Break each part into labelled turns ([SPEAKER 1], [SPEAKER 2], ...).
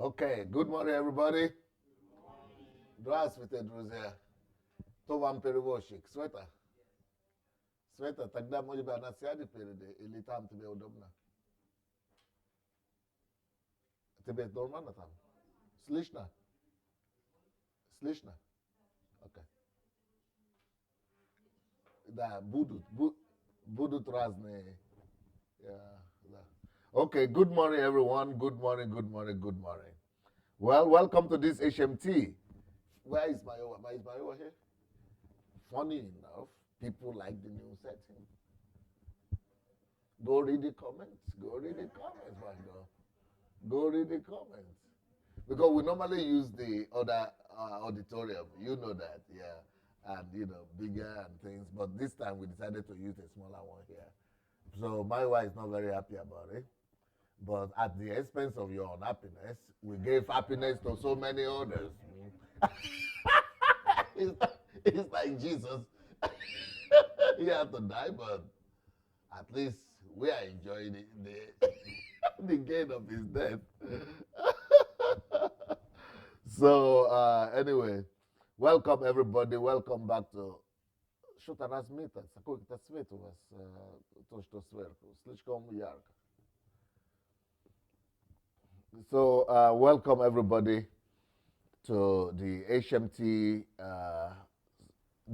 [SPEAKER 1] Okay, good morning, everybody. Здравствуйте, друзья. То вам перевозчик. Света, тогда может быть на связи перейди, или там тебе удобно? Тебе нормально там? Слышно? Слышно? Окей. Да, будут разные. Да. Okay, good morning, everyone. Good morning, good morning, good morning. Well, welcome to this HMT. Where is my here? Funny enough, people like the new setting. Go read the comments. Go read the comments, my girl. Go read the comments. Because we normally use the other auditorium. You know that, yeah. And, bigger and things. But this time we decided to use a smaller one here. So my wife is not very happy about it. But at the expense of your unhappiness, we gave happiness to so many others. it's like Jesus. He had to die, but at least we are enjoying the gain of his death. So anyway, welcome everybody. Welcome back to что-то размыто. Какой-то цвет у вас то, что сверху. Слишком ярко. So welcome everybody to the HMT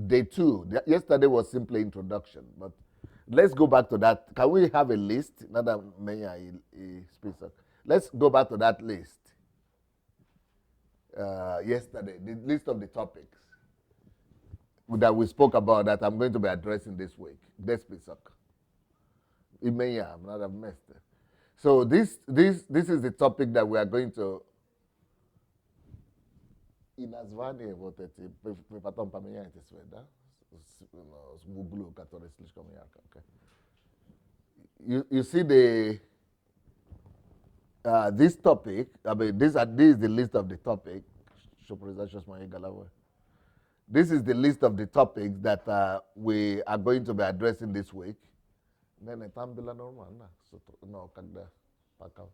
[SPEAKER 1] day 2. Yesterday was simply introduction, but let's go back to that. Can we have a list? Let's go back to that list. Yesterday, the list of the topics that we spoke about that I'm going to be addressing this week. So this is the topic that we are going to. И название вот эти, вы потом поменяете цвет, да? В углу, который слишком ярко. Okay. You see this topic. I mean, this is the list of the topic. This is the list of the topics that we are going to be addressing this week. No, когда пока.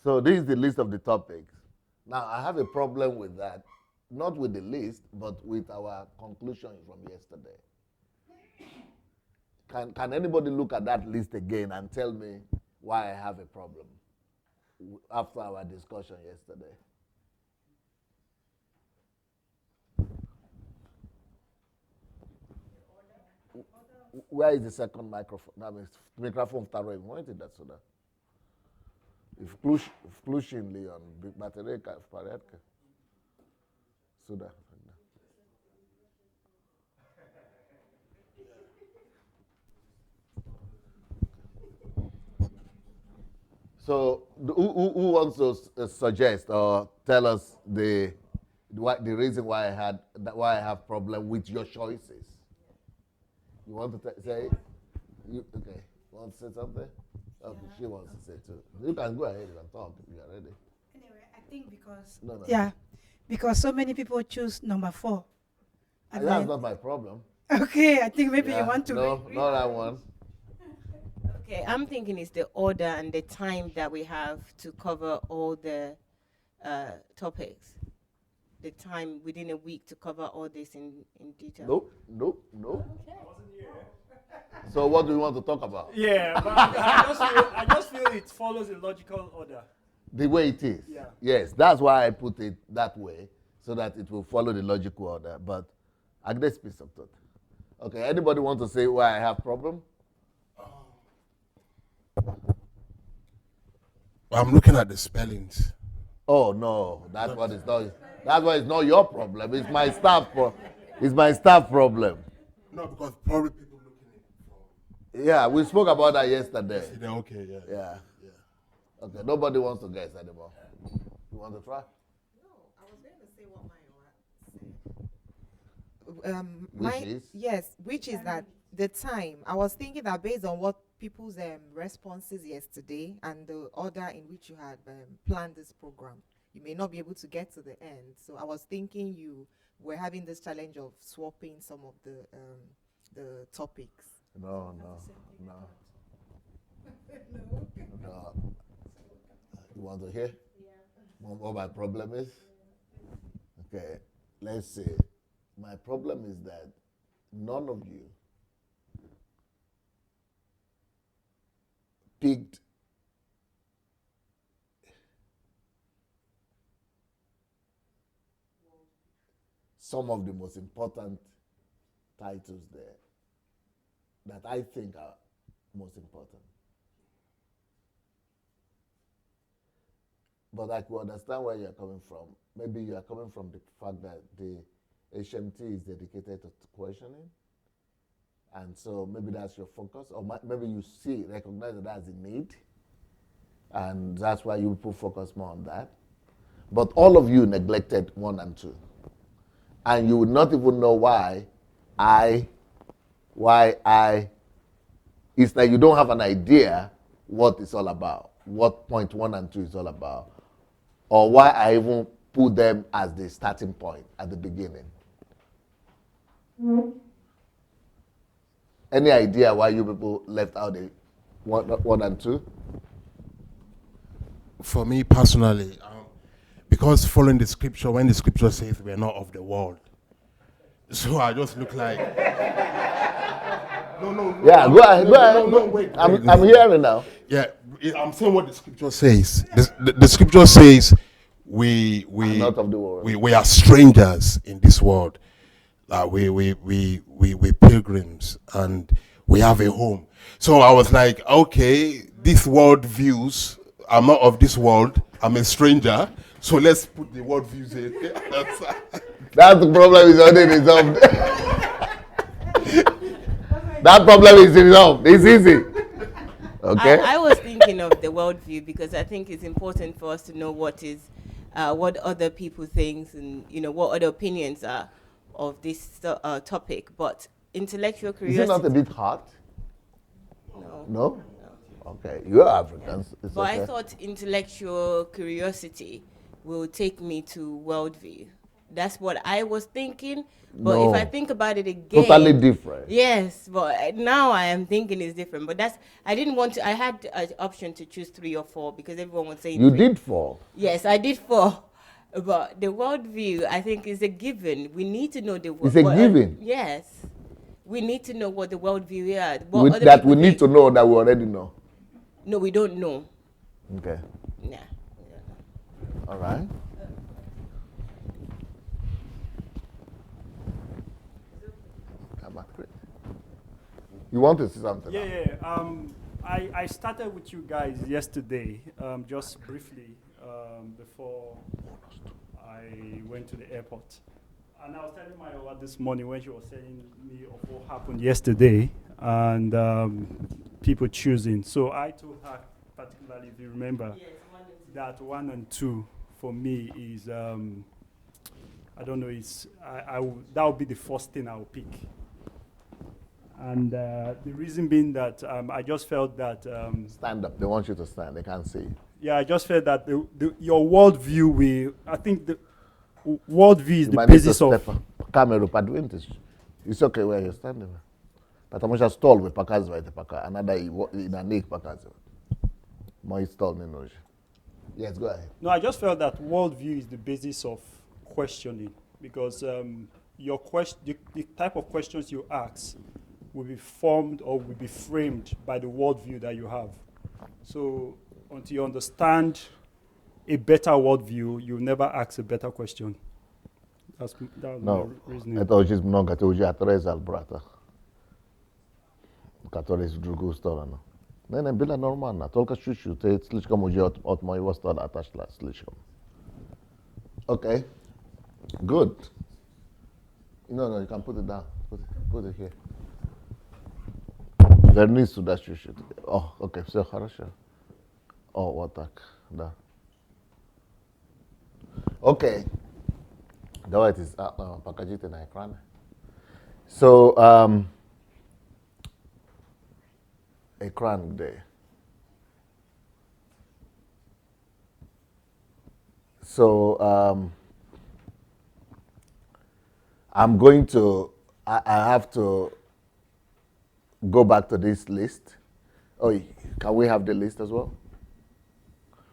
[SPEAKER 1] So this is the list of the topics. Now, I have a problem with that. Not with the list, but with our conclusion from yesterday. Can anybody look at that list again and tell me why I have a problem after our discussion yesterday? Where is the second microphone? That means microphone второй. Можете дать сюда? Включен ли он? Батарейка в порядке? Сюда. So, who wants to suggest or tell us the reason why I have problem with your choices? You want to say? Okay. You want to say something? Okay, yeah. She wants to say too. You can go ahead and talk if you are ready.
[SPEAKER 2] Anyway, I think because because so many people choose number 4.
[SPEAKER 1] And that's not my problem.
[SPEAKER 2] Okay, I think maybe you want to.
[SPEAKER 1] No, not that one.
[SPEAKER 3] Okay, I'm thinking it's the order and the time that we have to cover all the topics. The time within a week to cover all this in detail.
[SPEAKER 1] Nope. Okay. So what do you want to talk about?
[SPEAKER 4] Yeah, but I just feel it follows a logical order.
[SPEAKER 1] The way it is?
[SPEAKER 4] Yeah.
[SPEAKER 1] Yes, that's why I put it that way, so that it will follow the logical order. But I guess piece of thought. Okay, anybody want to say why I have problem?
[SPEAKER 5] I'm looking at the spellings.
[SPEAKER 1] Oh no, that's why it's not your problem. It's my staff It's my staff problem.
[SPEAKER 5] No, because probably people looking at it from.
[SPEAKER 1] Yeah, we spoke about that yesterday.
[SPEAKER 5] Okay,
[SPEAKER 1] Yeah. Okay, nobody wants to guess anymore. You want to try?
[SPEAKER 3] No, I was going to say what
[SPEAKER 1] Which is?
[SPEAKER 3] Yes, which is that the time. I was thinking that based on what people's responses yesterday and the order in which you had planned this program, you may not be able to get to the end. So I was thinking you were having this challenge of swapping some of the
[SPEAKER 6] the topics.
[SPEAKER 1] No. You want to hear? What my problem is? Okay, let's see. My problem is that none of you picked some of the most important titles there that I think are most important. But I could understand where you're coming from. Maybe you are coming from the fact that the HMT is dedicated to questioning. And so maybe that's your focus. Or maybe you recognize that that's a need. And that's why you people focus more on that. But all of you neglected 1 and 2. And you would not even know why it's like you don't have an idea what it's all about, what point 1 and 2 is all about, or why I even put them as the starting point at the beginning. Any idea why you people left out the 1 and 2?
[SPEAKER 5] For me personally, because following the scripture, when the scripture says we are not of the world, so I just look like. No.
[SPEAKER 1] Yeah, go ahead.
[SPEAKER 5] No, wait.
[SPEAKER 1] I'm hearing now.
[SPEAKER 5] Yeah, I'm saying what the scripture says. The scripture says we
[SPEAKER 1] not of the world.
[SPEAKER 5] We are strangers in this world. We pilgrims and we have a home. So I was like, okay, these world views. I'm not of this world. I'm a stranger. So let's put the world views in.
[SPEAKER 1] That's the problem is already resolved. That problem is resolved. It's easy. Okay.
[SPEAKER 3] I was thinking of the worldview because I think it's important for us to know what other people think and what other opinions are of this topic. But intellectual curiosity.
[SPEAKER 1] Is it not a bit hard?
[SPEAKER 3] No.
[SPEAKER 1] No? Okay, you're Africans. It's
[SPEAKER 3] But
[SPEAKER 1] okay.
[SPEAKER 3] I thought intellectual curiosity will take me to worldview. That's what I was thinking. But
[SPEAKER 1] No.
[SPEAKER 3] if I think about it again,
[SPEAKER 1] Totally different.
[SPEAKER 3] Yes, but now I am thinking it's different. But I didn't want to. I had an option to choose 3 or 4 because everyone was saying.
[SPEAKER 1] You
[SPEAKER 3] 3.
[SPEAKER 1] did 4.
[SPEAKER 3] Yes, I did 4. But the worldview, I think, is a given. We need to know the world.
[SPEAKER 1] It's a given.
[SPEAKER 3] Yes, we need to know what the worldview is.
[SPEAKER 1] That we need to know that we already know.
[SPEAKER 3] No, we don't know.
[SPEAKER 1] Okay.
[SPEAKER 3] Nah.
[SPEAKER 1] All right. You want to say something?
[SPEAKER 4] Yeah. I started with you guys yesterday, just briefly, before I went to the airport. And I was telling my wife this morning when she was telling me of what happened yesterday and people choosing. So I told her, particularly if you remember, that 1 and 2 for me is, I don't know, that would be the first thing I would pick. And the reason being that I just felt that...
[SPEAKER 1] stand up. They want you to stand. They can't see you.
[SPEAKER 4] Yeah, I just felt that your worldview I think the worldview is
[SPEAKER 1] you
[SPEAKER 4] the basis of...
[SPEAKER 1] Camera Padwintis. It's okay where you're standing. But I'm just stall with Pakas right Paka. Another in a neck Pakas. My stall no. Yes, go ahead.
[SPEAKER 4] No, I just felt that worldview is the basis of questioning because your the type of questions you ask will be formed or will be framed by the worldview that you have. So until you understand a better worldview, you'll never ask a better question. That's my reasoning.
[SPEAKER 1] Это очень много, ты уже отрезал, брата, который с другую сторону. Не, было нормально, только чуть-чуть, ты слишком уже от моего стола отошла, слишком. Okay, good. No, you can put it down. Put it here. Вернись сюда чуть-чуть. О, окей, все хорошо. О, вот так, да. Окей. Давайте, покажите на экране. So, экран где? So, I'm going to, I have to go back to this list. Oh, can we have the list as well?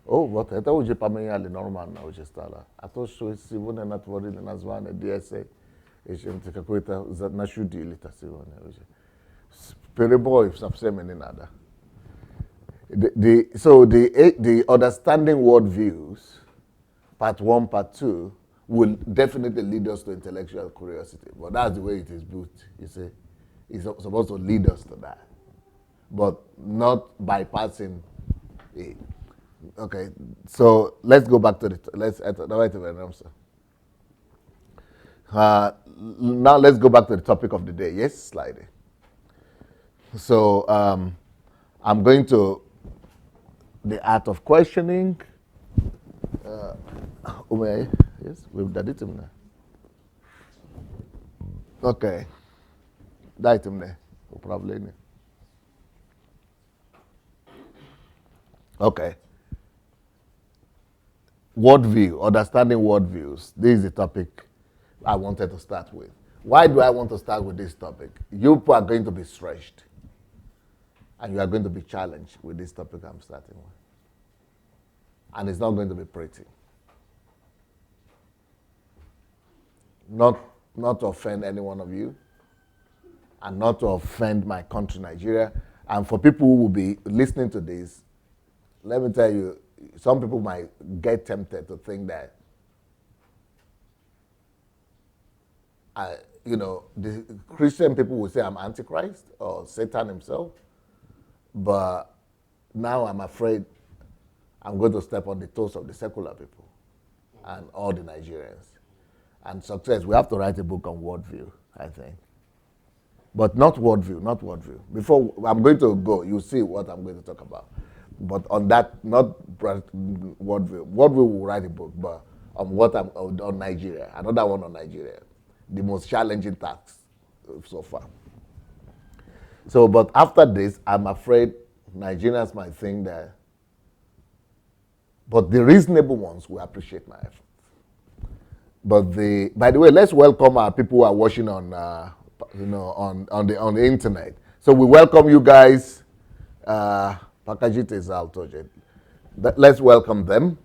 [SPEAKER 1] Oh, what? I thought we just pamaya normal now, just I thought so. It's even not worried and as one a DSA. HMT kakuita za na shudi ilita sione. Pere boy, some in another. So the understanding worldviews, part 1, part 2, will definitely lead us to intellectual curiosity. But that's the way it is built, you see. It's supposed to lead us to that. But not bypassing it. Okay, so let's go back to now let's go back to the topic of the day. Yes, slide. So I'm going to the art of questioning. Yes, we've done it now. Okay, that item there, probably. Okay. Worldview, understanding worldviews. This is the topic I wanted to start with. Why do I want to start with this topic? You are going to be stretched, and you are going to be challenged with this topic I'm starting with. And it's not going to be pretty. Not to offend any one of you, and not to offend my country, Nigeria. And for people who will be listening to this, let me tell you, some people might get tempted to think that, the Christian people will say I'm Antichrist or Satan himself. But now I'm afraid I'm going to step on the toes of the secular people and all the Nigerians. And success, we have to write a book on worldview, I think. But not worldview. Before I'm going to go, you'll see what I'm going to talk about. But on that, not worldview. Worldview will write a book, but on Nigeria, another one on Nigeria, the most challenging task so far. So, but after this, I'm afraid Nigerians might think that, but the reasonable ones will appreciate my efforts. But by the way, let's welcome our people who are watching on, on the internet. So we welcome you guys. Let's welcome them.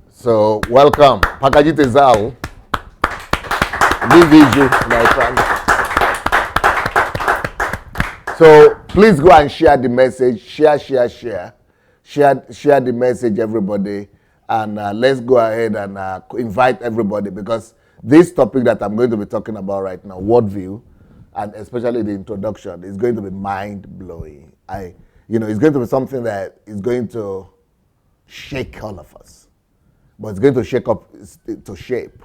[SPEAKER 1] So welcome, Pakajite Zal. My friend. So please go and share the message. Share the message, everybody. And let's go ahead and invite everybody, because this topic that I'm going to be talking about right now, worldview, and especially the introduction, is going to be mind-blowing. It's going to be something that is going to shake all of us. But it's going to shake up to shape.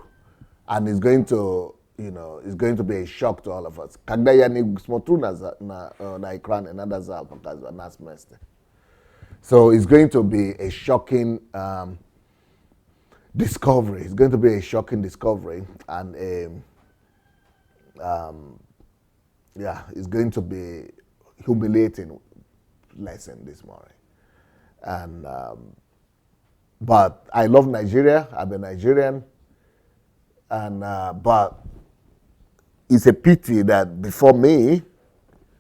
[SPEAKER 1] And it's going to, it's going to be a shock to all of us. So it's going to be a shocking discovery. It's going to be a shocking discovery. And it's going to be humiliating lesson this morning. And but I love Nigeria. I'm a Nigerian. And but it's a pity that before me,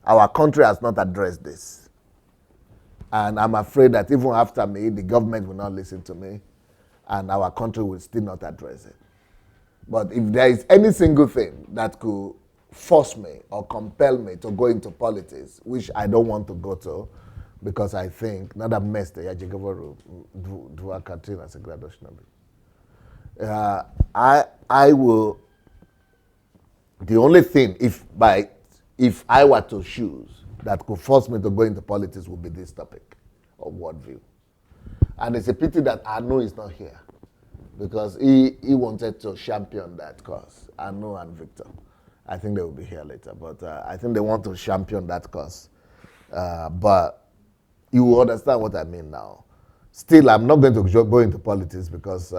[SPEAKER 1] our country has not addressed this. And I'm afraid that even after me, the government will not listen to me, and our country will still not address it. But if there is any single thing that could force me or compel me to go into politics, which I don't want to go to, because I think not a mess that I will. The only thing, if I were to choose, that could force me to go into politics would be this topic of worldview. And it's a pity that Arno is not here, because he wanted to champion that cause. Arno and Victor, I think they will be here later, but I think they want to champion that cause. But you will understand what I mean now. Still, I'm not going to go into politics, because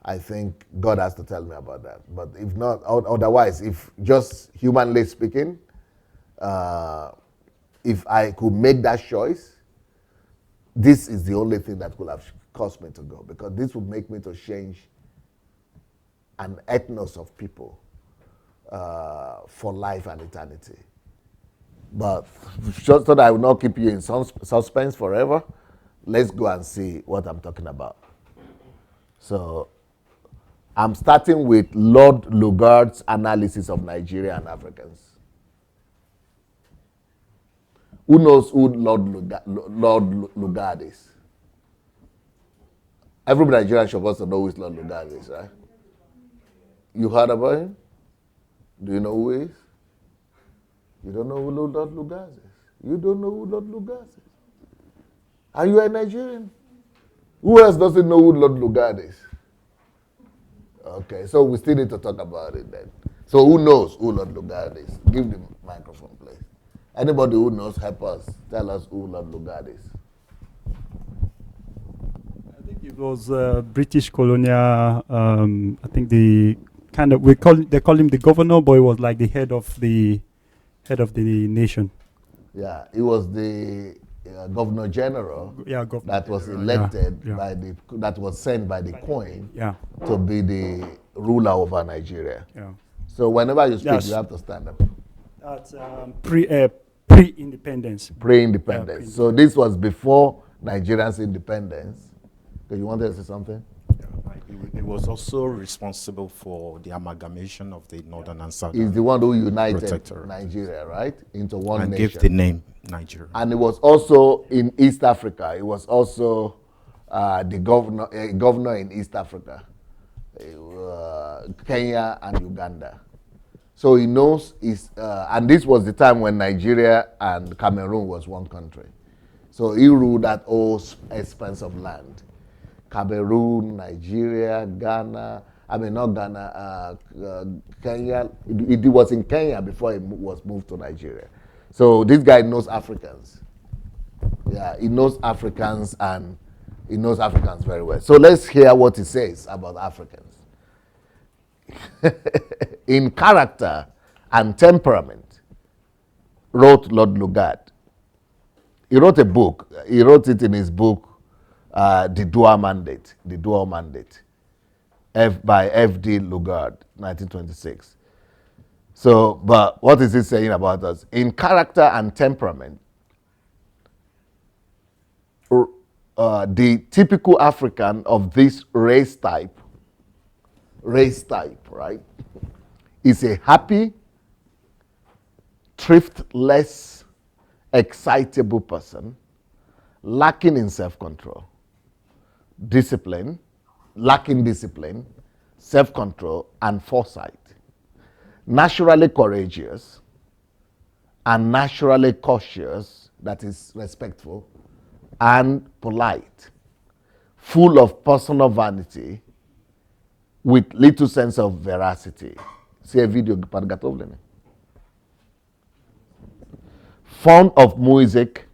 [SPEAKER 1] I think God has to tell me about that. But if not, otherwise, if just humanly speaking, if I could make that choice, this is the only thing that could have caused me to go, because this would make me to change an ethnos of people for life and eternity. But just so that I will not keep you in suspense forever, let's go and see what I'm talking about. So I'm starting with Lord Lugard's analysis of Nigeria and Africans. Who knows who Lord Lugard is? Every Nigerian should also know who Lord Lugard is, right? You heard about him? Do you know who he is? You don't know who Lord Lugard is? You don't know who Lord Lugard is? Are you a Nigerian? Who else doesn't know who Lord Lugard is? Okay, so we still need to talk about it then. So who knows who Lord Lugard is? Give the microphone, please. Anybody who knows, help us. Tell us who Lord Lugard is.
[SPEAKER 4] I think it was British colonial. I think they call him the governor, but it was like the head of the nation.
[SPEAKER 1] Yeah, he was the Governor General.
[SPEAKER 4] Yeah, governor
[SPEAKER 1] that was
[SPEAKER 4] general,
[SPEAKER 1] elected
[SPEAKER 4] yeah.
[SPEAKER 1] by that was sent by the Queen
[SPEAKER 4] Yeah.
[SPEAKER 1] to be the ruler over Nigeria.
[SPEAKER 4] Yeah.
[SPEAKER 1] So whenever you speak,
[SPEAKER 4] Yes.
[SPEAKER 1] you have to stand up.
[SPEAKER 4] That's pre-independence.
[SPEAKER 1] Pre-independence. So this was before Nigeria's independence. Okay, you wanted to say something?
[SPEAKER 6] He was also responsible for the amalgamation of the northern and southern.
[SPEAKER 1] He's the one who united
[SPEAKER 6] Protectorate.
[SPEAKER 1] Nigeria, right, into one
[SPEAKER 6] and
[SPEAKER 1] nation.
[SPEAKER 6] gave the name Nigeria.
[SPEAKER 1] And it was also in East Africa. It was also the governor in East Africa, Kenya and Uganda. So he knows and this was the time when Nigeria and Cameroon was one country. So he ruled that whole expanse of land. Cameroon, Nigeria, Ghana, not Ghana, Kenya. It was in Kenya before it was moved to Nigeria. So this guy knows Africans. Yeah, he knows Africans and he knows Africans very well. So let's hear what he says about Africans. In character and temperament, wrote Lord Lugard. He wrote a book. He wrote it in his book, The Dual Mandate, by F.D. Lugard, 1926. So, but what is he saying about us? In character and temperament, the typical African of this race type, right, is a happy, thriftless, excitable person, lacking in self-control, lacking discipline, self-control, and foresight. Naturally courageous and naturally cautious, that is respectful, and polite, full of personal vanity, with little sense of veracity. See a video, fond of music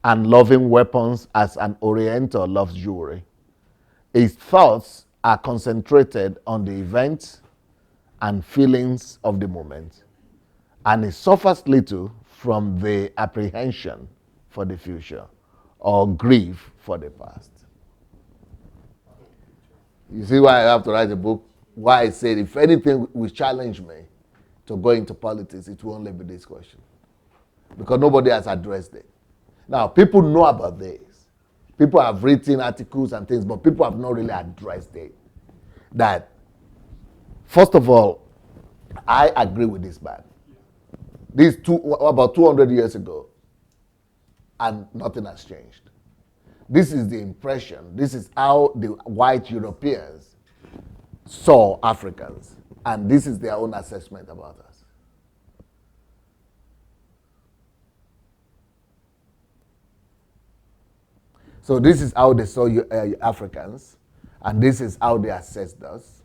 [SPEAKER 1] and loving weapons as an Oriental loves jewelry. His thoughts are concentrated on the events and feelings of the moment, and he suffers little from the apprehension for the future or grief for the past. You see why I have to write a book? Why I said if anything will challenge me to go into politics, it will only be this question. Because nobody has addressed it. Now, people know about this. People have written articles and things, but people have not really addressed it. That, first of all, I agree with this man. About 200 years ago, and nothing has changed. This is the impression. This is how the white Europeans saw Africans. And this is their own assessment about us. So this is how they saw Africans, and this is how they assessed us.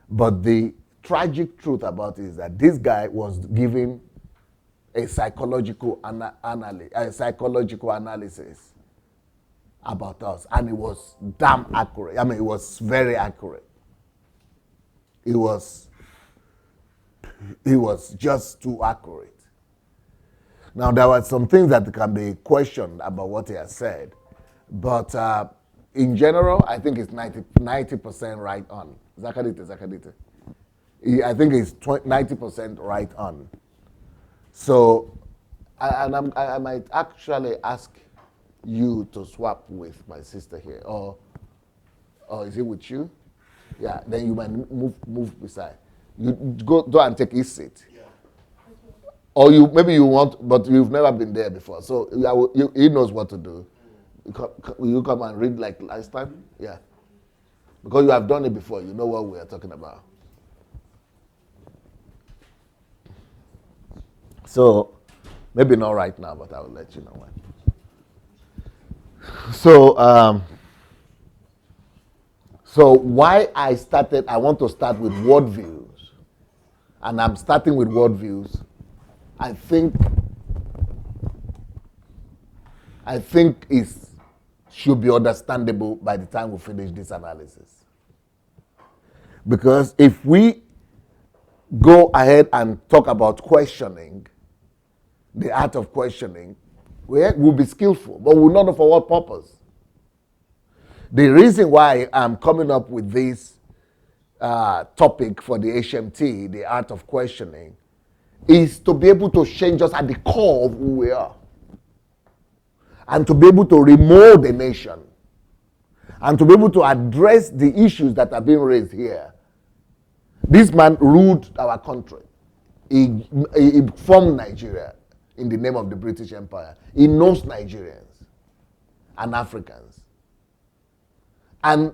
[SPEAKER 1] But the tragic truth about it is that this guy was giving a psychological analysis about us, and it was damn accurate. I mean, it was very accurate. It was just too accurate. Now, there were some things that can be questioned about what he has said, but in general, I think it's 90% right on. Zakadite. I think it's 90% right on. So I might actually ask you to swap with my sister here, or is it with you? Yeah, then you might move beside. You go and take his seat. Yeah. Or maybe you want, but you've never been there before, so he knows what to do. Will you come and read like last time? Yeah. Because you have done it before, you know what we are talking about. So, maybe not right now, but I will let you know when. So why I want to start with worldviews, and I'm starting with worldviews. I think it should be understandable by the time we finish this analysis. Because if we go ahead and talk about questioning, the art of questioning, we'll be skillful, but we'll not know for what purpose. The reason why I'm coming up with this topic for the HMT, the art of questioning, is to be able to change us at the core of who we are. And to be able to remold the nation. And to be able to address the issues that are being raised here. This man ruled our country. He formed Nigeria in the name of the British Empire. He knows Nigerians and Africans. And,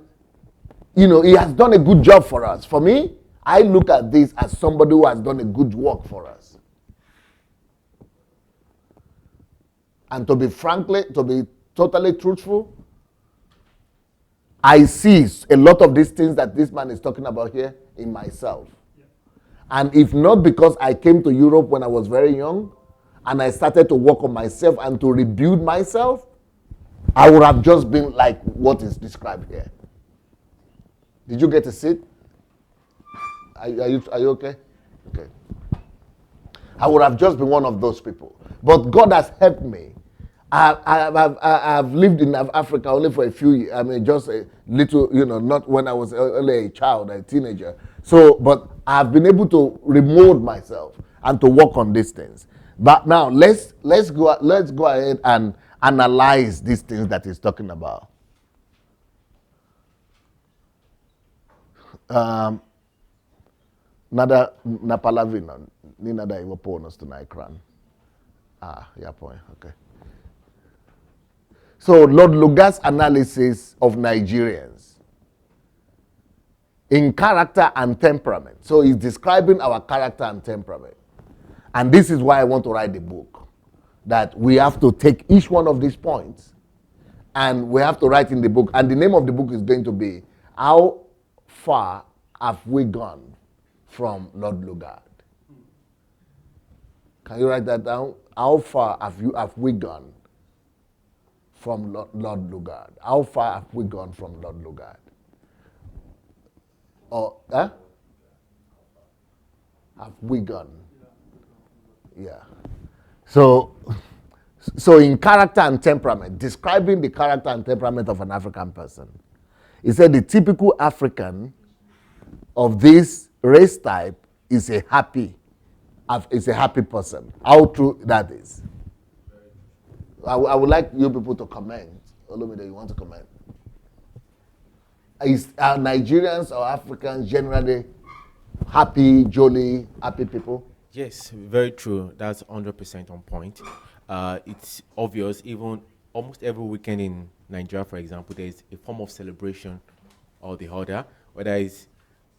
[SPEAKER 1] he has done a good job for us. For me, I look at this as somebody who has done a good work for us. And to be totally truthful, I see a lot of these things that this man is talking about here in myself. Yeah. And if not because I came to Europe when I was very young, and I started to work on myself and to rebuild myself, I would have just been like what is described here. Did you get a seat? Are you okay? Okay. I would have just been one of those people. But God has helped me. I've lived in Africa only for a few years. I mean, just a little, not when I was only a child, a teenager. So, but I've been able to remold myself and to work on these things. But now let's go ahead and analyze these things that he's talking about. Nada napalavina ni nada iwaponos to naikran. Yeah, point. Okay. So Lord Lugard's analysis of Nigerians in character and temperament. So he's describing our character and temperament. And this is why I want to write the book. That we have to take each one of these points and we have to write in the book. And the name of the book is going to be How Far Have We Gone from Lord Lugard? Can you write that down? How far have we gone from Lord Lugard? How far have we gone from Lord Lugard? Or, have we gone? Yeah. So in character and temperament, describing the character and temperament of an African person, he said the typical African of this race type is a happy person. How true that is. I would like you people to comment. Olumide, you want to comment? Are Nigerians or Africans generally happy, jolly, happy people?
[SPEAKER 7] Yes, very true. That's 100% on point. It's obvious, even almost every weekend in Nigeria, for example, there's a form of celebration or the other, whether it's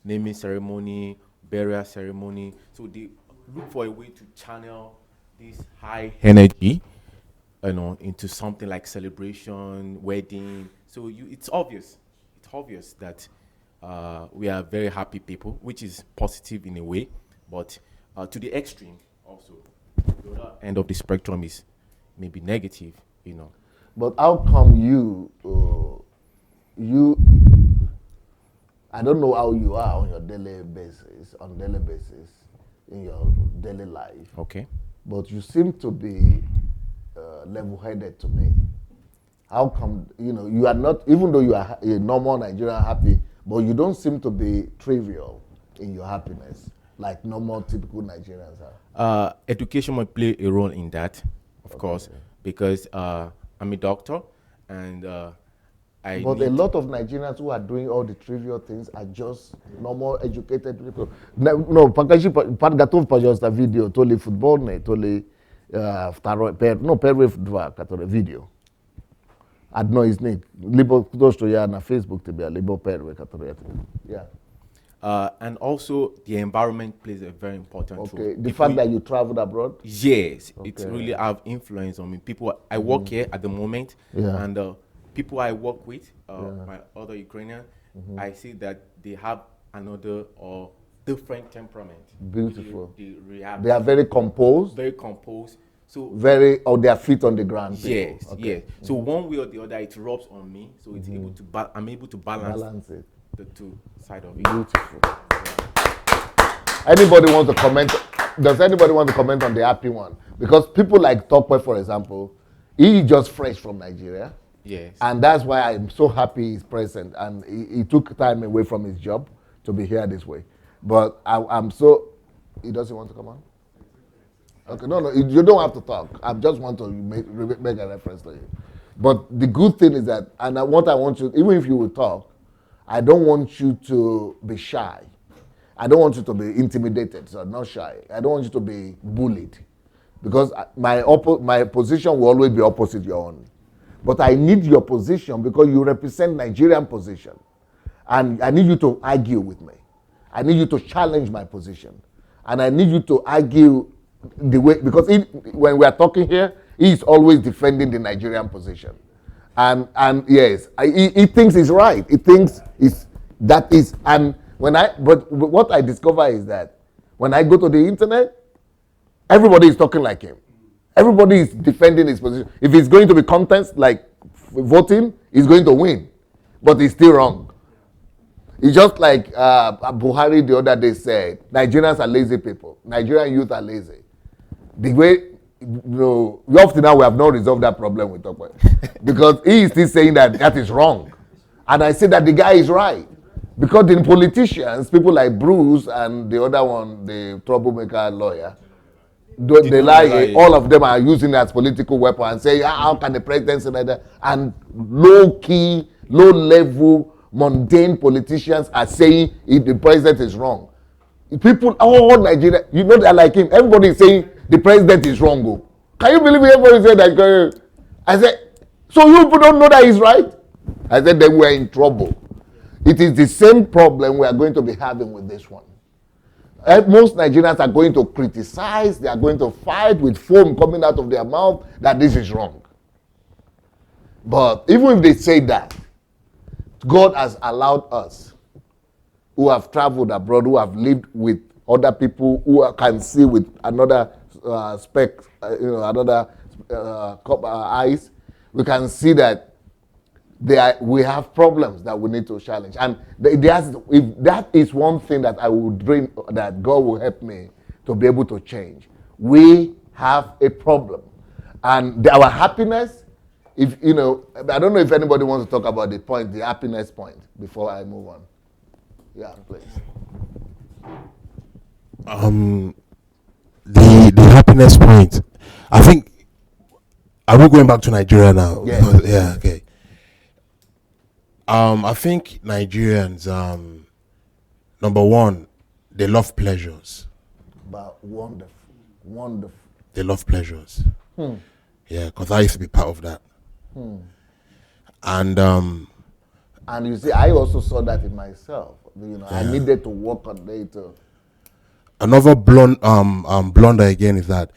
[SPEAKER 7] naming ceremony, burial ceremony. So they look for a way to channel this high energy, into something like celebration, wedding. So it's obvious that we are very happy people, which is positive in a way, but to the extreme also. The other end of the spectrum is maybe negative,
[SPEAKER 1] But how come you, I don't know how you are on your daily basis, in your daily life.
[SPEAKER 7] Okay.
[SPEAKER 1] But you seem to be level-headed to me. How come, you are not, even though you are a normal Nigerian happy, but you don't seem to be trivial in your happiness. like normal, typical Nigerians are?
[SPEAKER 7] Education might play a role in that, of course, because I'm a doctor, and
[SPEAKER 1] But a lot of Nigerians who are doing all the trivial things are just normal, educated people. No, pakaji patgatov pajosta video tole football ne tole perwe katore video. Adno is ne libo close to ya na Facebook to be a libo perwe katore. Yeah.
[SPEAKER 7] And also the environment plays a very important role.
[SPEAKER 1] Okay. The fact that you traveled abroad?
[SPEAKER 7] Yes, it really have influence on me. People, I work here at the moment, and people I work with, my other Ukrainian, I see that they have another or different temperament.
[SPEAKER 1] Beautiful.
[SPEAKER 7] They
[SPEAKER 1] are very composed.
[SPEAKER 7] Very composed. So
[SPEAKER 1] very, or their feet on the ground.
[SPEAKER 7] Yes, yes. So one way or the other, it rubs on me. So it's able to I'm able to balance it. The two side of it.
[SPEAKER 1] Beautiful. Anybody want to comment? Does anybody want to comment on the happy one? Because people like Tokwe, for example, he just fresh from Nigeria.
[SPEAKER 7] Yes.
[SPEAKER 1] And that's why I'm so happy he's present. And he took time away from his job to be here this way. But I'm so, he doesn't want to come on? Okay, no, you don't have to talk. I just want to make a reference to you. But the good thing is that, and what I want you, even if you will talk, I don't want you to be shy. I don't want you to be intimidated, so not shy. I don't want you to be bullied. Because my position will always be opposite your own. But I need your position because you represent Nigerian position. And I need you to argue with me. I need you to challenge my position. And I need you to argue the way, because when we are talking here, he is always defending the Nigerian position. And yes, he thinks he's right. He thinks and but what I discover is that when I go to the internet, everybody is talking like him. Everybody is defending his position. If it's going to be contest like voting, he's going to win. But he's still wrong. It's just like Buhari the other day said, Nigerians are lazy people. Nigerian youth are lazy. The way, up to now we have not resolved that problem with Tokwe. Because he is still saying that is wrong. And I say that the guy is right. Because the politicians, people like Bruce and the other one, the troublemaker lawyer, they lie. All of them are using it as political weapon and say, how can the president say like that? And low-key, low-level, mundane politicians are saying the president is wrong. People, all Nigeria, they're like him. Everybody is saying the president is wrong. Go. Can you believe everybody said that? I said, so you people don't know that he's right? I said, then we're in trouble. It is the same problem we are going to be having with this one. Most Nigerians are going to criticize, they are going to fight with foam coming out of their mouth that this is wrong. But even if they say that, God has allowed us who have traveled abroad, who have lived with other people, who can see with another eyes, we can see that we have problems that we need to challenge. And if that is one thing that I would dream that God will help me to be able to change. We have a problem. And our happiness, I don't know if anybody wants to talk about the happiness point before I move on. Yeah, please.
[SPEAKER 5] The happiness point. I think, are we going back to Nigeria now?
[SPEAKER 1] Yeah.
[SPEAKER 5] Yeah, okay. I think Nigerians, number one, they love pleasures.
[SPEAKER 1] But wonderful.
[SPEAKER 5] They love pleasures. Yeah, because I used to be part of that. And
[SPEAKER 1] you see, I also saw that in myself. I needed to work on it.
[SPEAKER 5] Another blunder again is that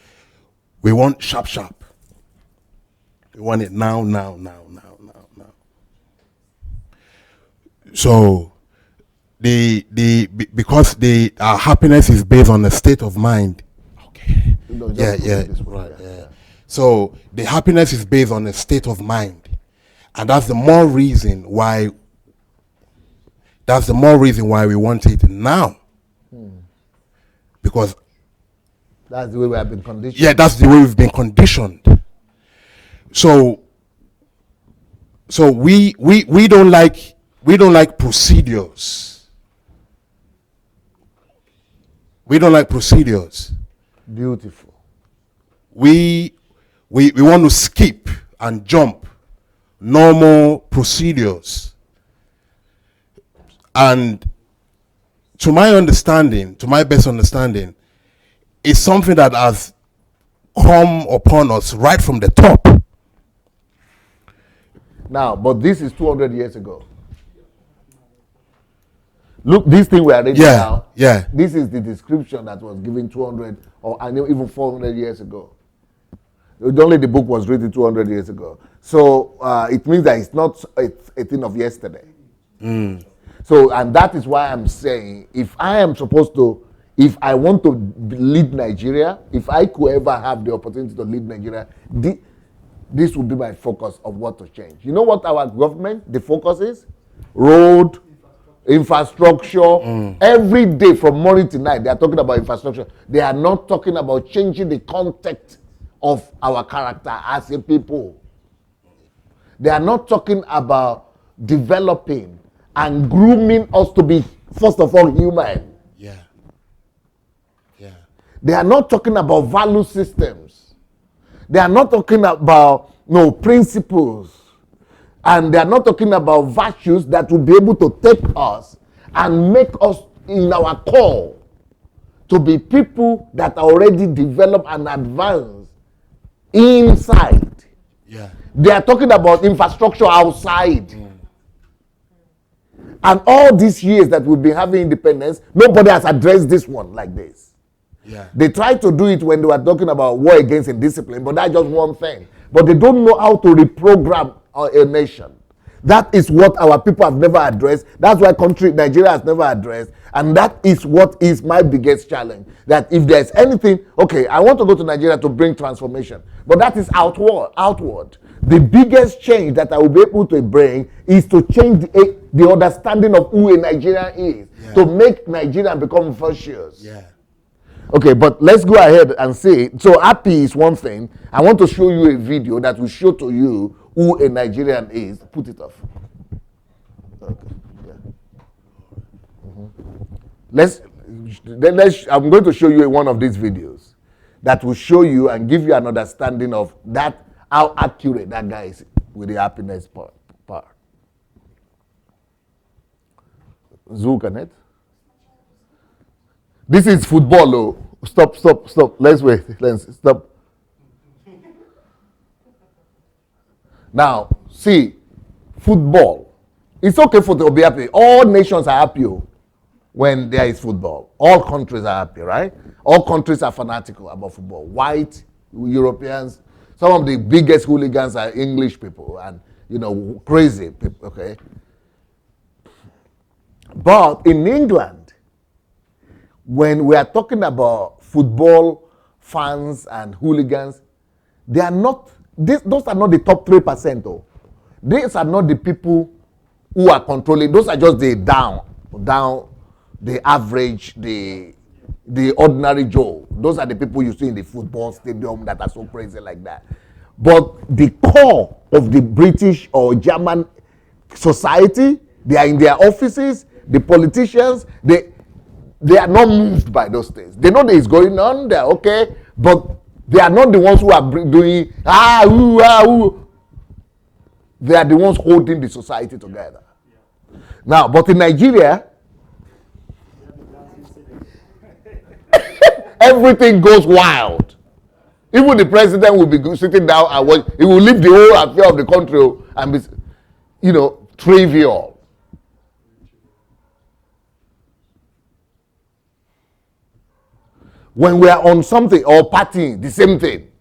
[SPEAKER 5] we want sharp. We want it now. So because our happiness is based on a state of mind. Okay. Right. So the happiness is based on a state of mind, and that's the more reason why we want it now. Because
[SPEAKER 1] that's the way we have been conditioned.
[SPEAKER 5] Yeah, that's the way we've been conditioned. So we don't like procedures. We don't like procedures.
[SPEAKER 1] Beautiful.
[SPEAKER 5] We want to skip and jump normal procedures. And to my understanding, to my best understanding, it's something that has come upon us right from the top.
[SPEAKER 1] Now, but this is 200 years ago. Look, this thing we are reading now.
[SPEAKER 5] Yeah.
[SPEAKER 1] This is the description that was given 200 or I know even 400 years ago. Only the book was written 200 years ago. So it means that it's not a thing of yesterday. So, and that is why I'm saying, if I want to lead Nigeria, if I could ever have the opportunity to lead Nigeria, this would be my focus of what to change. You know what our government, the focus is? Road, infrastructure. Every day from morning to night, they are talking about infrastructure. They are not talking about changing the context of our character as a people. They are not talking about developing and grooming us to be, first of all, human.
[SPEAKER 5] Yeah.
[SPEAKER 1] They are not talking about value systems. They are not talking about principles. And they are not talking about virtues that will be able to take us and make us in our core to be people that are already developed and advanced inside.
[SPEAKER 5] Yeah.
[SPEAKER 1] They are talking about infrastructure outside. And all these years that we've been having independence, nobody has addressed this one like this.
[SPEAKER 5] Yeah.
[SPEAKER 1] They tried to do it when they were talking about war against indiscipline, but that's just one thing. But they don't know how to reprogram a nation. That is what our people have never addressed. That's why Nigeria has never addressed. And that is what is my biggest challenge. That if there's anything, okay, I want to go to Nigeria to bring transformation. But that is outward. The biggest change that I will be able to bring is to change the understanding of who a Nigerian is.
[SPEAKER 5] Yeah.
[SPEAKER 1] To make Nigeria become virtuous.
[SPEAKER 5] Yeah.
[SPEAKER 1] Okay, but let's go ahead and say, so happy is one thing. I want to show you a video that will show to you who a Nigerian is. Put it off. Okay. Yeah. I'm going to show you one of these videos that will show you and give you an understanding of that, how accurate that guy is with the happiness part. Zoom connect. This is football, oh. Stop. Let's wait. Let's stop. Now, see, football. It's okay to be happy. All nations are happy when there is football. All countries are happy, right? All countries are fanatical about football. White, Europeans, some of the biggest hooligans are English people and, crazy people, okay? But in England, when we are talking about football fans and hooligans, they are not, those are not the top 3%. Oh. These are not the people who are controlling. Those are just the down, the average, the ordinary Joe. Those are the people you see in the football stadium that are so crazy like that. But the core of the British or German society, they are in their offices, the politicians, they are not moved by those things. They know that it's going on, they're okay, but they are not the ones who are doing, They are the ones holding the society together. Now, but in Nigeria, everything goes wild. Even the president will be sitting down and watch. He will leave the whole affair of the country and be, trivial. When we are on something or partying, the same thing.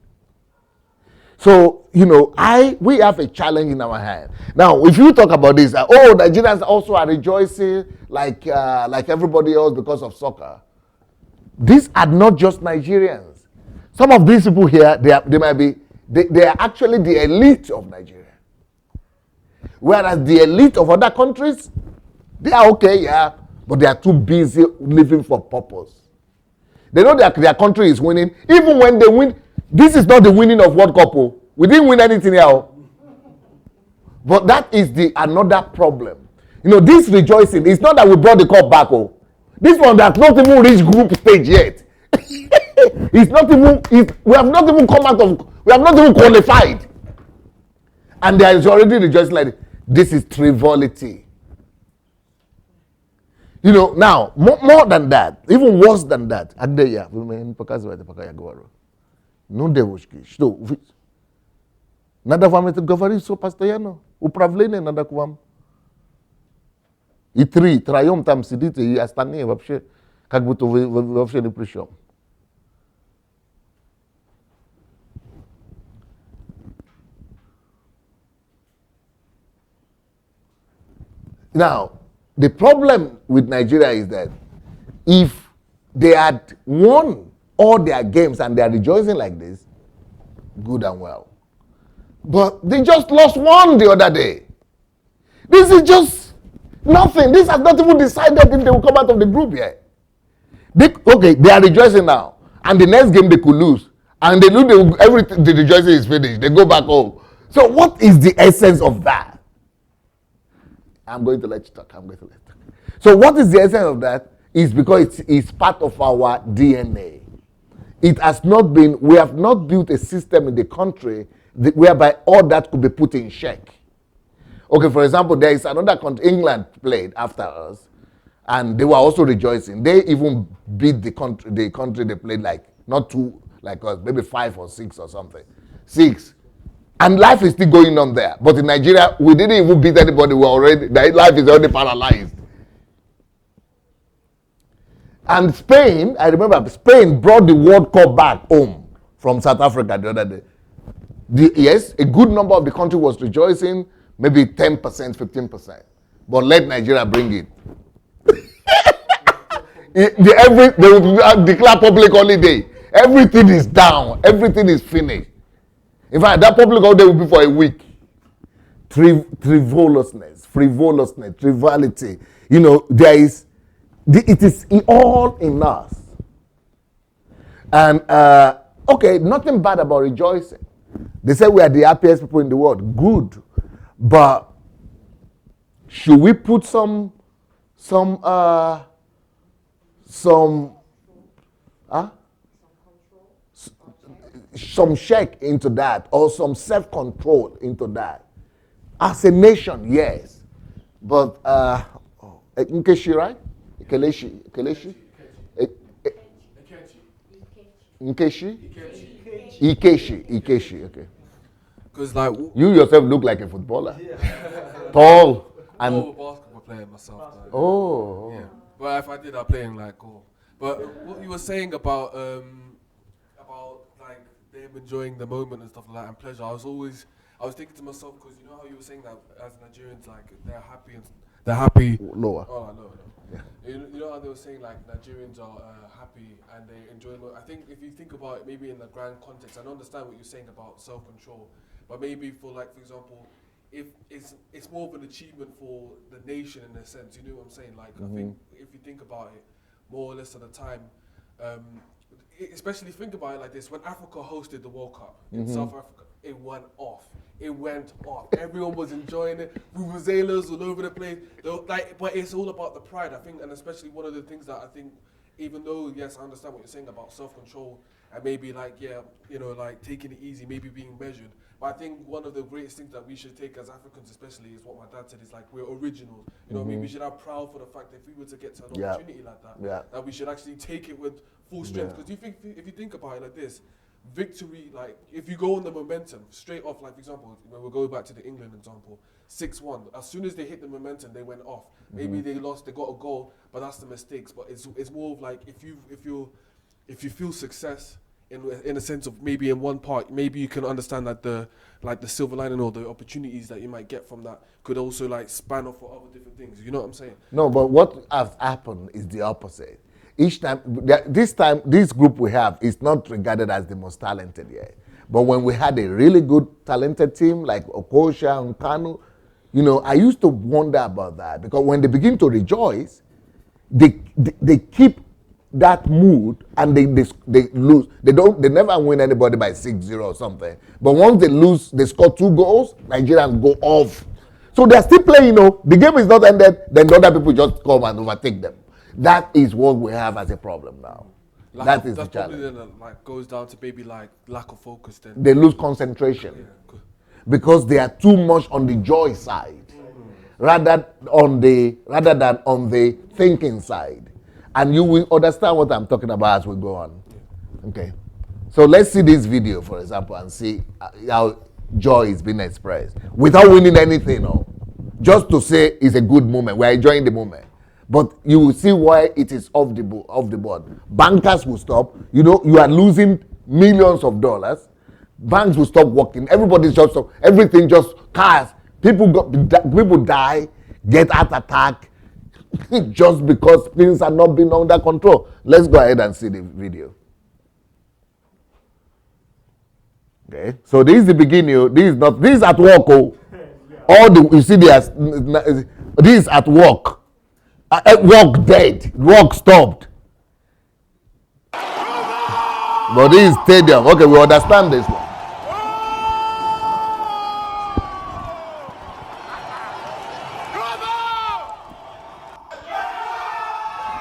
[SPEAKER 1] So, we have a challenge in our hand. Now, if you talk about this, Nigerians also are rejoicing like everybody else because of soccer. These are not just Nigerians. Some of these people here, they are actually the elite of Nigeria. Whereas the elite of other countries, they are okay, yeah, but they are too busy living for purpose. They know that their country is winning. Even when they win, this is not the winning of World Cup. We didn't win anything here. But that is another problem. This rejoicing, it's not that we brought the cup back. This one has not even reached group stage yet. It's not even. We have not even come out of. We have not even qualified, and there is already rejoicing like this is frivolity. You know, now more than that, even worse than that. Adelaja, no devoshki. Что? Надо вам это говорить все постоянно. Управление надо к вам. И троем там сидите, и остальные вообще, как будто вы вообще ни при чем. Now, the problem with Nigeria is that if they had won all their games and they are rejoicing like this, good and well. But they just lost one the other day. This is just nothing. This has not even decided if they will come out of the group yet. They are rejoicing now. And the next game they could lose. And they lose, everything, the rejoicing is finished. They go back home. So what is the essence of that? I'm going to let you talk. So what is the essence of that? Is because it's part of our DNA. It has not been, we have not built a system in the country whereby all that could be put in check. Okay, for example, there is another country, England played after us, and they were also rejoicing. They even beat the country they played like, not two like us, maybe 5 or 6 or something. 6. And life is still going on there. But in Nigeria, we didn't even beat anybody. Life is already paralyzed. And Spain, I remember Spain brought the World Cup back home from South Africa the other day. Yes, a good number of the country was rejoicing, maybe 10%, 15%. But let Nigeria bring it. They will declare public holiday. Everything is down. Everything is finished. In fact, that public holiday will be for a week. Frivolousness, triviality. You know, it is all in us. And, okay, nothing bad about rejoicing. They say we are the happiest people in the world. Good. But should we put some check into that, or some self-control into that? As a nation, yes. But Nkechi, right? Kelechi? Ikechi, okay.
[SPEAKER 8] Because like
[SPEAKER 1] you yourself look like a footballer. Yeah. Tall and
[SPEAKER 8] basketball player myself.
[SPEAKER 1] Oh.
[SPEAKER 8] Yeah. But if I did, I'd play in like goal. But what you were saying about like them enjoying the moment and stuff like that and pleasure, I was thinking to myself, because you know how you were saying that as Nigerians, like they're happy.
[SPEAKER 1] Lower.
[SPEAKER 8] Oh no. Yeah. You know how they were saying like Nigerians are happy and they enjoy it. I think if you think about it, maybe in the grand context, I understand what you're saying about self-control, but maybe for example, if it's more of an achievement for the nation in a sense. You know what I'm saying? Like I think if you think about it, more or less of the time, especially think about it like this: when Africa hosted the World Cup in South Africa, it went off. Everyone was enjoying it. Vuvuzelas all over the place. But it's all about the pride, I think, and especially one of the things that I think, even though yes, I understand what you're saying about self-control and maybe taking it easy, maybe being measured. But I think one of the greatest things that we should take as Africans, especially, is what my dad said: is like we're originals. You know what I mean? We should have proud for the fact that if we were to get to an opportunity like that, that we should actually take it with full strength. Because if you think about it like this. Victory, like if you go on the momentum straight off, like for example, when we go back to the England example, 6-1. As soon as they hit the momentum, they went off. Maybe they lost, they got a goal, but that's the mistakes. But it's more of like if you feel success in a sense of maybe in one part, maybe you can understand that the silver lining or the opportunities that you might get from that could also like span off for other different things. You know what I'm saying?
[SPEAKER 1] No, but what has happened is the opposite. Each time, this group we have is not regarded as the most talented yet. But when we had a really good talented team like Okosha and Kanu, you know, I used to wonder about that, because when they begin to rejoice, they keep that mood and they lose. They never win anybody by 6-0 or something. But once they lose, they score 2 goals, Nigerians go off. So they're still playing, you know. The game is not ended, then the other people just come and overtake them. That is what we have as a problem now. That is the
[SPEAKER 8] that's probably
[SPEAKER 1] challenge.
[SPEAKER 8] then like goes down to maybe like lack of focus. Then
[SPEAKER 1] They lose concentration because they are too much on the joy side rather than on the thinking side. And you will understand what I'm talking about as we go on. Okay. So let's see this video, for example, and see how joy is being expressed without winning anything, or just to say it's a good moment. We're enjoying the moment. But you will see why it is off the board. Bankers will stop. You know, you are losing millions of dollars. Banks will stop working. Everybody's just stop. Everything just cars. People die, get heart attack, just because things are not being under control. Let's go ahead and see the video. Okay, so this is the beginning. This is at work. Oh, all the you see this is at work. Work dead. Work stopped. But this is stadium. Okay, we understand this one.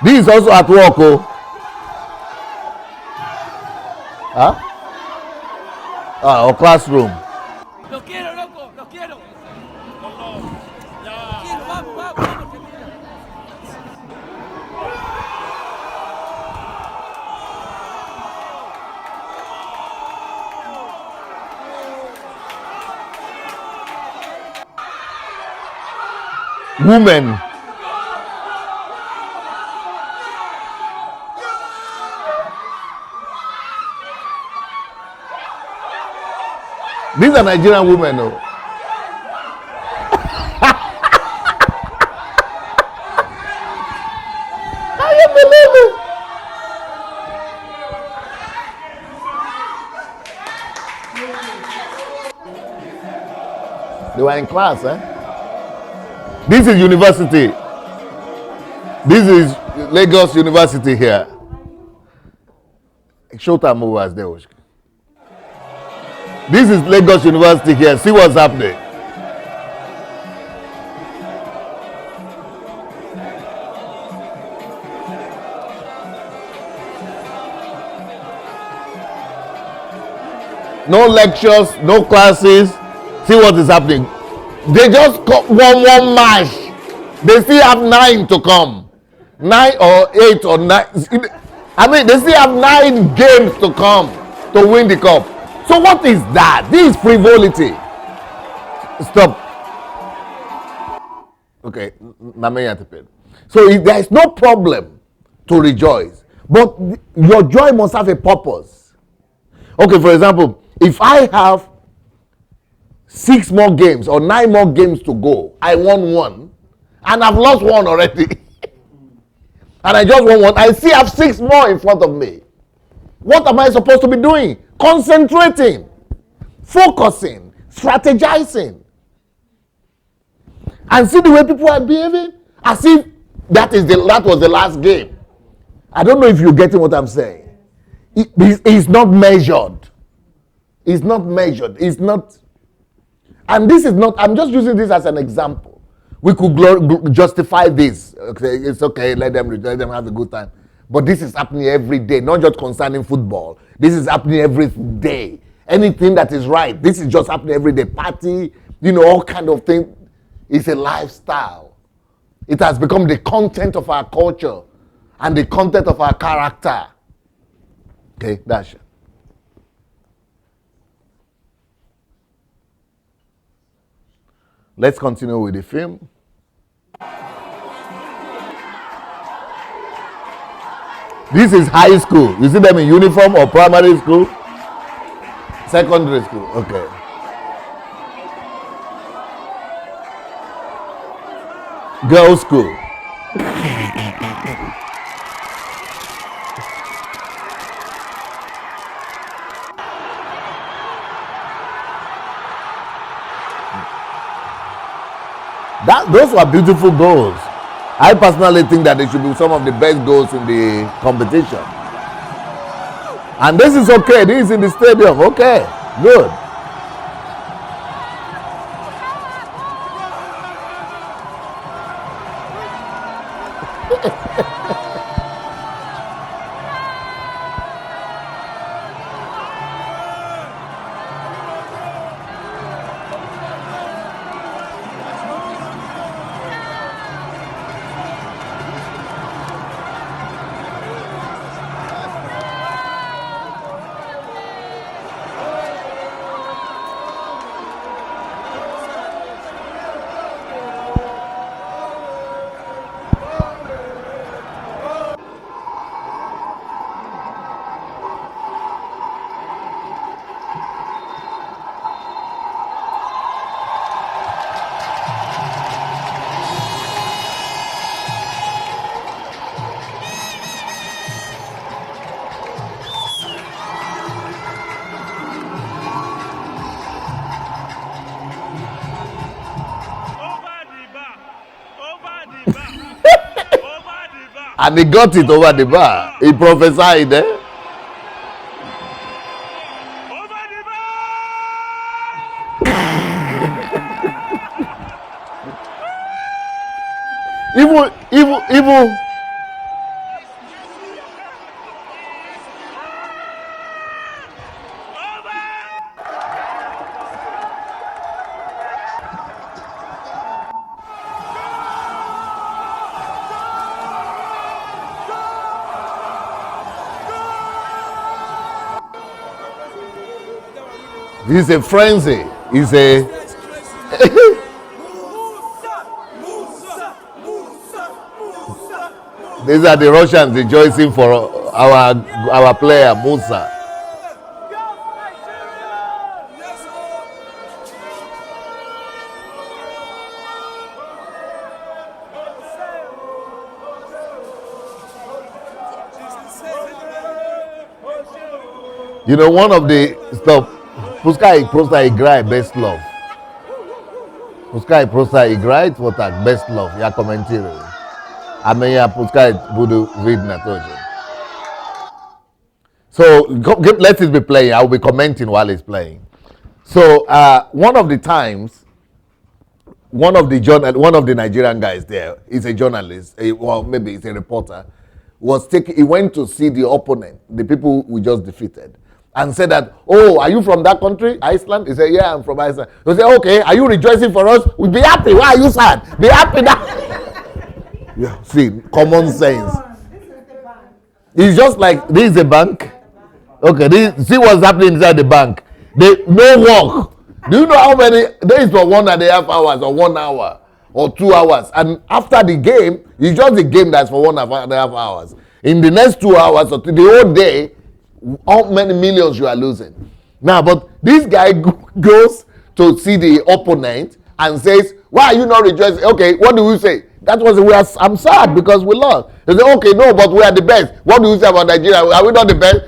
[SPEAKER 1] This is also at work. Oh, or classroom.
[SPEAKER 9] Lo quiero, loco, lo quiero. Tranquilo, vamos, vamos, termina.
[SPEAKER 1] Women. These are Nigerian women, though. Can you believe it? They were in class, eh? This is university. This is Lagos University here. Showtime over there. This is Lagos University here. See what's happening. No lectures, no classes. See what is happening. They just got one match. They still have 9 to come. 9 or 8 or 9. I mean, they still have 9 games to come to win the cup. So what is that? This is frivolity. Stop. Okay, so there is no problem to rejoice, but your joy must have a purpose. Okay, for example, if I have 6 more games or 9 more games to go, I won 1, and I've lost 1 already, and I just won 1, I still have 6 more in front of me. What am I supposed to be doing? Concentrating, focusing, strategizing. And see the way people are behaving as if that was the last game. I don't know if you're getting what I'm saying. It's not measured. It's not measured. It's not. And this is not, I'm just using this as an example. We could justify this. Okay, it's okay, let them have a good time. But this is happening every day, not just concerning football. This is happening every day. Anything that is right, this is just happening every day. Party, all kind of things. It's a lifestyle. It has become the content of our culture and the content of our character. Okay, that's it. Let's continue with the film. This is high school. You see them in uniform or primary school? Secondary school. Okay. Girls' school. Those were beautiful goals. I personally think that they should be some of the best goals in the competition. And this is okay. This is in the stadium. Okay, good. And he got it over the bar. He prophesied, eh? Even. This is a frenzy. It's a. These are the Russians rejoicing for our player Musa. You know, one of the stuff. Пускай просто играй best love. Пускай просто играет вот так best love. Я комментирую. А меня пускай буду видно тоже. So let it be playing. I will be commenting while it's playing. So one of the times, one of the Nigerian guys there is a journalist, well maybe it's a reporter, he went to see the opponent, the people we just defeated, and said that, oh, are you from that country, Iceland? He said, yeah, I'm from Iceland. He said, okay, are you rejoicing for us? We'll be happy. Why are you sad? Be happy now. Yeah, see, common sense. It's just like, this is a bank. Okay, see what's happening inside the bank. No work. Do you know how many days for 1.5 hours or 1 hour or 2 hours? And after the game, it's just the game that's for 1.5 hours. In the next 2 hours or the whole day, how many millions you are losing. Now, but this guy goes to see the opponent and says, why are you not rejoicing? Okay, what do we say? That was, I'm sad because we lost. They say, okay, no, but we are the best. What do you say about Nigeria? Are we not the best?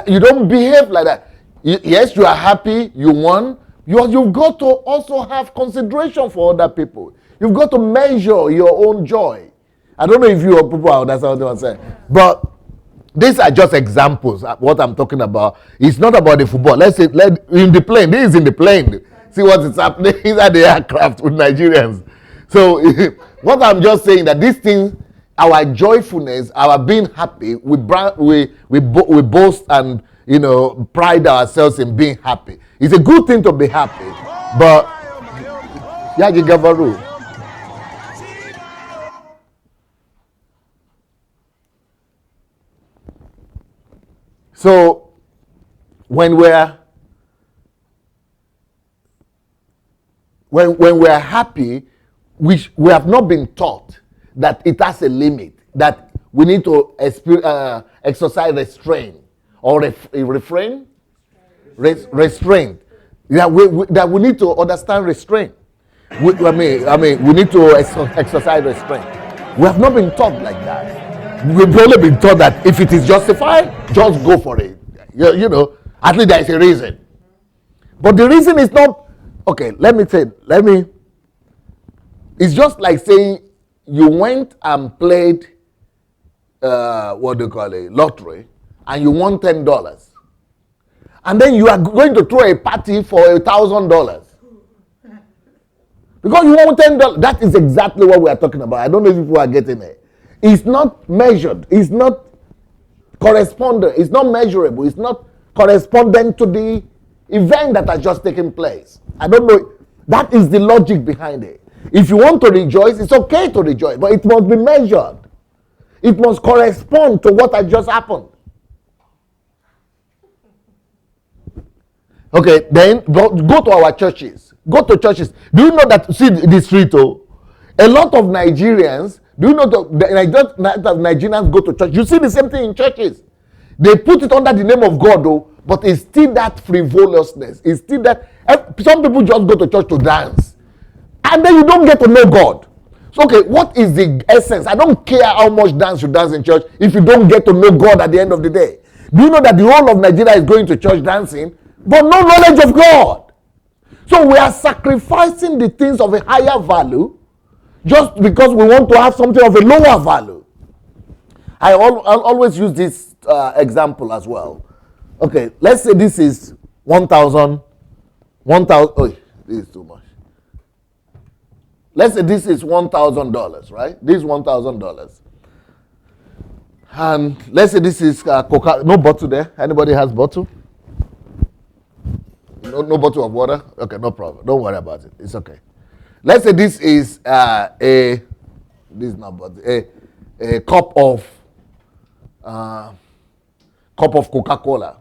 [SPEAKER 1] You don't behave like that. Yes, you are happy, you won. You've got to also have consideration for other people. You've got to measure your own joy. I don't know if you people understand what I'm saying, but these are just examples of what I'm talking about. It's not about the football. Let's say, in the plane. This is in the plane. See what is happening inside the aircraft with Nigerians. So what I'm just saying that these things, our joyfulness, our being happy, we boast and pride ourselves in being happy. It's a good thing to be happy, but Yaji Gavaru. So when we're happy, we have not been taught that it has a limit, that we need to exercise restraint or restraint. Yeah, that we need to understand restraint. We need to exercise restraint. We have not been taught like that. We've only been taught that if it is justified, just go for it. At least there is a reason. But the reason is not, okay, it's just like saying you went and played, lottery, and you won $10. And then you are going to throw a party for $1,000. Because you won $10. That is exactly what we are talking about. I don't know if people are getting it. It's not measured. It's not correspondent. It's not measurable. It's not correspondent to the event that has just taken place. I don't know. That is the logic behind it. If you want to rejoice, it's okay to rejoice, but it must be measured. It must correspond to what has just happened. Okay, then go to our churches. Go to churches. Do you know that, see the street, a lot of Nigerians, do you know that Nigerians go to church? You see the same thing in churches. They put it under the name of God, but it's still that frivolousness. It's still that, some people just go to church to dance. And then you don't get to know God. So, okay, what is the essence? I don't care how much dance you dance in church if you don't get to know God at the end of the day. Do you know that the whole of Nigeria is going to church dancing, but no knowledge of God? So we are sacrificing the things of a higher value just because we want to have something of a lower value. I'll always use this example as well. Okay, let's say this is 1,000. Oh, this is too much. Let's say this is $1,000, right? This is $1,000. And let's say this is Coca. No bottle there. Anybody has bottle? No bottle of water? Okay, no problem. Don't worry about it. It's okay. Let's say this is a cup of Coca-Cola.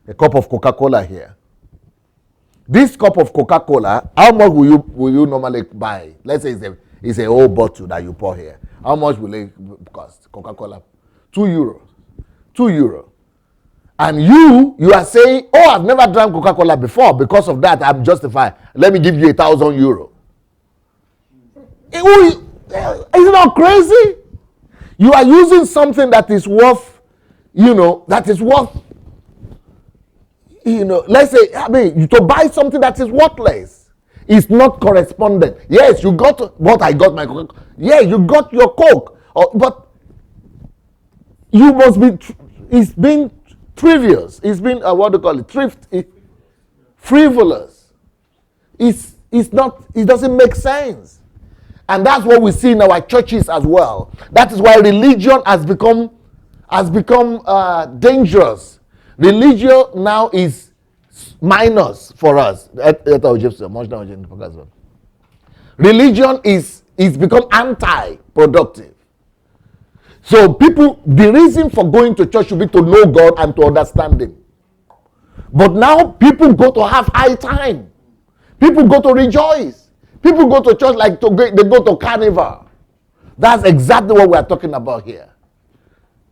[SPEAKER 1] A cup of Coca-Cola here. This cup of Coca-Cola, how much will you normally buy? Let's say it's a whole bottle that you pour here. How much will it cost? Coca-Cola, €2. €2. And you are saying, oh, I've never drank Coca-Cola before. Because of that, I'm justified. Let me give you €1,000. Is it not crazy? You are using something that is worth, let's say, to buy something that is worthless is not correspondent. Yes, you got what I got my Coca. Yeah, you got your Coke, but you must be. It's being trivial. It's been what do you call it? Frivolous. It's not. It doesn't make sense, and that's what we see in our churches as well. That is why religion has become dangerous. Religion now is minus for us. Religion is become anti-productive. So the reason for going to church should be to know God and to understand Him. But now people go to have high time. People go to rejoice. People go to church like they go to carnival. That's exactly what we are talking about here.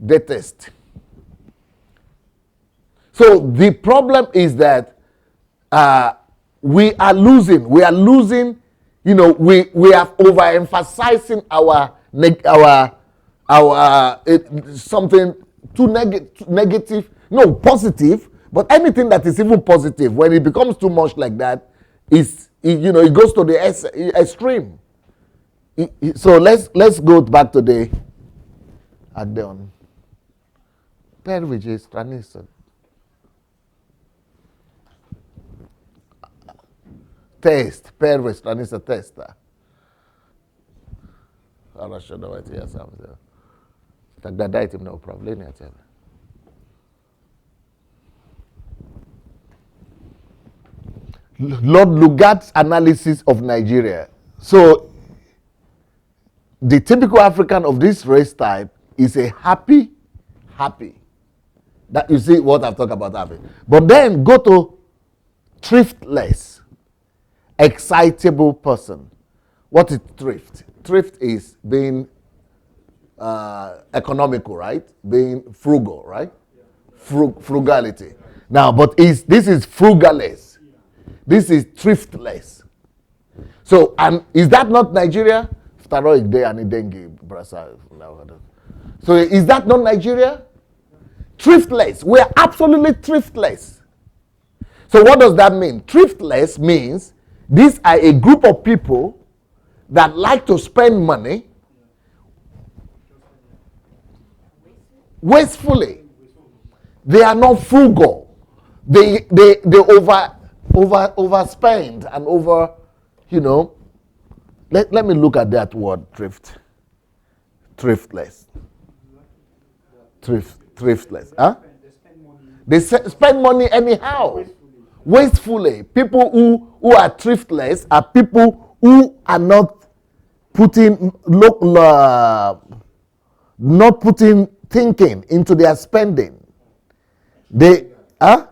[SPEAKER 1] Detest. So the problem is that we are losing. We are losing. We are overemphasizing our something too negative. No, positive. But anything that is even positive, when it becomes too much like that, it goes to the extreme. So let's go back to the Adon. Pervige stranissa. Test, pervige stranissa testa. Хорошо, давайте я сам сделаю. Тогда дайте мне управление от тебя. Lord Lugat's analysis of Nigeria. So, the typical African of this race type is a happy. That you see what I've talked about happy. But then go to thriftless, excitable person. What is thrift? Thrift is being economical, right? Being frugal, right? Frugality. Now, but this is frugaless. This is thriftless. So, and is that not Nigeria? So, is that not Nigeria? Thriftless. We are absolutely thriftless. So, what does that mean? Thriftless means these are a group of people that like to spend money wastefully. They are not frugal. They overspend and let me look at that word thrift. Thriftless. Thriftless. Huh? They spend money anyhow. Wastefully. People who are thriftless are people who are not putting thinking into their spending. They are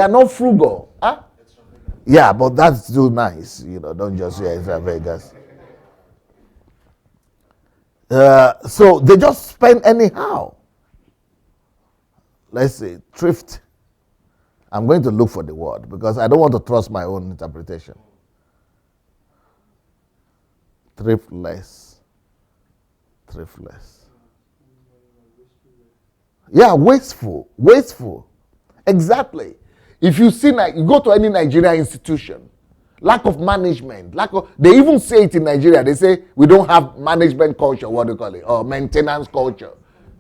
[SPEAKER 1] not frugal. Huh? Yeah, but that's too nice. Don't just say extravagance. So they just spend anyhow. Let's see, thrift. I'm going to look for the word because I don't want to trust my own interpretation. Thriftless. Yeah, wasteful. Exactly. If you see, you go to any Nigerian institution, lack of management, they even say it in Nigeria. They say we don't have management culture, what do you call it, or maintenance culture.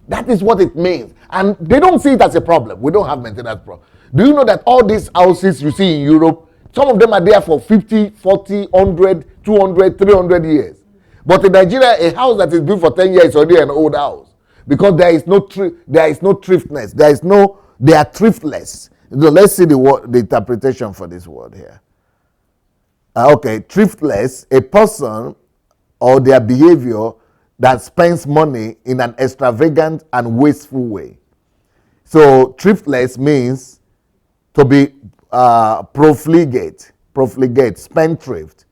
[SPEAKER 1] That is what it means. And they don't see it as a problem. We don't have maintenance problem. Do you know that all these houses you see in Europe, some of them are there for 50, 40, 100, 200, 300 years. But in Nigeria, a house that is built for 10 years is already an old house. Because there is no thriftness. They are thriftless. So let's see the interpretation for this word here. Okay, thriftless, a person or their behavior that spends money in an extravagant and wasteful way. So thriftless means to be profligate, spendthrift,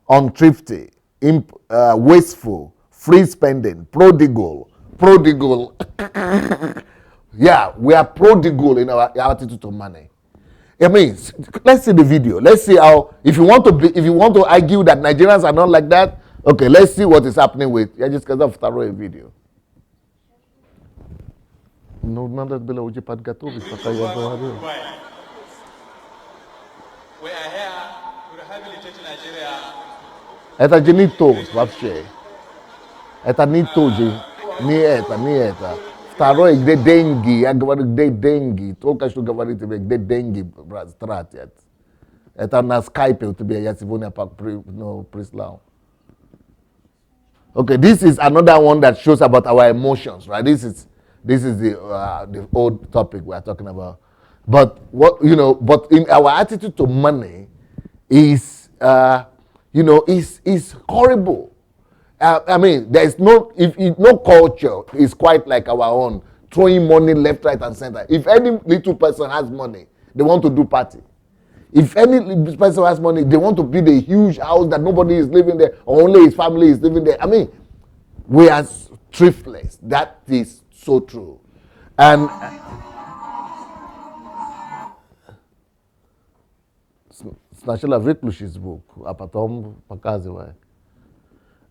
[SPEAKER 1] unthrifty, wasteful, free spending, prodigal. Yeah, we are prodigal in our attitude to money. I mean, let's see the video. Let's see how. If you want to argue that Nigerians are not like that, okay. Let's see what is happening with. Yeah, just because of второе video. Ну, надо было уже подготовить, пока я говорю. Это же не то вообще. Это не то же. Не это. Второе, где деньги. Я говорю, где деньги. Только что говорите, где деньги тратят. Это на скайпе у тебя я сегодня прислал. Okay, this is another one that shows about our emotions, right? This is the old topic we are talking about. But but in our attitude to money is horrible. I mean, there is no culture is quite like our own, throwing money left, right, and center. If any little person has money, they want to do party. If any person has money, they want to build a huge house that nobody is living there, or only his family is living there. I mean, we are thriftless. That is so true. And сначала выключи звук, а потом показывай.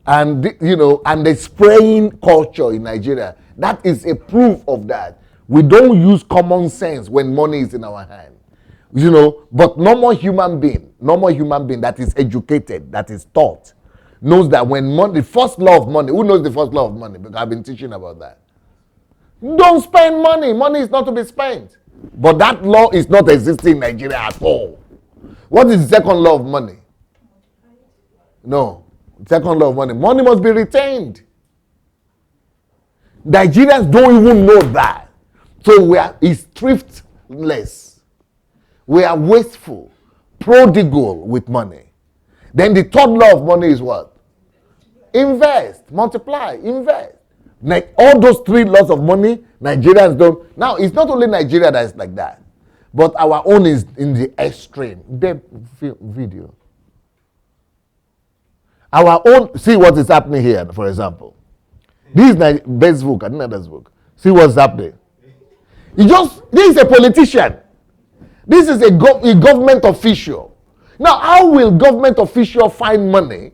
[SPEAKER 1] And the spraying culture in Nigeria, that is a proof of that. We don't use common sense when money is in our hand. But normal human being that is educated, that is taught, knows that when money, the first law of money, who knows the first law of money? Because I've been teaching about that. Don't spend money. Money is not to be spent. But that law is not existing in Nigeria at all. What is the second law of money? No. Second law of money. Money must be retained. Nigerians don't even know that. So it's thriftless. We are wasteful, prodigal with money. Then the third law of money is what? Invest, multiply, invest. Like all those three laws of money, Nigerians don't. Now, it's not only Nigeria that is like that, but our own is in the extreme. The video. Our own, see what is happening here, for example. This is Facebook, another book. See what's happening. This is a politician. This is a government official. Now, how will government official find money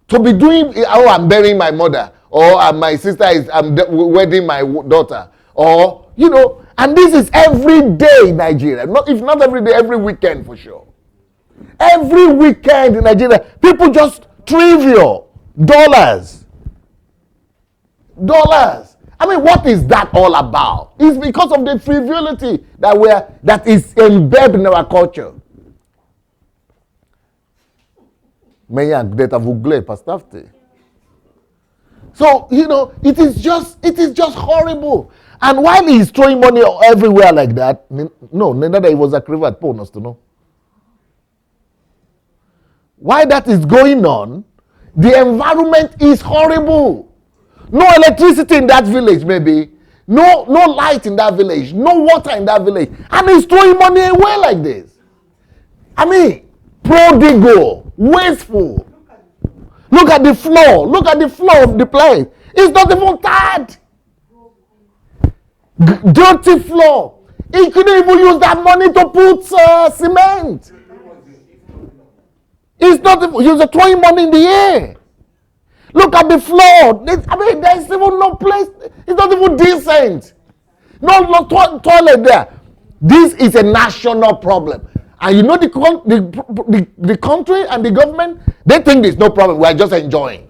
[SPEAKER 1] to be doing, I'm burying my mother, or my sister I'm wedding my daughter, or, and this is every day in Nigeria. If not every day, every weekend for sure. Every weekend in Nigeria, people just trivial dollars. I mean, what is that all about? It's because of the frivolity that is embedded in our culture. So, it is just horrible. And while he's throwing money everywhere like that, neither he was a cravat bonus to know. While that is going on, the environment is horrible. No electricity in that village, maybe. No light in that village. No water in that village. And he's throwing money away like this. I mean, prodigal, wasteful. Look at the floor. Look at the floor of the place. It's not even tired. Dirty floor. He couldn't even use that money to put cement. It's not even, you're throwing money in the air. Look at the floor. There's even no place. It's not even decent. No toilet there. This is a national problem. And you know the country and the government, they think there's no problem. We are just enjoying.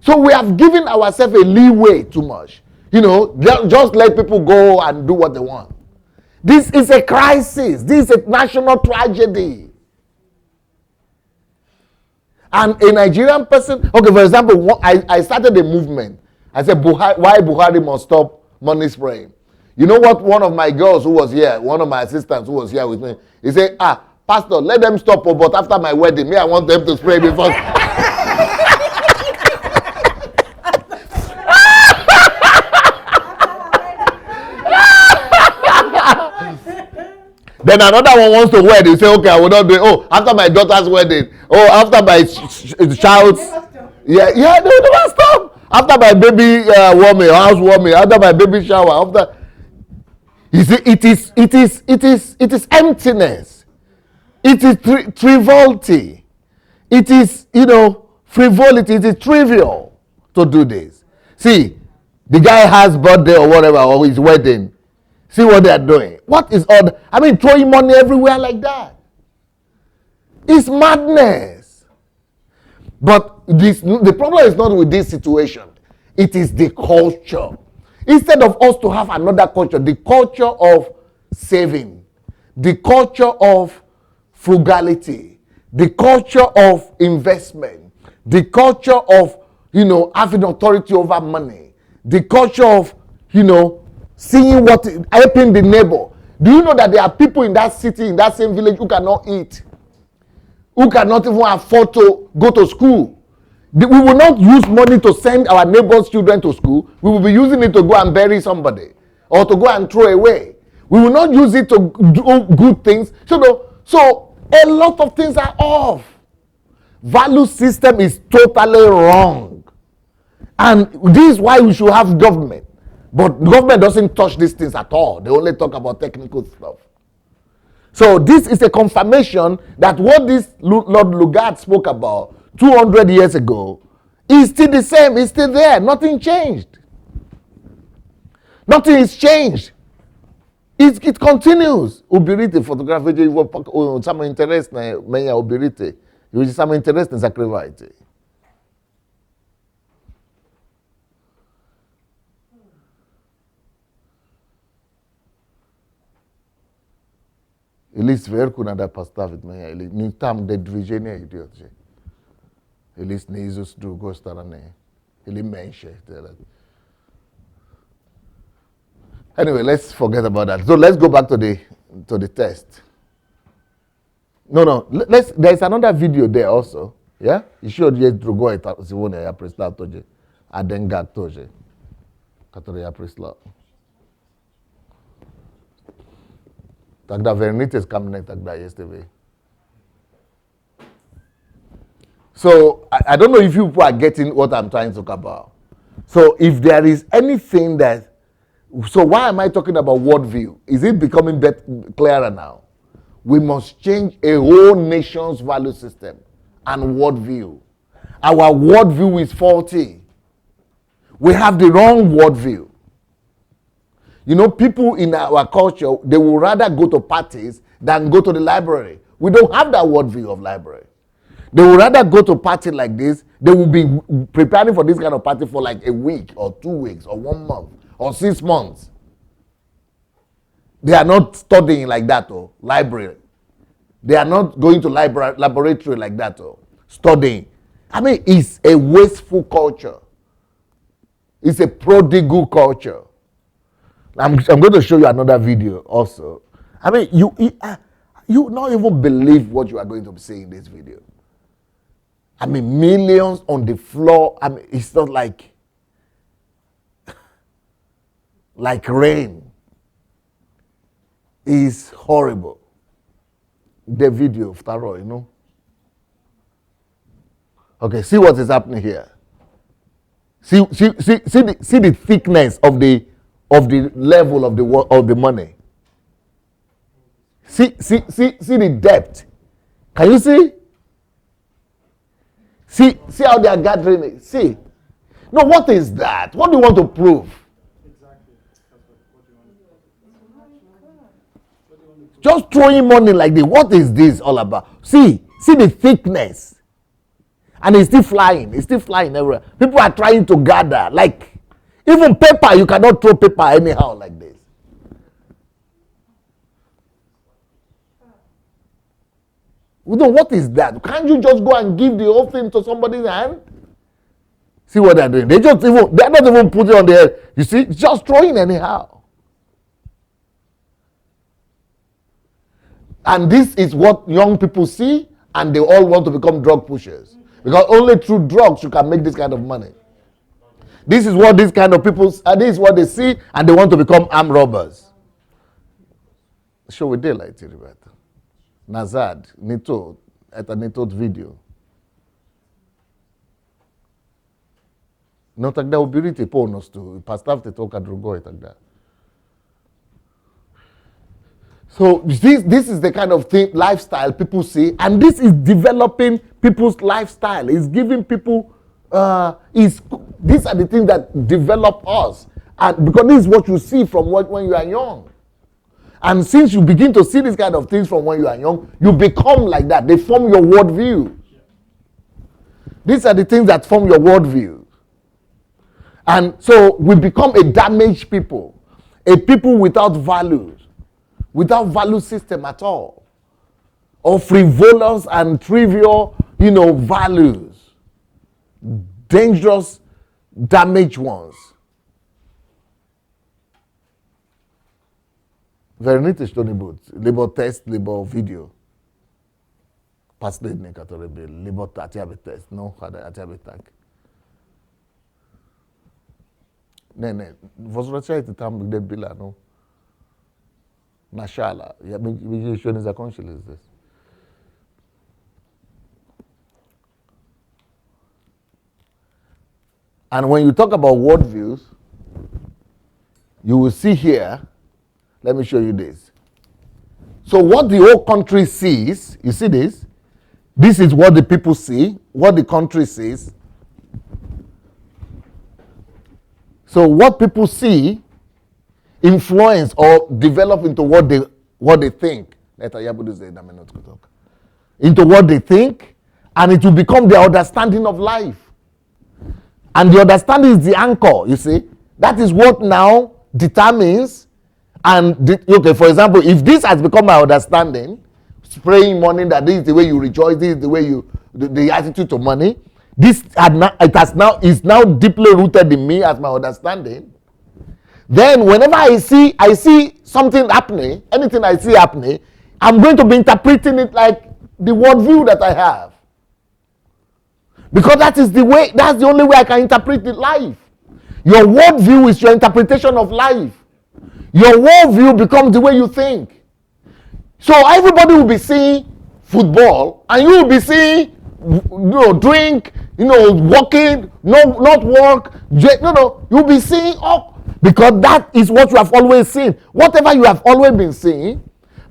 [SPEAKER 1] So we have given ourselves a leeway too much. You know, just let people go and do what they want. This is a crisis. This is a national tragedy. And a Nigerian person, okay, for example, I started a movement. I said, why Buhari must stop money spraying. You know what? One of my girls who was here, one of my assistants who was here with me, he said, Pastor, let them stop, but after my wedding, me, I want them to spray before. Then another one wants to wed. He say, okay, I will not do it. Oh, after my daughter's wedding. Oh, after my child's. Yeah, they will never stop. After my baby warming, house warming, after my baby shower, after. You see, it is emptiness. It is triviality. It is, frivolity. It is trivial to do this. See, the guy has birthday or whatever, or his wedding. See what they are doing. What is all? Throwing money everywhere like that. It's madness. But the problem is not with this situation. It is the culture. Instead of us to have another culture, the culture of saving, the culture of frugality, the culture of investment, the culture of, having authority over money, the culture of, seeing what, helping the neighbor. Do you know that there are people in that city, in that same village, who cannot eat, who cannot even afford to go to school? We will not use money to send our neighbors' children to school. We will be using it to go and bury somebody or to go and throw away. We will not use it to do good things. So a lot of things are off. Value system is totally wrong. And this is why we should have government. But government doesn't touch these things at all. They only talk about technical stuff. So this is a confirmation that what this Lord Lugard spoke about 200 years ago is still the same. It's still there. Nothing changed. Nothing is changed. It continues. Ubirite photography some interest na menya ubirite. You some interest in sacrifice. Elis ver kuna da postavit menya eli ni tam de движение идет же. Elis не из другой стороны. Или меньше. Anyway, let's forget about that. So let's go back to the test. No. There's another video there also. Yeah? You showed you другой сегодня я прислал тоже. Аденгак тоже. Который я прислал. Тогда вернитесь ко мне тогда, если вы. So, I don't know if you people are getting what I'm trying to talk about. So, if there is anything that... So, why am I talking about worldview? Is it becoming clearer now? We must change a whole nation's value system and worldview. Our worldview is faulty. We have the wrong worldview. People in our culture, they would rather go to parties than go to the library. We don't have that worldview of library. They would rather go to a party like this. They will be preparing for this kind of party for like a week or 2 weeks or 1 month or 6 months. They are not studying like that or library. They are not going to laboratory like that or studying. It's a wasteful culture. It's a prodigal culture. I'm going to show you another video also. You not even believe what you are going to see in this video. Millions on the floor. It's not like rain. It's horrible. The video of Taro, Okay, see what is happening here. See the thickness of the level of the money. See the depth. Can you see? See how they are gathering it. See. No, what is that? What do you want to prove?
[SPEAKER 4] Exactly. What do you want to
[SPEAKER 1] Just throwing money like this. What is this all about? See the thickness. And it's still flying. It's still flying everywhere. People are trying to gather. Like, even paper, you cannot throw paper anyhow like this. What is that? Can't you just go and give the whole thing to somebody's hand? See what they're doing. They're not even putting it on their, you see, it's just throwing anyhow. And this is what young people see, and they all want to become drug pushers. Because only through drugs you can make this kind of money. This is what these kind of people, this is what they see, and they want to become armed robbers. Show we daylight here, but Nazad, Nito, at a Nito video. No, tak da ubirite polnostu, pastavte to kad drugo i tak da. So this is the kind of thing, lifestyle people see, and this is developing people's lifestyle. It's giving people, these are the things that develop us, and because this is what you see from when you are young. And since you begin to see these kind of things from when you are young, you become like that. They form your worldview. These are the things that form your worldview. And so we become a damaged people, a people without values, without value system at all, or frivolous and trivial, values, dangerous, damaged ones. Very neat stony boat, labor test, labor video. Pasle ne katorebe, labor atiabe test, no, atiabe tag. Ne, voзвращайте там, где была, no. Начало. Я еще не закончили здесь. And when you talk about worldviews, you will see here, let me show you this. So what the whole country sees, you see this? This is what the people see, what the country sees. So what people see influence or develop into what they think. Into what they think, and it will become their understanding of life. And the understanding is the anchor, you see. That is what now determines, okay, for example, if this has become my understanding, spraying money, that this is the way you rejoice, this is the way the attitude to money, this is now deeply rooted in me as my understanding. Then whenever I see something happening, anything I see happening, I'm going to be interpreting it like the worldview that I have. Because that's the only way I can interpret life. Your worldview is your interpretation of life. Your worldview becomes the way you think. So everybody will be seeing football, and you will be seeing, drink, walking, not work, you'll be seeing because that is what you have always seen. Whatever you have always been seeing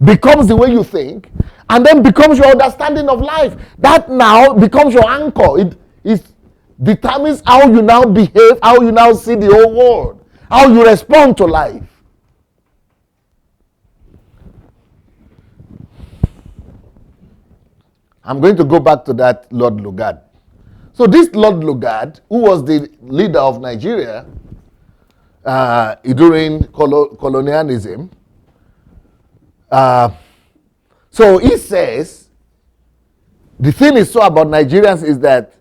[SPEAKER 1] becomes the way you think, and then becomes your understanding of life. That now becomes your anchor. It determines how you now behave, how you now see the whole world, how you respond to life. I'm going to go back to that Lord Lugard. So this Lord Lugard, who was the leader of Nigeria during colonialism, so he says, the thing is so about Nigerians is that,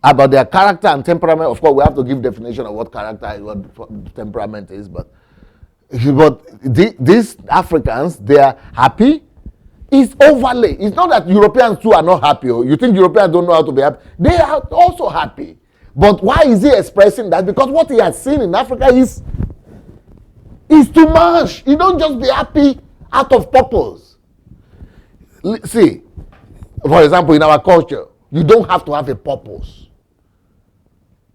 [SPEAKER 1] about their character and temperament, of course we have to give definition of what character and what temperament is, but these Africans, they are happy. It's overlay. It's not that Europeans too are not happy. Or you think Europeans don't know how to be happy. They are also happy. But why is he expressing that? Because what he has seen in Africa is too much. You don't just be happy out of purpose. See, for example, in our culture, you don't have to have a purpose,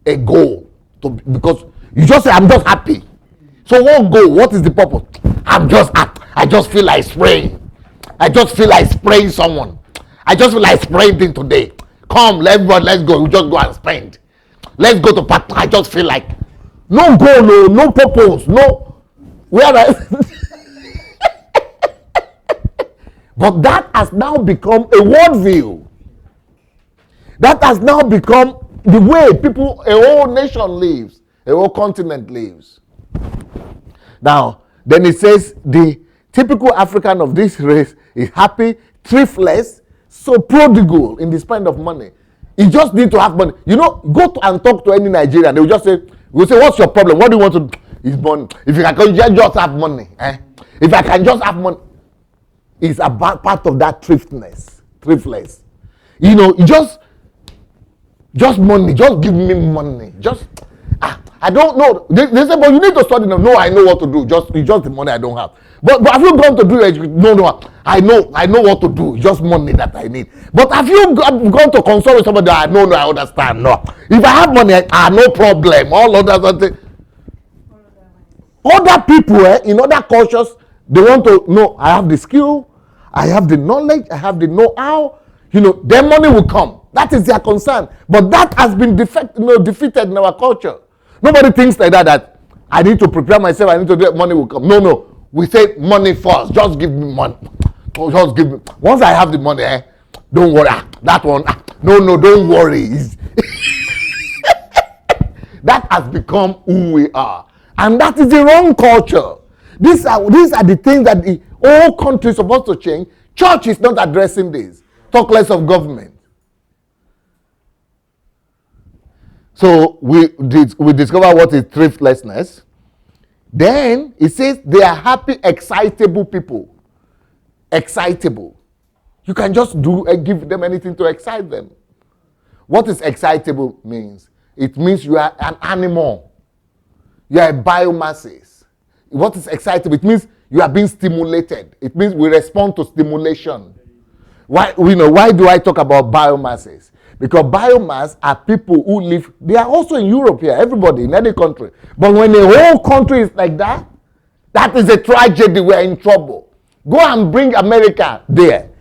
[SPEAKER 1] a goal, because you just say, I'm just happy. So what goal? What is the purpose? I just feel like spraying. I just feel like spraying someone. I just feel like spraying thing today. Come, let's go. We just go and spend. Let's go to party. I just feel like no goal, no purpose, no. Whereas But that has now become a worldview. That has now become the way people, a whole nation lives, a whole continent lives. Now, then it says the typical African of this race is happy, thriftless, so prodigal in the spend of money. You just need to have money. You know, go to and talk to any Nigerian. They will just say, we'll say, what's your problem? What do you want to do? It's money. If you can just have money, if I can just have money, it's about part of that thriftless. You know, just money, just give me money. Just, I don't know. They say, but you need to study now. No, I know what to do. It's just the money I don't have. But have you gone to do education? No, I know what to do. It's just money that I need. But have you gone to consult with somebody? I understand. No. If I have money, no problem. All other other people in other cultures, they want to know, I have the skill, I have the knowledge, I have the know-how. You know, their money will come. That is their concern. But that has been defeated in our culture. Nobody thinks like that I need to prepare myself, I need to do it, money will come. No. We say money first. Just give me money. Just give me. Once I have the money, don't worry. That one, no, don't worry. That has become who we are. And that is the wrong culture. These are the things that the whole country is supposed to change. Church is not addressing this. Talk less of government. So we discover what is thriftlessness. Then it says they are happy, excitable people. Excitable. You can just give them anything to excite them. What is excitable means? It means you are an animal. You are a biomasses. What is excitable? It means you are being stimulated. It means we respond to stimulation. Why do I talk about biomasses? Because biomass are people who live, they are also in Europe here, everybody in any country. But when a whole country is like that, that is a tragedy, we're in trouble. Go and bring America there.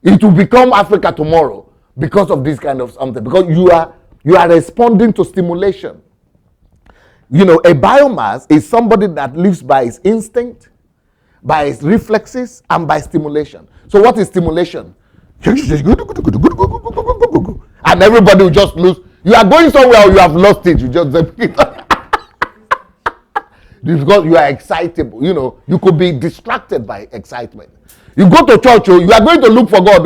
[SPEAKER 1] It will become Africa tomorrow because of this kind of something. Because you are responding to stimulation. You know, a biomass is somebody that lives by his instinct, by his reflexes, and by stimulation. So what is stimulation? And everybody will just lose. You are going somewhere or you have lost it. You just because you are excitable. You know, you could be distracted by excitement. You go to church, you are going to look for God,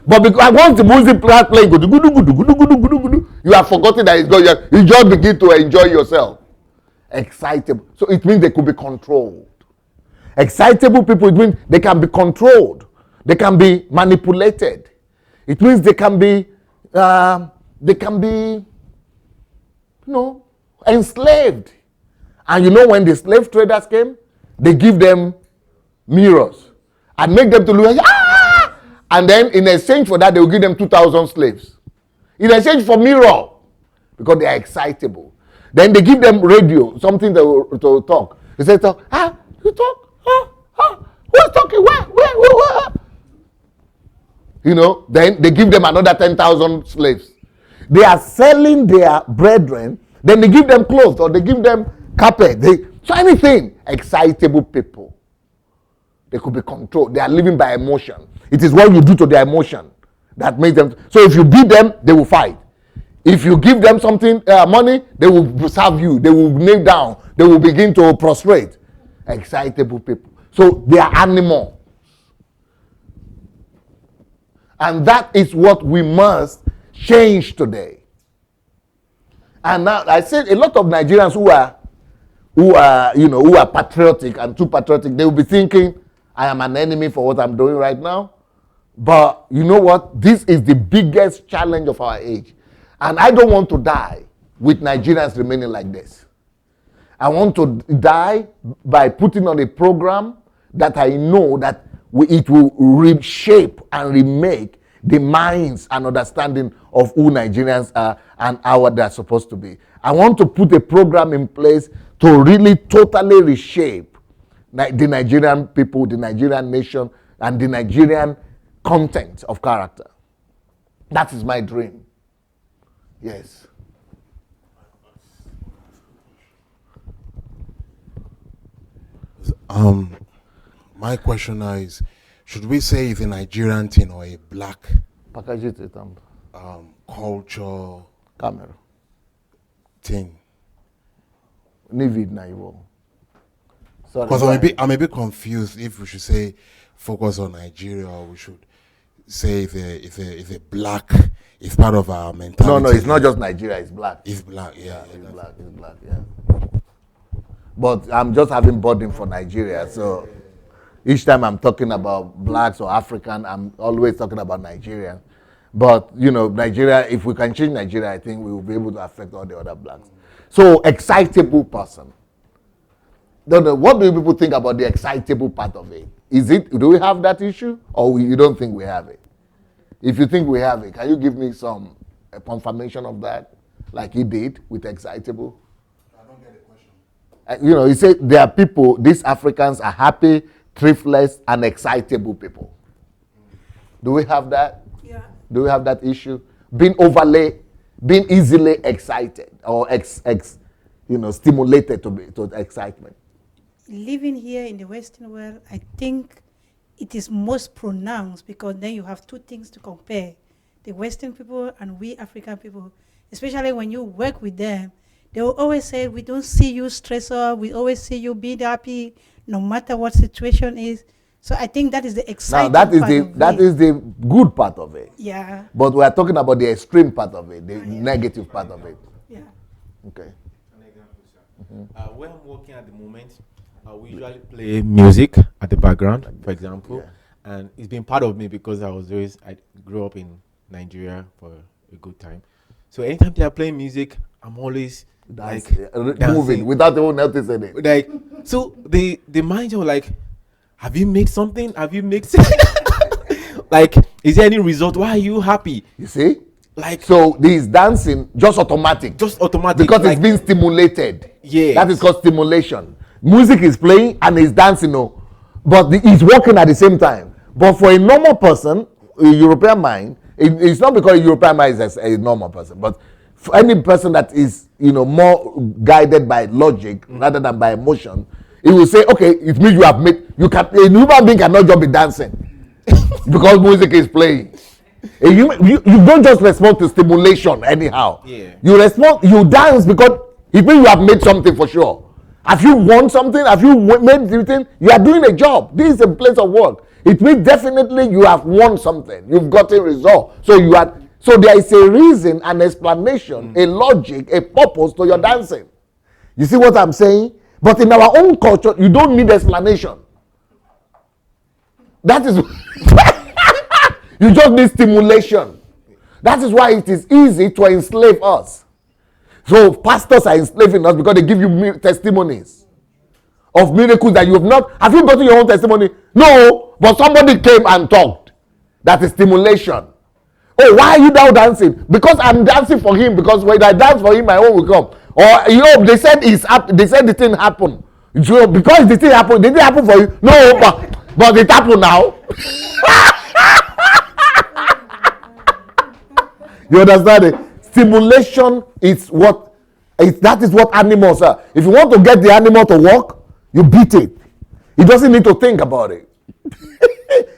[SPEAKER 1] but because once the music playing, you have forgotten that it's God. You just begin to enjoy yourself. Excitable. So it means they could be controlled. Excitable people, it means they can be controlled. They can be manipulated. It means they can be enslaved. And you know, when the slave traders came, they give them mirrors and make them to look like, and then in exchange for that, they will give them 2,000 slaves. In exchange for mirror, because they are excitable. Then they give them radio, something to talk. They say, you talk? Who's talking? Where? You know, then they give them another 10,000 slaves. They are selling their brethren, then they give them clothes or they give them carpet. So anything, excitable people. They could be controlled. They are living by emotion. It is what you do to their emotion that makes them. So if you beat them, they will fight. If you give them something, money, they will serve you. They will kneel down. They will begin to prostrate. Excitable people. So they are animals. And that is what we must change today. And now I said a lot of Nigerians who are patriotic and too patriotic, they will be thinking, I am an enemy for what I'm doing right now. But you know what? This is the biggest challenge of our age. And I don't want to die with Nigerians remaining like this. I want to die by putting on a program that I know that it will reshape and remake the minds and understanding of who Nigerians are and how they're supposed to be. I want to put a program in place to really totally reshape the Nigerian people, the Nigerian nation, and the Nigerian content of character. That is my dream. Yes.
[SPEAKER 5] My question now is, should we say it's a Nigerian thing or a black culture
[SPEAKER 1] camera
[SPEAKER 5] thing?
[SPEAKER 1] Nivid na iwo.
[SPEAKER 5] Because I'm a bit confused if we should say focus on Nigeria or we should say if a black, it's part of our mentality.
[SPEAKER 1] No, it's not just Nigeria, it's black.
[SPEAKER 5] It's black, yeah.
[SPEAKER 1] It's black, yeah. But I'm just having burden for Nigeria, so each time I'm talking about blacks or African, I'm always talking about Nigerian. But, you know, Nigeria, if we can change Nigeria, I think we will be able to affect all the other blacks. So, excitable person. What do people think about the excitable part of it? Do we have that issue, or you don't think we have it? If you think we have it, can you give me some confirmation of that, like he did with excitable?
[SPEAKER 5] I don't get the question.
[SPEAKER 1] You know, he said there are people, these Africans are happy, thriftless, and excitable people. Do we have that?
[SPEAKER 2] Yeah.
[SPEAKER 1] Do we have that issue? Being easily excited or stimulated to excitement.
[SPEAKER 2] Living here in the Western world, I think it is most pronounced because then you have two things to compare. The Western people and we African people, especially when you work with them, they will always say, we don't see you stressed out, we always see you being happy, no matter what situation is. So I think that is the exciting part of it.
[SPEAKER 1] That is the good part of it.
[SPEAKER 2] Yeah.
[SPEAKER 1] But we are talking about the extreme part of it, the negative part of it.
[SPEAKER 2] Yeah.
[SPEAKER 1] Okay.
[SPEAKER 7] When I'm working at the moment, we usually play music at the background, for example, and it's been part of me because I grew up in Nigeria for a good time. So anytime they are playing music, I'm always
[SPEAKER 1] moving without even noticing it.
[SPEAKER 7] Like, so the mind are like, have you made something? Have you mixed it? Like, is there any result? Why are you happy?
[SPEAKER 1] You see?
[SPEAKER 7] Like,
[SPEAKER 1] so this dancing just automatic. Because it's being stimulated.
[SPEAKER 7] Yeah.
[SPEAKER 1] That is called stimulation. Music is playing and he's dancing, but he's working at the same time. But for a normal person, a European mind, it's not because a European mind is a normal person, but for any person that is, more guided by logic rather than by emotion, it will say, okay, it means a human being cannot just be dancing because music is playing. You don't just respond to stimulation anyhow.
[SPEAKER 7] Yeah.
[SPEAKER 1] You dance because it means you have made something for sure. Have you won something? Have you made something? You are doing a job. This is a place of work. It means definitely you have won something. You've got a result. So there is a reason, an explanation, a logic, a purpose to your dancing. You see what I'm saying? But in our own culture, you don't need explanation. That is you just need stimulation. That is why it is easy to enslave us. So pastors are enslaving us because they give you testimonies of miracles that you have not. Have you gotten your own testimony? No, but somebody came and talked. That is stimulation. Oh, why are you now dancing? Because I'm dancing for him. Because when I dance for him, my own will come. Or they said the thing happened. Because the thing happened, did it happen for you? No, but it happened now. You understand it? Stimulation is that is what animals are. If you want to get the animal to walk, you beat it. It doesn't need to think about it.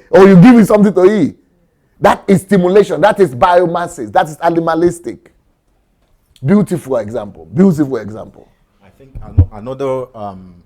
[SPEAKER 1] Or you give it something to eat. That is stimulation. That is biomasses. That is animalistic. Beautiful example.
[SPEAKER 6] I think another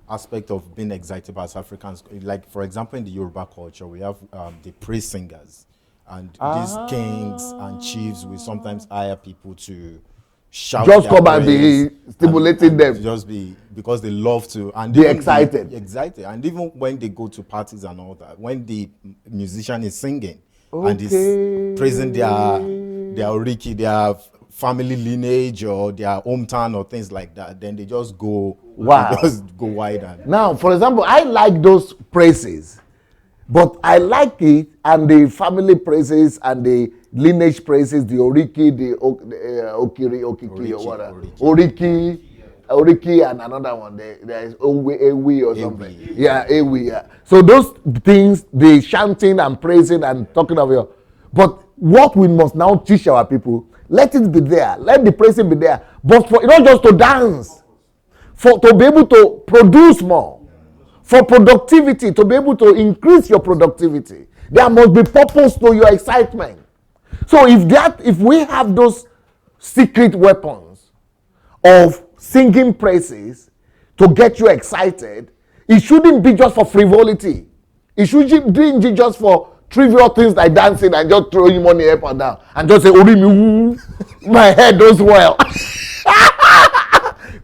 [SPEAKER 6] aspect of being excitable as Africans, like for example in the Yoruba culture, we have the praise singers. And these kings and chiefs will sometimes hire people to shout.
[SPEAKER 1] Just come and be stimulating them.
[SPEAKER 6] Just be, because they love to. And
[SPEAKER 1] be excited.
[SPEAKER 6] Excited. And even when they go to parties and all that, when the musician is singing and is praising their oriki, their family lineage or their hometown or things like that, then they just go wide.
[SPEAKER 1] Now, for example, I like those praises. But I like it, and the family praises and the lineage praises, the Oriki, the Okiki, or whatever. Oriki, and another one. There is Ewi or something.
[SPEAKER 6] Ewi.
[SPEAKER 1] Yeah, Ewi. Yeah. So those things, the chanting and praising and talking of your. But what we must now teach our people, let it be there. Let the praising be there. But not just to dance, to be able to produce more. For productivity, to be able to increase your productivity. There must be purpose to your excitement. So if we have those secret weapons of singing praises to get you excited, it shouldn't be just for frivolity. It shouldn't be just for trivial things like dancing and just throwing money up and down and just say, "Orimi, my head does well."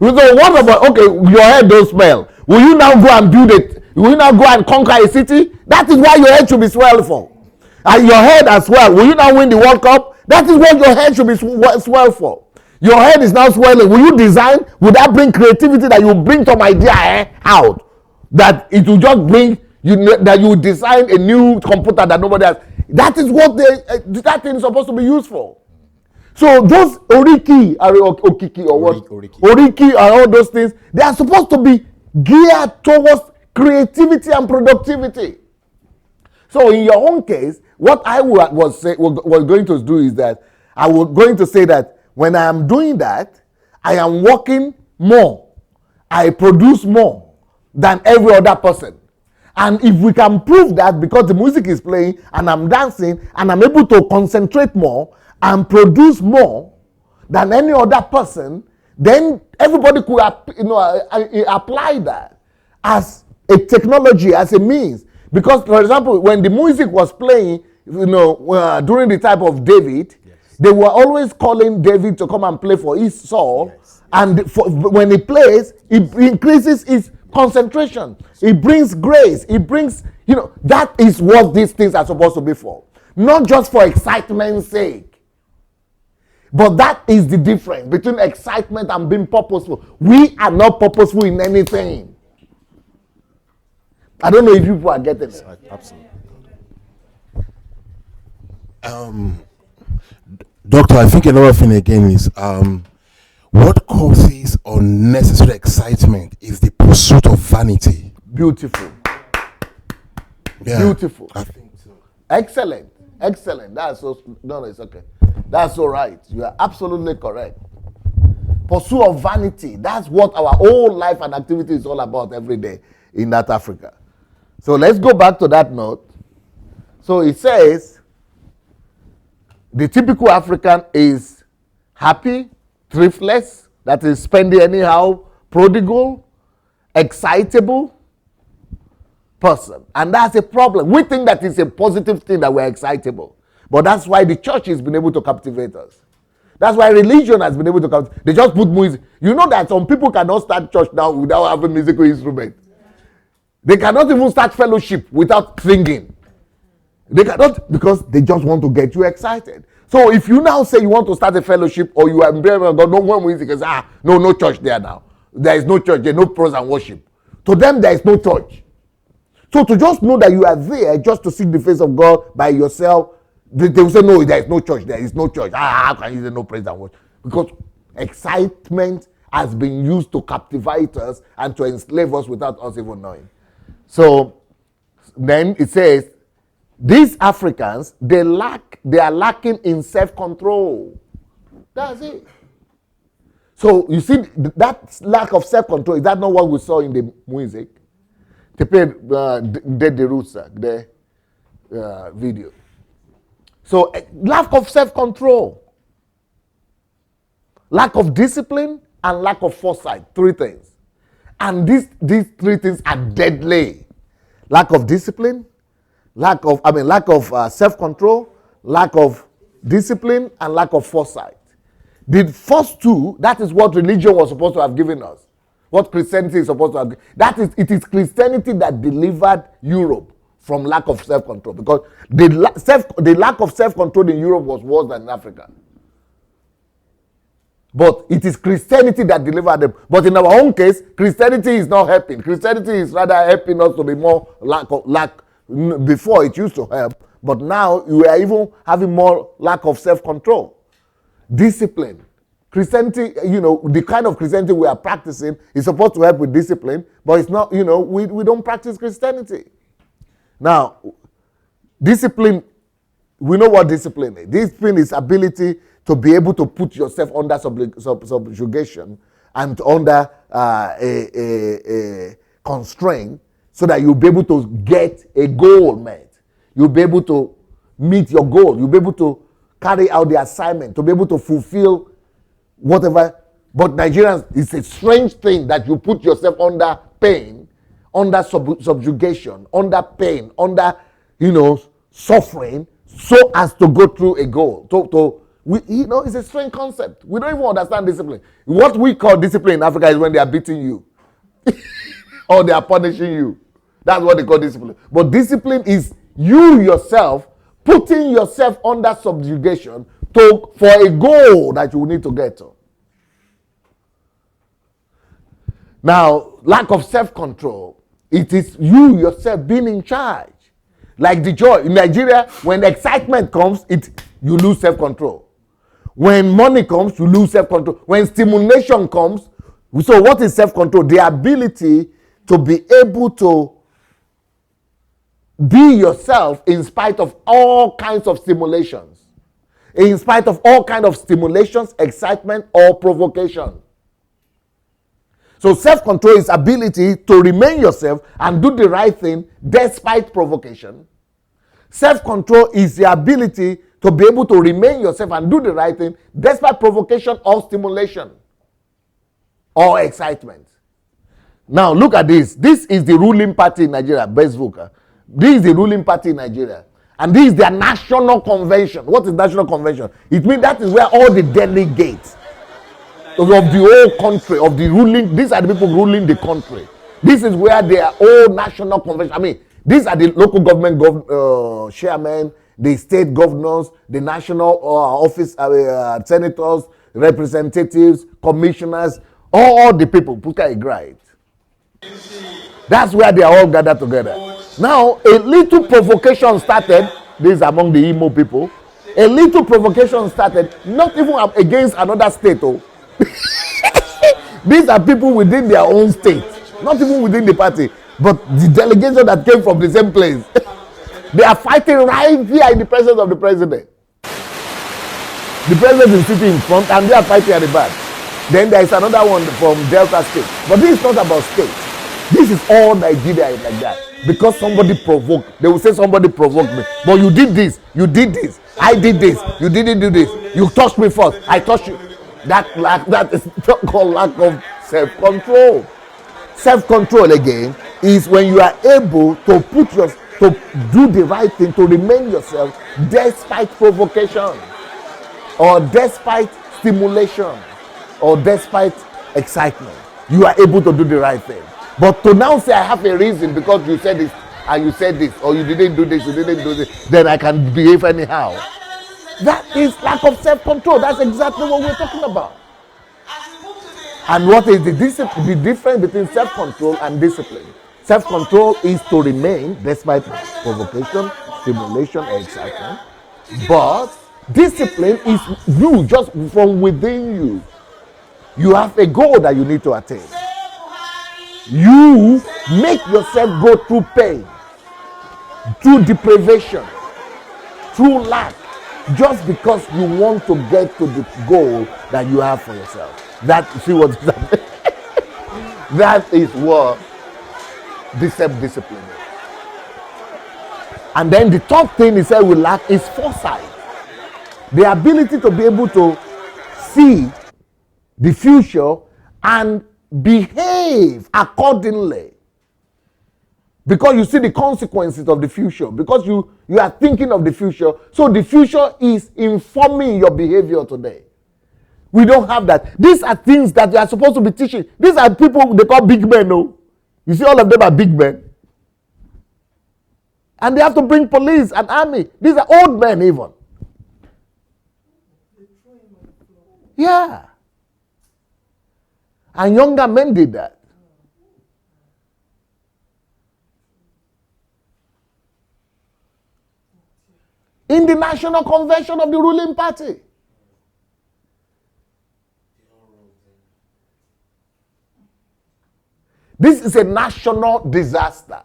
[SPEAKER 1] So what about, okay, your head does well. Will you now go and build it? Will you now go and conquer a city? That is why your head should be swelled for. And your head as well. Will you now win the World Cup? That is what your head should be swelled for. Your head is now swelling. Will you design? Will that bring creativity that you bring some idea out? That it will just bring that you design a new computer that nobody has. That is what that thing is supposed to be used for. So those oriki, okiki or what? Oriki and all those things, they are supposed to be geared towards creativity and productivity. So in your own case, what I was going to do is that I was going to say that when I am doing that, I am working more. I produce more than every other person. And if we can prove that because the music is playing and I'm dancing and I'm able to concentrate more and produce more than any other person, then everybody could apply that as a technology, as a means. Because, for example, when the music was playing, during the time of David, they were always calling David to come and play for his Saul. Yes. And when he plays, it increases his concentration. It brings grace. It brings, that is what these things are supposed to be for. Not just for excitement's sake. But that is the difference between excitement and being purposeful. We are not purposeful in anything. I don't know if people are getting it.
[SPEAKER 6] Absolutely.
[SPEAKER 5] Doctor, I think another thing again is what causes unnecessary excitement is the pursuit of vanity.
[SPEAKER 1] Beautiful. Yeah, beautiful. I think so. Excellent. That's so. No, it's okay. That's all right. You are absolutely correct. Pursuit of vanity. That's what our whole life and activity is all about every day in that Africa. So let's go back to that note. So it says, the typical African is happy, thriftless, that is spending anyhow, prodigal, excitable person. And that's a problem. We think that it's a positive thing that we're excitable. But that's why the church has been able to captivate us. That's why religion has been able to captivate. They just put music. You know that some people cannot start church now without having musical instruments. They cannot even start fellowship without singing. They cannot, because they just want to get you excited. So if you now say you want to start a fellowship or you are in God, no one music, no church there now. There is no church, there is no praise and worship. To them, there is no church. So to just know that you are there just to seek the face of God by yourself, they will say, no, there is no church, there is no church. How can you say no praise and worship? Because excitement has been used to captivate us and to enslave us without us even knowing. So then it says, these Africans, they are lacking in self-control. That's it. So you see, that lack of self-control, is that not what we saw in the music? They played the roots, the video. So lack of self-control, lack of discipline, and lack of foresight. Three things. And these three things are deadly. Lack of discipline, lack of self-control, lack of discipline, and lack of foresight. The first two, that is what religion was supposed to have given us. What Christianity is supposed to have. It is Christianity that delivered Europe from lack of self-control. Because the lack of self-control in Europe was worse than in Africa. But it is Christianity that delivered them. But in our own case, Christianity is not helping. Christianity is rather helping us to be more lack. Before it used to help, but now we are even having more lack of self-control. Discipline. Christianity, the kind of Christianity we are practicing is supposed to help with discipline, but it's not, we don't practice Christianity. Now, discipline, we know what discipline is. Discipline is ability to be able to put yourself under subjugation and under a constraint so that you'll be able to get a goal met. you'll be able to meet your goal. You'll be able to carry out the assignment, to be able to fulfill whatever. But Nigerians, it's a strange thing that you put yourself under pain, under subjugation, under pain, under, suffering, so as to go through a goal. It's a strange concept. We don't even understand discipline. What we call discipline in Africa is when they are beating you or they are punishing you. That's what they call discipline. But discipline is you yourself putting yourself under subjugation for a goal that you need to get to. Now, lack of self-control, it is you yourself being in charge. Like the joy. In Nigeria, when excitement comes, you lose self-control. When money comes, you lose self-control. When stimulation comes, so what is self-control? The ability to be able to be yourself in spite of all kinds of stimulations. In spite of all kinds of stimulations, excitement, or provocation. So self-control is ability to remain yourself and do the right thing despite provocation. Self-control is the ability to be able to remain yourself and do the right thing despite provocation or stimulation or excitement. Now look at this. This is the ruling party in Nigeria, Bezvuka. This is the ruling party in Nigeria. And this is their national convention. What is national convention? It means that is where all the delegates of the whole country, of the ruling, these are the people ruling the country. This is where their whole national convention, these are the local government chairmen, the state governors, the national office senators, representatives, commissioners, all the people, that's where they are all gathered together. Now, a little provocation started, this is among the Imo people, a little provocation started, not even against another state. These are people within their own state, not even within the party, but the delegation that came from the same place. They are fighting right here in the presence of the president. The president is sitting in front and they are fighting at the back. Then there is another one from Delta State. But this is not about state. This is all Nigeria like that. Because somebody provoked. They will say somebody provoked me. But you did this. You did this. I did this. You didn't do this. You touched me first. I touched you. That is called lack of self-control. Self-control again is when you are able to to do the right thing, to remain yourself despite provocation or despite stimulation or despite excitement. You are able to do the right thing. But to now say I have a reason because you said this and you said this, or you didn't do this, you didn't do this, then I can behave anyhow. That is lack of self-control. That's exactly what we're talking about. And what is the difference between self-control and discipline? Self-control is to remain despite provocation, stimulation, and excitement. But discipline is you, just from within you. You have a goal that you need to attain. You make yourself go through pain, through deprivation, through lack, just because you want to get to the goal that you have for yourself. That is what discipline is. And then the third thing he said we lack is foresight. The ability to be able to see the future and behave accordingly. Because you see the consequences of the future. Because you are thinking of the future. So the future is informing your behavior today. We don't have that. These are things that you are supposed to be teaching. These are people they call big men, no? You see all of them are big men. And they have to bring police and army. These are old men even. Yeah. And younger men did that. In the national convention of the ruling party. This is a national disaster.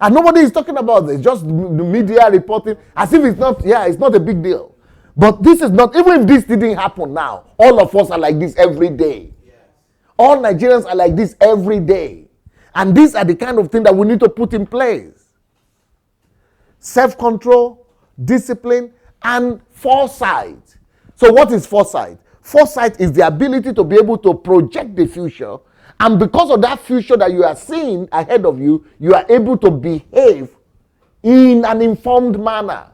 [SPEAKER 1] And nobody is talking about this. Just the media reporting as if it's not a big deal. But this is not, even if this didn't happen now, all of us are like this every day. Yes. All Nigerians are like this every day. And these are the kind of things that we need to put in place. self-control, discipline, and foresight. So what is foresight? Foresight is the ability to be able to project the future, and because of that future that you are seeing ahead of you, you are able to behave in an informed manner.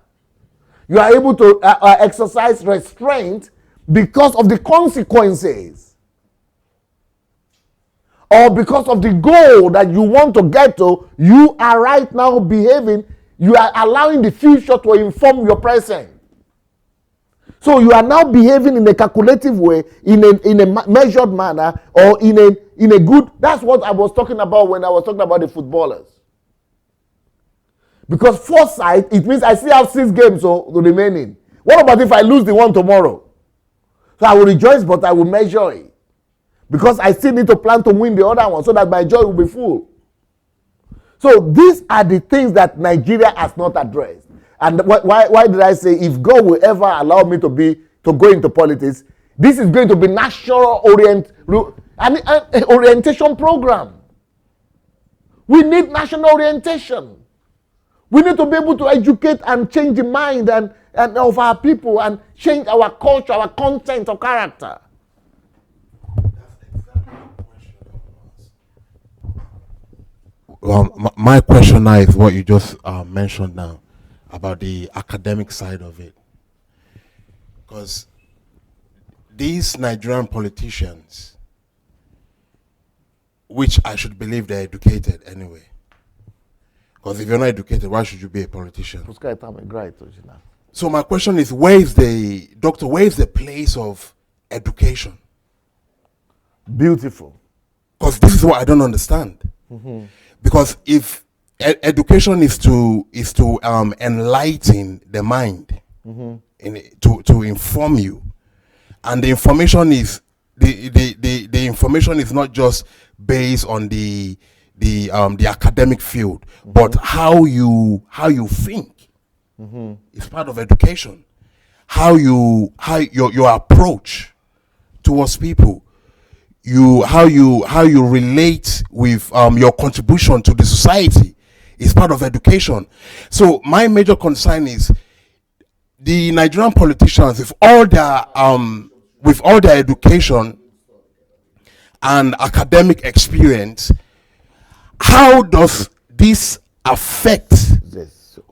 [SPEAKER 1] You are able to exercise restraint because of the consequences, or because of the goal that you want to get to. You are right now behaving, you are allowing the future to inform your present. So you are now behaving in a calculative way, in a measured manner, or in a good. That's what I was talking about when I was talking about the footballers. Because foresight, it means I still have 6 games remaining. What about if I lose the one tomorrow? So I will rejoice, but I will measure it. Because I still need to plan to win the other one so that my joy will be full. So these are the things that Nigeria has not addressed. And why did I say if God will ever allow me to go into politics, this is going to be national orientation program. We need national orientation. We need to be able to educate and change the mind and of our people and change our culture, our content of character.
[SPEAKER 5] My question now is what you just mentioned now about the academic side of it. Because these Nigerian politicians, which I should believe they're educated anyway. Because if you're not educated, why should you be a politician? So my question is, where is the place of education?
[SPEAKER 1] Beautiful.
[SPEAKER 5] Because this is what I don't understand. Mm-hmm. Because if education is to enlighten the mind, mm-hmm. to inform you, and the information is the information is not just based on the academic field, mm-hmm. but how you think, mm-hmm. is part of education. How your approach towards people. How you relate with your contribution to the society is part of education. So my major concern is the Nigerian politicians, with all their education and academic experience, how does this affect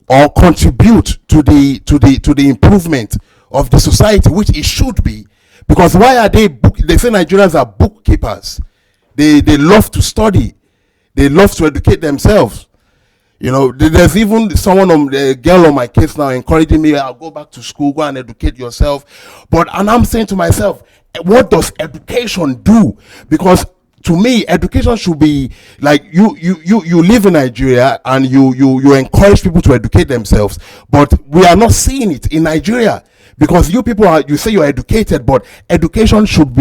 [SPEAKER 5] or contribute to the improvement of the society, which it should be? Because why are they say Nigerians are bookkeepers. They love to study. They love to educate themselves. You know, there's even a girl on my case now encouraging me, I'll go back to school, go and educate yourself. And I'm saying to myself, what does education do? Because to me, education should be like you live in Nigeria and you encourage people to educate themselves, but we are not seeing it in Nigeria. Because you say you're educated, but education you should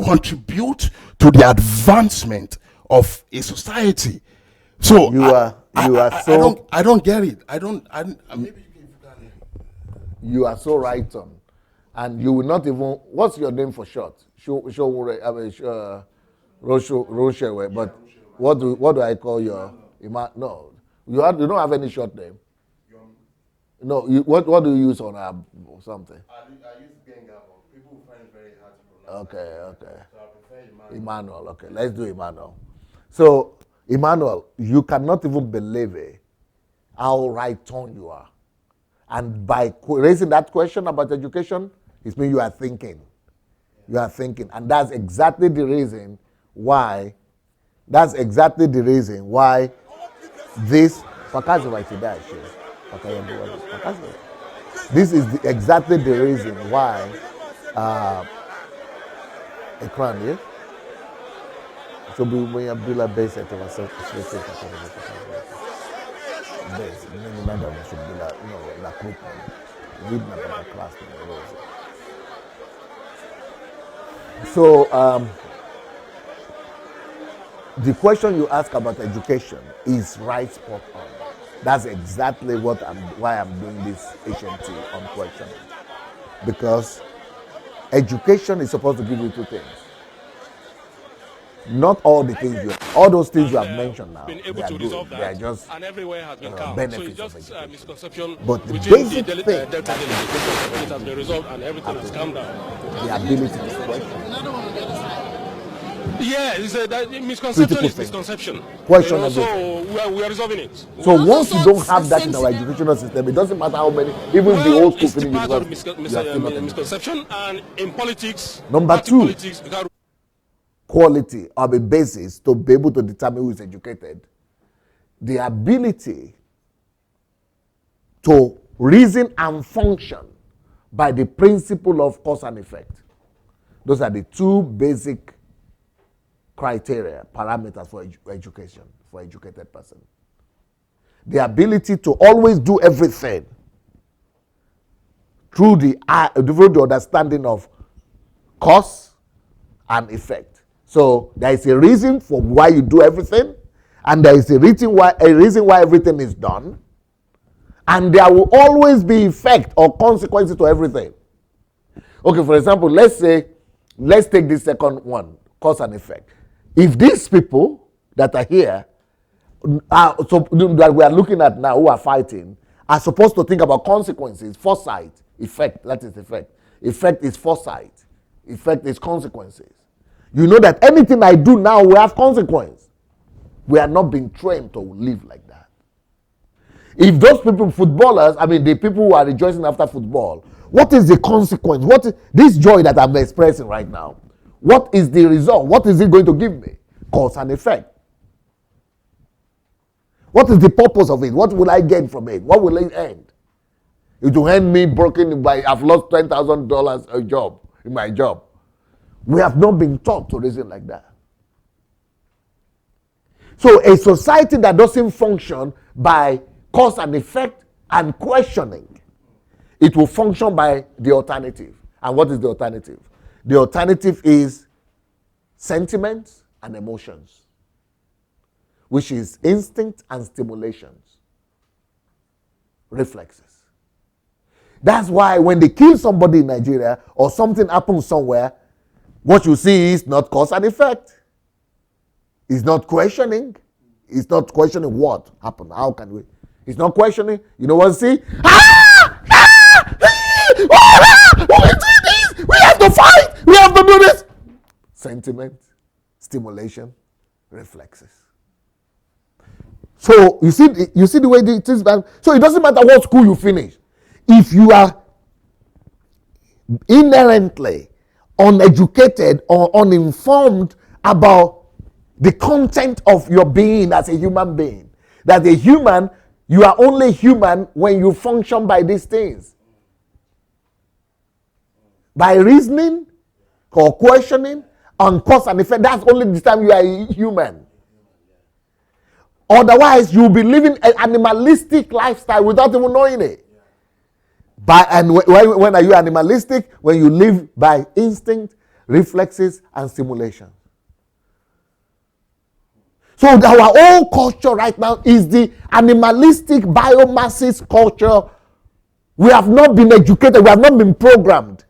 [SPEAKER 5] contribute to the advancement of a society. So I don't get it. Maybe
[SPEAKER 1] you are so right on, and you will not even. What's your name for short? Roche. But what do I call your? No, you don't have any short name. No, what do you use on something?
[SPEAKER 5] I use Genga, but people find it very hard to pronounce.
[SPEAKER 1] Okay.
[SPEAKER 5] So I prefer
[SPEAKER 1] Emmanuel. Okay, let's do Emmanuel. So, Emmanuel, you cannot even believe how right on you are. And by raising that question about education, it means you are thinking. You are thinking. And that's exactly the reason why this This is exactly the reason why a crown, yeah? So we will be like base at ourselves. Base, many men should be like, like group, lead my class. So the question you ask about education is right spot on. That's exactly why I'm doing this HMT on questioning. Because education is supposed to give you two things. Not all the things all those things you have mentioned now,
[SPEAKER 10] been able
[SPEAKER 1] they are
[SPEAKER 10] to
[SPEAKER 1] good.
[SPEAKER 10] resolve
[SPEAKER 1] They are
[SPEAKER 10] that,
[SPEAKER 1] just
[SPEAKER 10] and everywhere has been calm. So
[SPEAKER 1] benefits
[SPEAKER 10] it's
[SPEAKER 1] of
[SPEAKER 10] just
[SPEAKER 1] education.
[SPEAKER 10] misconception
[SPEAKER 1] But the
[SPEAKER 10] between
[SPEAKER 1] basic
[SPEAKER 10] the
[SPEAKER 1] thing
[SPEAKER 10] Delta delegation, when it has been resolved and everything has calmed down.
[SPEAKER 1] the ability to question.
[SPEAKER 10] Yeah, it's that misconception
[SPEAKER 1] Critical
[SPEAKER 10] is misconception.
[SPEAKER 1] Question
[SPEAKER 10] so we are resolving it.
[SPEAKER 1] So once you don't have that in our educational system, it doesn't matter how many, even the old school
[SPEAKER 10] it's the
[SPEAKER 1] finish
[SPEAKER 10] part of
[SPEAKER 1] university, you are still not educated.
[SPEAKER 10] misconception, and in politics,
[SPEAKER 1] Number
[SPEAKER 10] party
[SPEAKER 1] two,
[SPEAKER 10] politics, you got
[SPEAKER 1] quality or a basis to be able to determine who is educated. The ability to reason and function by the principle of cause and effect. Those are the two basic criteria, parameters for education, for educated person. The ability to always do everything through the understanding of cause and effect. So there is a reason for why you do everything, and there is a reason why everything is done, and there will always be effect or consequences to everything. Okay, for example, let's take this second one, cause and effect. If these people that are here, that we are looking at now, who are fighting, are supposed to think about consequences, foresight, effect, that is effect. Effect is foresight. Effect is consequences. You know that anything I do now will have consequence. We are not being trained to live like that. If those people, footballers, the people who are rejoicing after football, what is the consequence? What is this joy that I'm expressing right now? What is the result? What is it going to give me? Cause and effect. What is the purpose of it? What will I gain from it? What will it end? It will end me broken by I've lost $10,000 in my job. We have not been taught to reason like that. So a society that doesn't function by cause and effect and questioning, it will function by the alternative. And what is the alternative? The alternative is sentiments and emotions, which is instinct and stimulations, reflexes. That's why when they kill somebody in Nigeria or something happens somewhere, what you see is not cause and effect. It's not questioning. It's not questioning what happened. How can we? It's not questioning. You know what you see? We do this. We have to fight. We have to do this. Sentiment, stimulation, reflexes. So you see the way it is. So it doesn't matter what school you finish. If you are inherently uneducated or uninformed about the content of your being as a human being, that a human, you are only human when you function by these things. By reasoning or questioning on cause and effect, that's only the time you are a human. Otherwise, you'll be living an animalistic lifestyle without even knowing it. When are you animalistic? When you live by instinct, reflexes, and stimulation. So our whole culture right now is the animalistic biomasses culture. We have not been educated. We have not been programmed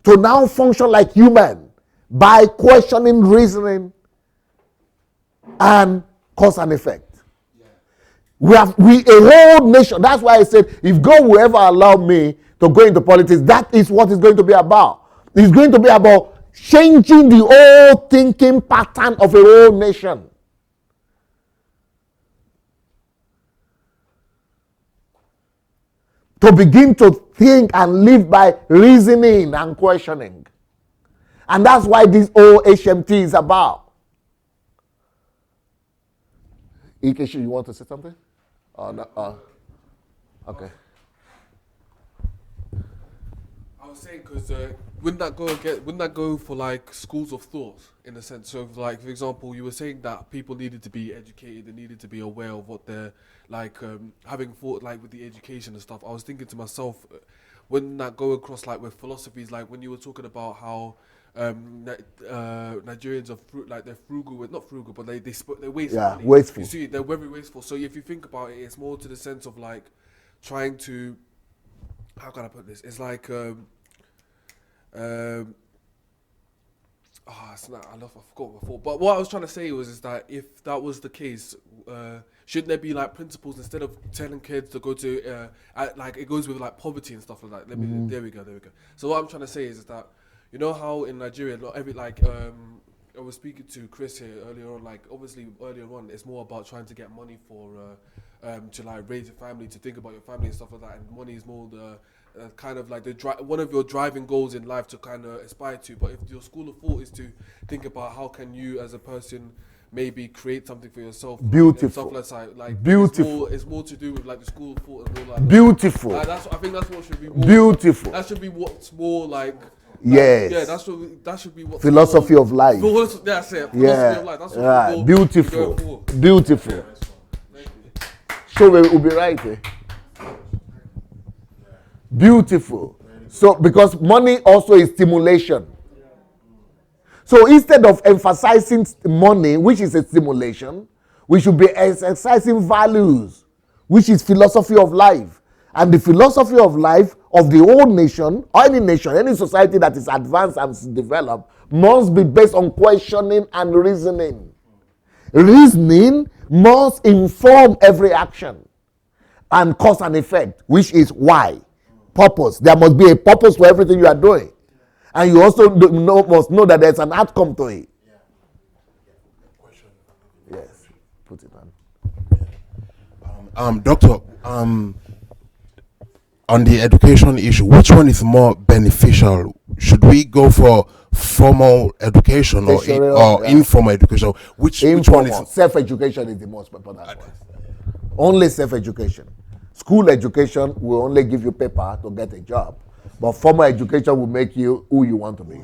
[SPEAKER 1] to now function like human by questioning, reasoning, and cause and effect. We a whole nation. That's why I said, if God will ever allow me to go into politics, that is what it's going to be about. It's going to be about changing the whole thinking pattern of a whole nation. To begin to think and live by reasoning and questioning. And that's why this whole HMT is about. Ikechi, you want to say something? No, okay.
[SPEAKER 8] I was saying because wouldn't that go for like schools of thought in a sense of like, for example, you were saying that people needed to be educated, they needed to be aware of what they're like having thought like with the education and stuff. I was thinking to myself, wouldn't that go across like with philosophies, like when you were talking about how Nigerians are they're frugal, not frugal, but they waste money.
[SPEAKER 1] Wasteful.
[SPEAKER 8] You see, they're very wasteful. So if you think about it, it's more to the sense of like trying to, how can I put this? It's like It's not, I forgot before. But what I was trying to say is that if that was the case, shouldn't there be like principles instead of telling kids to go to like it goes with like poverty and stuff like that? There we go. So what I'm trying to say is that you know how in Nigeria, not every like I was speaking to Chris here earlier on. Like obviously earlier on, it's more about trying to get money for to like raise a family, to think about your family and stuff like that. And money is more the kind of like one of your driving goals in life to kind of aspire to. But if your school of thought is to think about how can you as a person maybe create something for yourself,
[SPEAKER 1] beautiful,
[SPEAKER 8] and stuff like
[SPEAKER 1] beautiful.
[SPEAKER 8] It's more to do with like the school of thought and all like
[SPEAKER 1] beautiful.
[SPEAKER 8] I think that's what should be more,
[SPEAKER 1] beautiful.
[SPEAKER 8] That should be what's more like.
[SPEAKER 1] Yes.
[SPEAKER 8] Yeah, that should be what
[SPEAKER 1] philosophy of life.
[SPEAKER 8] That's it. Philosophy of life. That's what
[SPEAKER 1] right. Beautiful. Beautiful. So we'll be right. Beautiful. So because money also is stimulation. So instead of emphasizing money, which is a stimulation, we should be emphasizing values, which is philosophy of life. And the philosophy of life of the whole nation, or any nation, any society that is advanced and developed, must be based on questioning and reasoning. Reasoning must inform every action and cause and effect, which is why. Purpose. There must be a purpose to everything you are doing. And you also must know that there's an outcome to it. Yes. Put it on.
[SPEAKER 5] Doctor, on the education issue, which one is more beneficial? Should we go for formal education or informal education? Which one is?
[SPEAKER 1] Self-education is the most important one. Only self-education. School education will only give you paper to get a job, but formal education will make you who you want to be.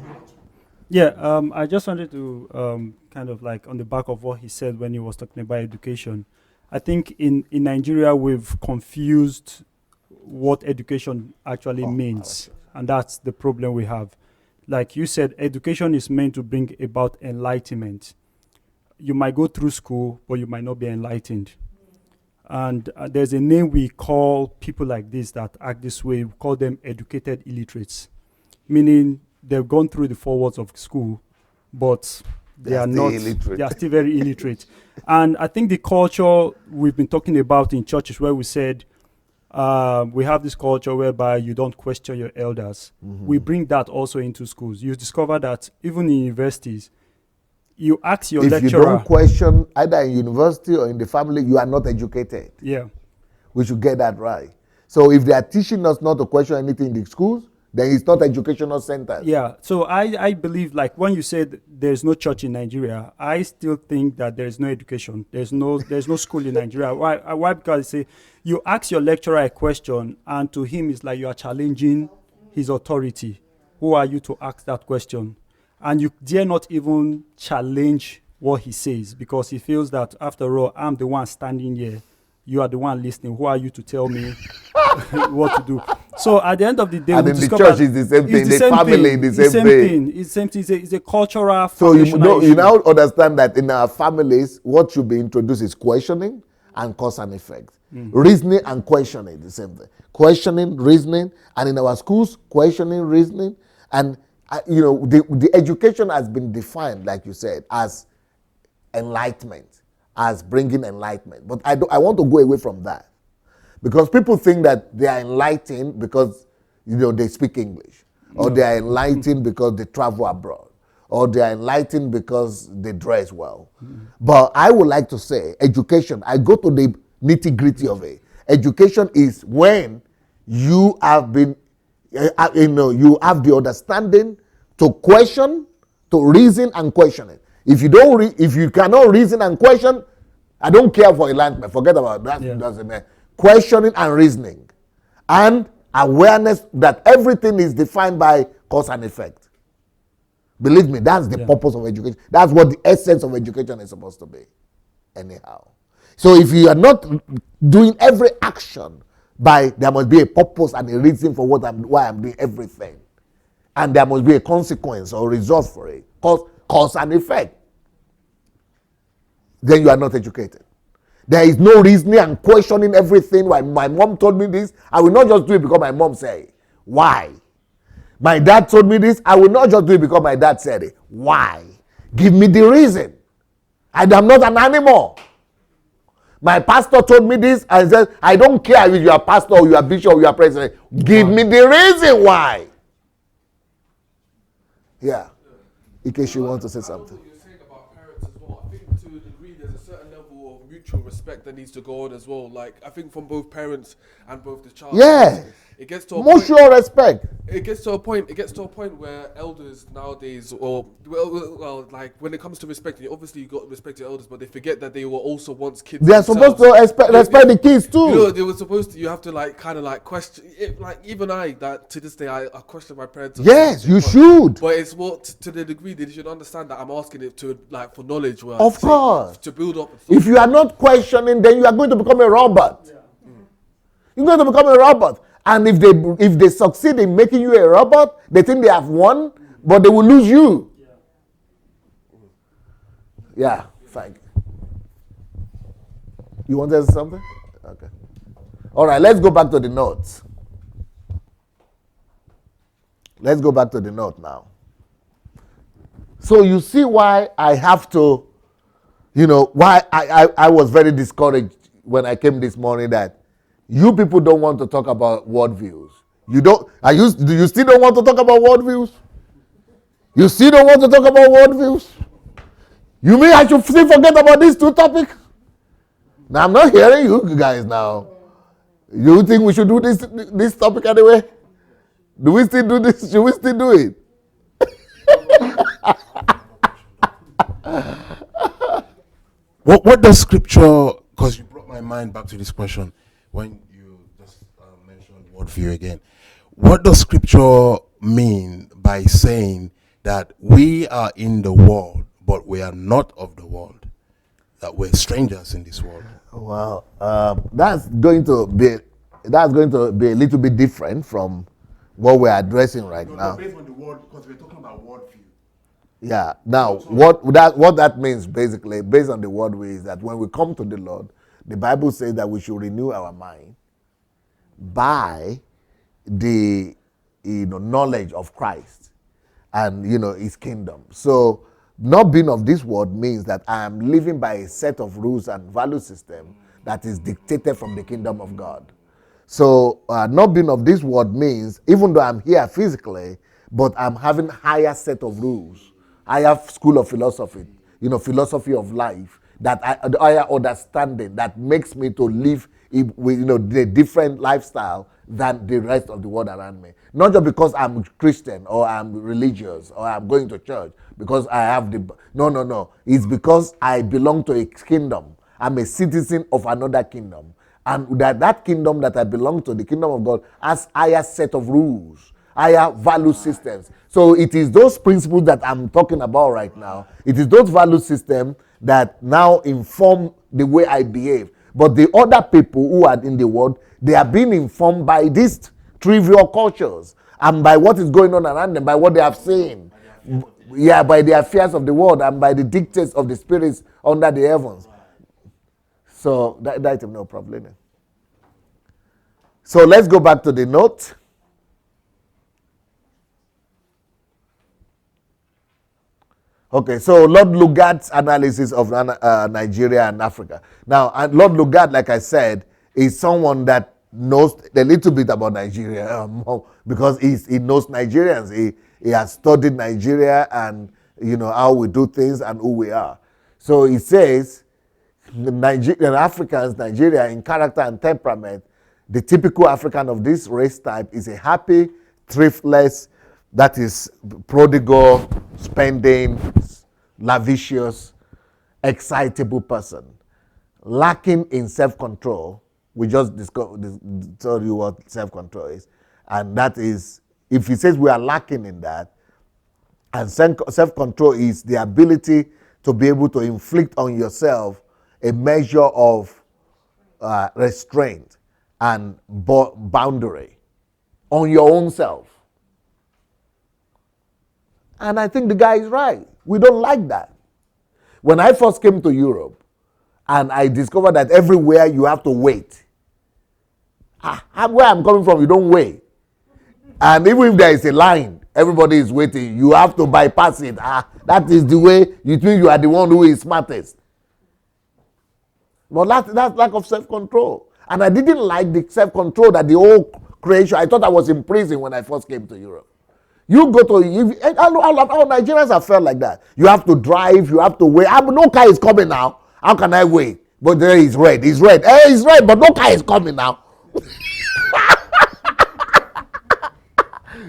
[SPEAKER 4] Yeah, I just wanted to kind of like on the back of what he said when he was talking about education. I think in Nigeria we've confused what education actually means, and that's the problem we have. Like you said, education is meant to bring about enlightenment. You might go through school, but you might not be enlightened. And there's a name we call people like this that act this way. We call them educated illiterates, meaning they've gone through the 4 walls of school, but they are not illiterate. They are still very illiterate. And I think the culture we've been talking about in churches, where we said we have this culture whereby you don't question your elders. We bring that also into schools. You discover that even in universities, you ask your lecturer. If you don't
[SPEAKER 1] question either in university or in the family, you are not educated.
[SPEAKER 4] Yeah.
[SPEAKER 1] We should get that right. So if they are teaching us not to question anything in the schools, then it's not educational centers.
[SPEAKER 4] Yeah. So I believe, like when you said there's no church in Nigeria, I still think that there is no education. There's no school in Nigeria. Why? Because say you ask your lecturer a question, and to him it's like you are challenging his authority. Who are you to ask that question? And you dare not even challenge what he says, because he feels that, after all, I'm the one standing here. You are the one listening. Who are you to tell me what to do? So at the end of the day,
[SPEAKER 1] and in the church is the same thing. The family, the same thing.
[SPEAKER 4] It's same thing. It's a cultural.
[SPEAKER 1] So you now understand that in our families, what should be introduced is questioning and cause and effect. Reasoning and questioning, the same thing. Questioning, reasoning, and in our schools, questioning, reasoning, and the education has been defined, like you said, as enlightenment, as bringing enlightenment. But I want to go away from that, because people think that they are enlightened because they speak English, or they are enlightened because they travel abroad, or they are enlightened because they dress well. But I would like to say education, I go to the nitty-gritty of it. Education is when you have been you have the understanding to question, to reason and question it. If you cannot reason and question, I don't care for enlightenment. Forget about that. Doesn't matter. Questioning and reasoning, and awareness that everything is defined by cause and effect. Believe me, that's the purpose of education. That's what the essence of education is supposed to be. Anyhow, so if you are not doing every action there must be a purpose and a reason for why I'm doing everything. And there must be a consequence or result for it. Cause and effect. Then you are not educated. There is no reasoning and questioning everything. Why my mom told me this, I will not just do it because my mom said. Why? My dad told me this. I will not just do it because my dad said it. Why? Give me the reason. I am not an animal. My pastor told me this and said, I don't care if you are pastor or you are bishop or you are president. Give me the reason why. Yeah. In case you want to say something.
[SPEAKER 8] What you're saying about parents as well, I think to a degree there's a certain level of mutual respect that needs to go on as well. Like, I think from both parents and both the child.
[SPEAKER 1] Yeah.
[SPEAKER 8] It gets to a
[SPEAKER 1] Mutual
[SPEAKER 8] point,
[SPEAKER 1] respect.
[SPEAKER 8] It gets to a point where elders nowadays, or well, like when it comes to respecting, obviously you got to respect your elders, but they forget that they were also once kids.
[SPEAKER 1] They are supposed to respect the kids too.
[SPEAKER 8] You know, they were supposed to. You have to like kind of like question. Like even that to this day, I question my parents.
[SPEAKER 1] Yes, you should.
[SPEAKER 8] But it's what to the degree that you should understand that I'm asking it to like for knowledge. Where
[SPEAKER 1] Of course.
[SPEAKER 8] to build up.
[SPEAKER 1] If you are not questioning, then you are going to become a robot. Yeah. You're going to become a robot. And if they succeed in making you a robot, they think they have won, but they will lose you. Yeah, fine. You want to say something? Okay. All right, let's go back to the notes. Let's go back to the note now. So you see why I have to, why I was very discouraged when I came this morning that you people don't want to talk about worldviews. Do you still don't want to talk about worldviews? You still don't want to talk about worldviews? You mean I should still forget about these two topics? Now I'm not hearing you guys now. You think we should do this topic anyway? Do we still do this? Should we still do it?
[SPEAKER 5] What does scripture, because you brought my mind back to this question when you just mentioned worldview again. What does scripture mean by saying that we are in the world, but we are not of the world? That we're strangers in this world?
[SPEAKER 1] Well, that's going to be a little bit different from what we're addressing right now.
[SPEAKER 5] Based on the word, because we're talking about worldview.
[SPEAKER 1] Yeah. Now, what that means basically, based on the word is that when we come to the Lord, the Bible says that we should renew our mind by the knowledge of Christ and His kingdom. So, not being of this world means that I am living by a set of rules and value system that is dictated from the kingdom of God. So, not being of this world means even though I'm here physically, but I'm having higher set of rules. I have school of philosophy, philosophy of life, higher understanding that makes me to live with the different lifestyle than the rest of the world around me. Not just because I'm Christian or I'm religious or I'm going to church because I have no. It's because I belong to a kingdom. I'm a citizen of another kingdom. And that kingdom that I belong to, the kingdom of God, has higher set of rules, higher value systems. So it is those principles that I'm talking about right now. It is those value systems that now inform the way I behave. But the other people who are in the world, they are being informed by these trivial cultures and by what is going on around them, by what they have seen. Yeah, by the affairs of the world and by the dictates of the spirits under the heavens. So that is no problem. So let's go back to the note. Okay, so Lord Lugard's analysis of Nigeria and Africa. Now, Lord Lugard, like I said, is someone that knows a little bit about Nigeria because he knows Nigerians. He has studied Nigeria and how we do things and who we are. So he says, Nigerian Africans, Nigeria, in character and temperament, the typical African of this race type is a happy, thriftless, that is prodigal, spending, lavish, excitable person, lacking in self-control. We just told you what self-control is. And that is, if he says we are lacking in that, and self-control is the ability to be able to inflict on yourself a measure of restraint and boundary on your own self. And I think the guy is right. We don't like that. When I first came to Europe and I discovered that everywhere you have to wait. Where I'm coming from, you don't wait. And even if there is a line, everybody is waiting. You have to bypass it. That is the way you think you are the one who is smartest. But that's lack of self-control. And I didn't like the self-control that the whole creation. I thought I was in prison when I first came to Europe. You go to, all Nigerians have felt like that. You have to drive, you have to wait. No car is coming now. How can I wait? But there is red. It's red. Hey, it's red, but no car is coming now.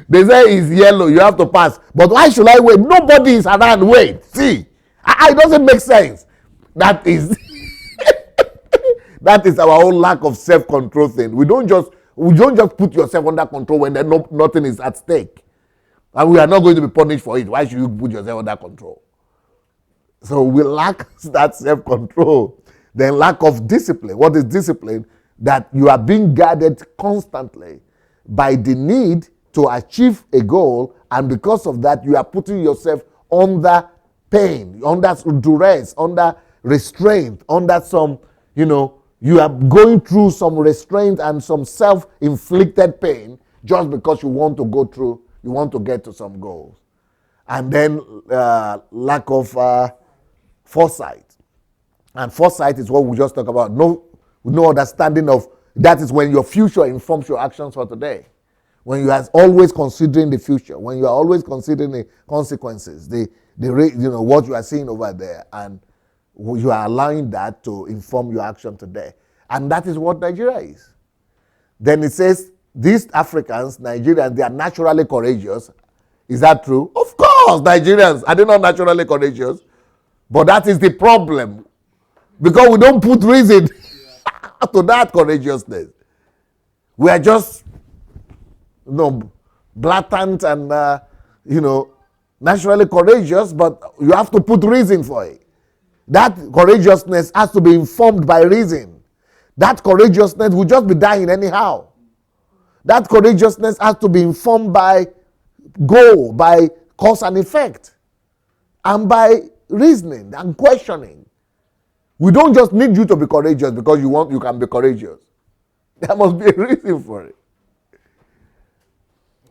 [SPEAKER 1] They say it's yellow, you have to pass. But why should I wait? Nobody is around. Wait. See. It doesn't make sense. That is that is our own lack of self-control thing. We don't just put yourself under control when nothing is at stake. And we are not going to be punished for it. Why should you put yourself under control? So we lack that self-control. Then lack of discipline. What is discipline? That you are being guided constantly by the need to achieve a goal, and because of that, you are putting yourself under pain, under duress, under restraint, under some, you are going through some restraint and some self-inflicted pain just because you want to get to some goals. And then lack of foresight. And foresight is what we just talked about. No understanding of, that is when your future informs your actions for today. When you are always considering the future, when you are always considering the consequences, what you are seeing over there, and you are allowing that to inform your action today. And that is what Nigeria is. Then it says, these Africans, Nigerians, they are naturally courageous. Is that true? Of course, Nigerians, are they not naturally courageous? But that is the problem. Because we don't put reason to that courageousness. We are just blatant and, naturally courageous, but you have to put reason for it. That courageousness has to be informed by reason. That courageousness will just be dying anyhow. That courageousness has to be informed by goal, by cause and effect, and by reasoning and questioning. We don't just need you to be courageous because you can be courageous. There must be a reason for it.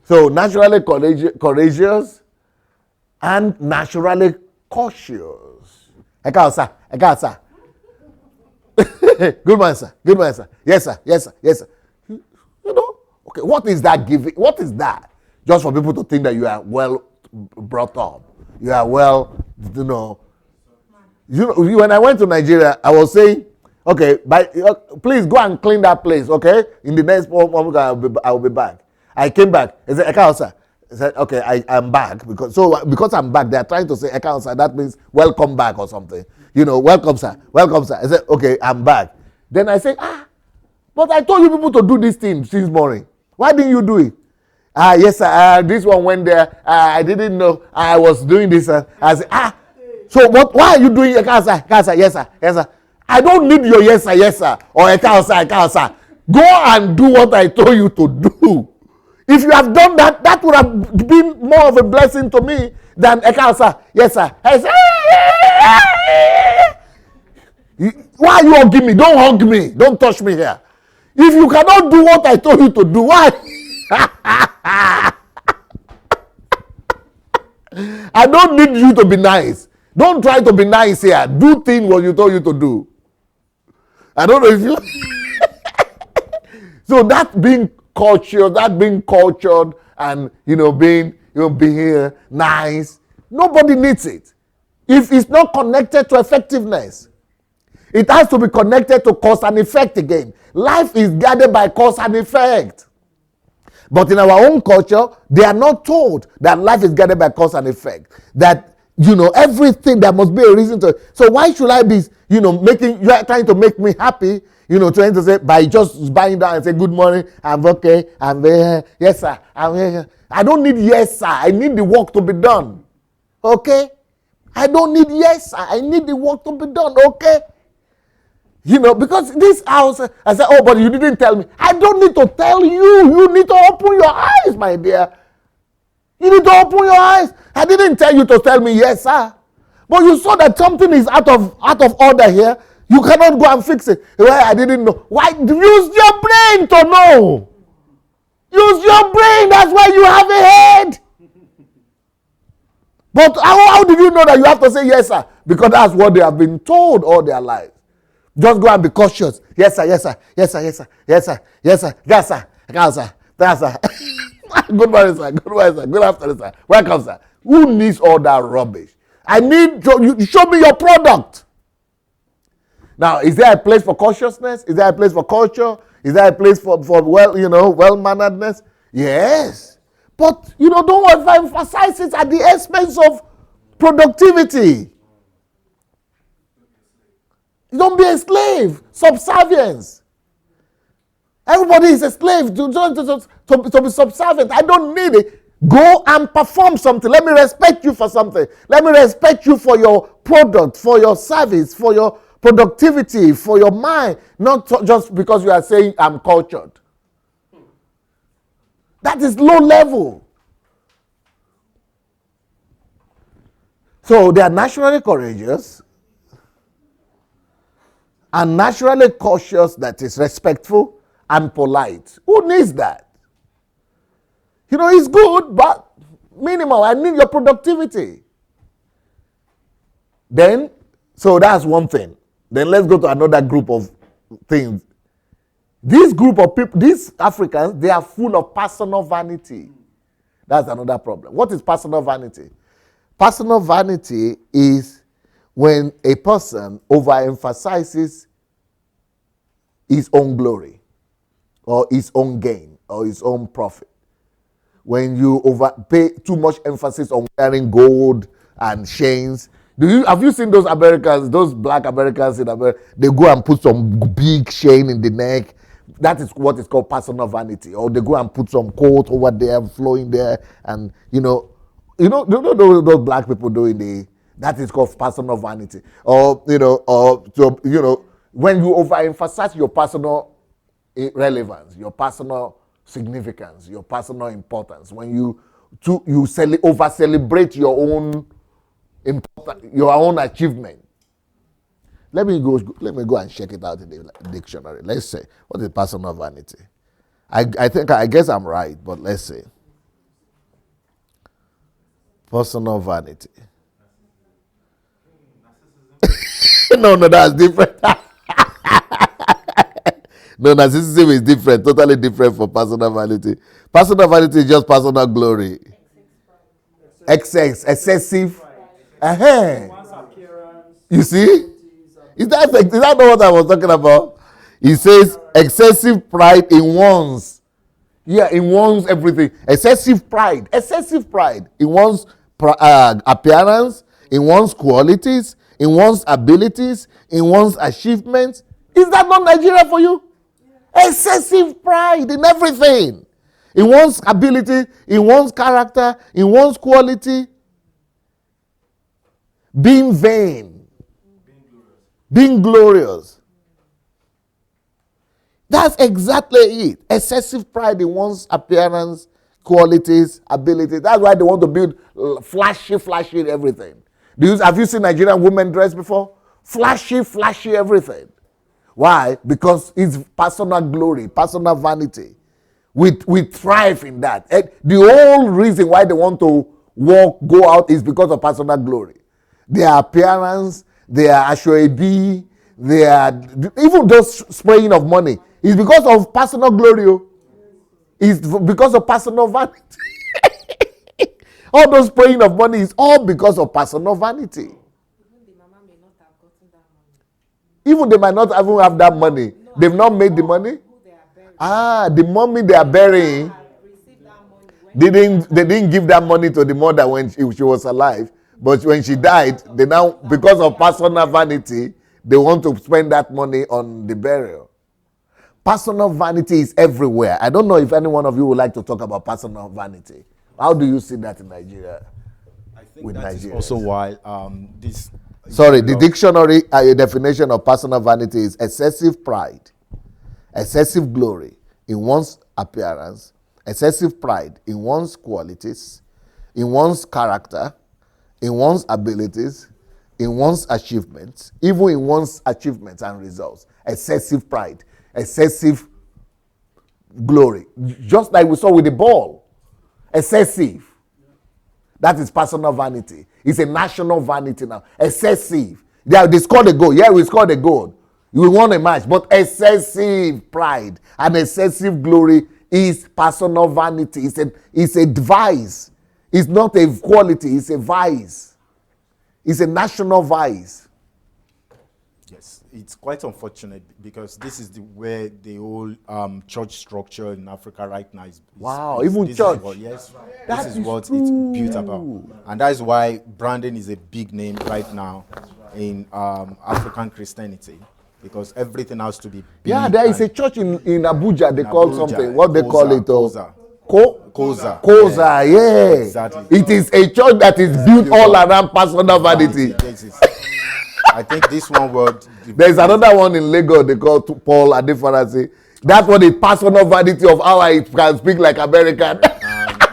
[SPEAKER 1] So naturally courageous and naturally cautious. Sir. Good man, sir. Yes, sir. Okay, what is that giving? What is that? Just for people to think that you are well brought up. You are well, when I went to Nigeria, I was saying, okay, please go and clean that place, okay? In the next moment, I will be back. I came back. I said, sir. I said, okay, I'm back. Because I'm back, they are trying to say, sir, that means welcome back or something. Welcome, sir. I said, okay, I'm back. Then I said, but I told you people to do this thing since morning. Why didn't you do it? Yes, sir. This one went there. I didn't know I was doing this. I said, so why are you doing it? Sir? Yes, sir. I don't need your yes, sir, or sir. Go and do what I told you to do. If you have done that, that would have been more of a blessing to me than sir. Yes, sir. Why are you hugging me? Don't hug me. Don't touch me here. If you cannot do what I told you to do, why? I don't need you to be nice. Don't try to be nice here. Do things what you told you to do. I don't know if you... So that being cultured and, being nice, nobody needs it. If it's not connected to effectiveness, it has to be connected to cause and effect again. Life is guided by cause and effect. But in our own culture, they are not told that life is guided by cause and effect. That, everything, there must be a reason to. So why should I be, you are trying to make me happy, trying to say, by just buying down and say, good morning, I'm okay, I'm there, yes, sir, I'm here. I don't need yes, sir. I need the work to be done. Okay? I don't need yes, sir. I need the work to be done. Okay? Because this house, I said, oh, but you didn't tell me. I don't need to tell you. You need to open your eyes, my dear. You need to open your eyes. I didn't tell you to tell me, yes, sir. But you saw that something is out of order here. You cannot go and fix it. Well, I didn't know. Why? Use your brain to know. Use your brain. That's why you have a head. But how did you know that you have to say yes, sir? Because that's what they have been told all their lives. Just go and be cautious. Yes, sir, yes, sir, yes, sir, yes, sir, yes, sir, yes, sir, yes, sir, yes, sir, yes, sir. Good morning, sir. Good morning, sir. Good afternoon, sir. Welcome, sir. Who needs all that rubbish? I need you show me your product. Now, is there a place for cautiousness? Is there a place for culture? Is there a place for well-manneredness? Yes. But, don't emphasize it at the expense of productivity. Don't be a slave. Subservience. Everybody is a slave to be subservient. I don't need it. Go and perform something. Let me respect you for something. Let me respect you for your product, for your service, for your productivity, for your mind. Not just because you are saying I'm cultured. That is low level. So they are naturally courageous and naturally cautious, that is respectful and polite. Who needs that? It's good, but minimal. I need your productivity. Then, so that's one thing. Then let's go to another group of things. This group of people, these Africans, they are full of personal vanity. That's another problem. What is personal vanity? Personal vanity is when a person overemphasizes his own glory or his own gain or his own profit. When you pay too much emphasis on wearing gold and chains. Have you seen those Americans, those black Americans in America? They go and put some big chain in the neck. That is what is called personal vanity. Or they go and put some coat over there, flowing there, and those black people doing that is called personal vanity. Or when you overemphasize your personal relevance, your personal significance, your personal importance, when you over celebrate your own achievement. Let me go and check it out in the dictionary. Let's say, what is personal vanity? I guess I'm right, but let's see. Personal vanity. No, that's different. No, narcissism is different, totally different from personal vanity. Personal vanity is just personal glory. Excessive. You see? Is that not what I was talking about? He says excessive pride in one's. Yeah, in one's everything. Excessive pride in one's appearance, in one's qualities, in one's abilities, in one's achievements. Is that not Nigeria for you? Excessive pride in everything. In one's ability, in one's character, in one's quality. Being vain. Being glorious. That's exactly it. Excessive pride in one's appearance, qualities, ability. That's why they want to build flashy everything. Have you seen Nigerian women dress before? Flashy everything. Why? Because it's personal glory, personal vanity. We thrive in that. The whole reason why they want to go out is because of personal glory. Their appearance, their ashwabi, even those spraying of money is because of personal glory. It's because of personal vanity. All those spraying of money is all because of personal vanity. Even they might not even have that money. They've not made the money. The mommy they are burying, they didn't give that money to the mother when she was alive. But when she died, they now, because of personal vanity, they want to spend that money on the burial. Personal vanity is everywhere. I don't know if any one of you would like to talk about personal vanity. How do you see that in Nigeria?
[SPEAKER 6] I think that is also why this...
[SPEAKER 1] Sorry, the dictionary definition of personal vanity is excessive pride, excessive glory in one's appearance, excessive pride in one's qualities, in one's character, in one's abilities, in one's achievements, even in one's achievements and results. Excessive pride, excessive glory. Just like we saw with the ball. Excessive. That is personal vanity. It's a national vanity now. Excessive. They scored a goal. Yeah, we scored a goal. We won a match. But excessive pride and excessive glory is personal vanity. It's a vice. It's not a quality. It's a vice. It's a national vice.
[SPEAKER 6] Yes, it's quite unfortunate because this is where the whole church structure in Africa right now is.
[SPEAKER 1] Wow, even church.
[SPEAKER 6] Yes,
[SPEAKER 1] That
[SPEAKER 6] this
[SPEAKER 1] is
[SPEAKER 6] is what
[SPEAKER 1] true.
[SPEAKER 6] it's built about. And that is why branding is a big name right now in African Christianity, because everything has to be big.
[SPEAKER 1] Yeah, there is a church in Abuja, they
[SPEAKER 6] in
[SPEAKER 1] call
[SPEAKER 6] Abuja,
[SPEAKER 1] something. What they call it?
[SPEAKER 6] Koza.
[SPEAKER 1] Koza.
[SPEAKER 6] Koza.
[SPEAKER 1] Yeah.
[SPEAKER 6] Exactly.
[SPEAKER 1] It is a church that is built all around personal vanity.
[SPEAKER 6] I think this one word.
[SPEAKER 1] There is another one in Lagos they call Paul Adefarasi. That's what the personal vanity of how I can speak like American.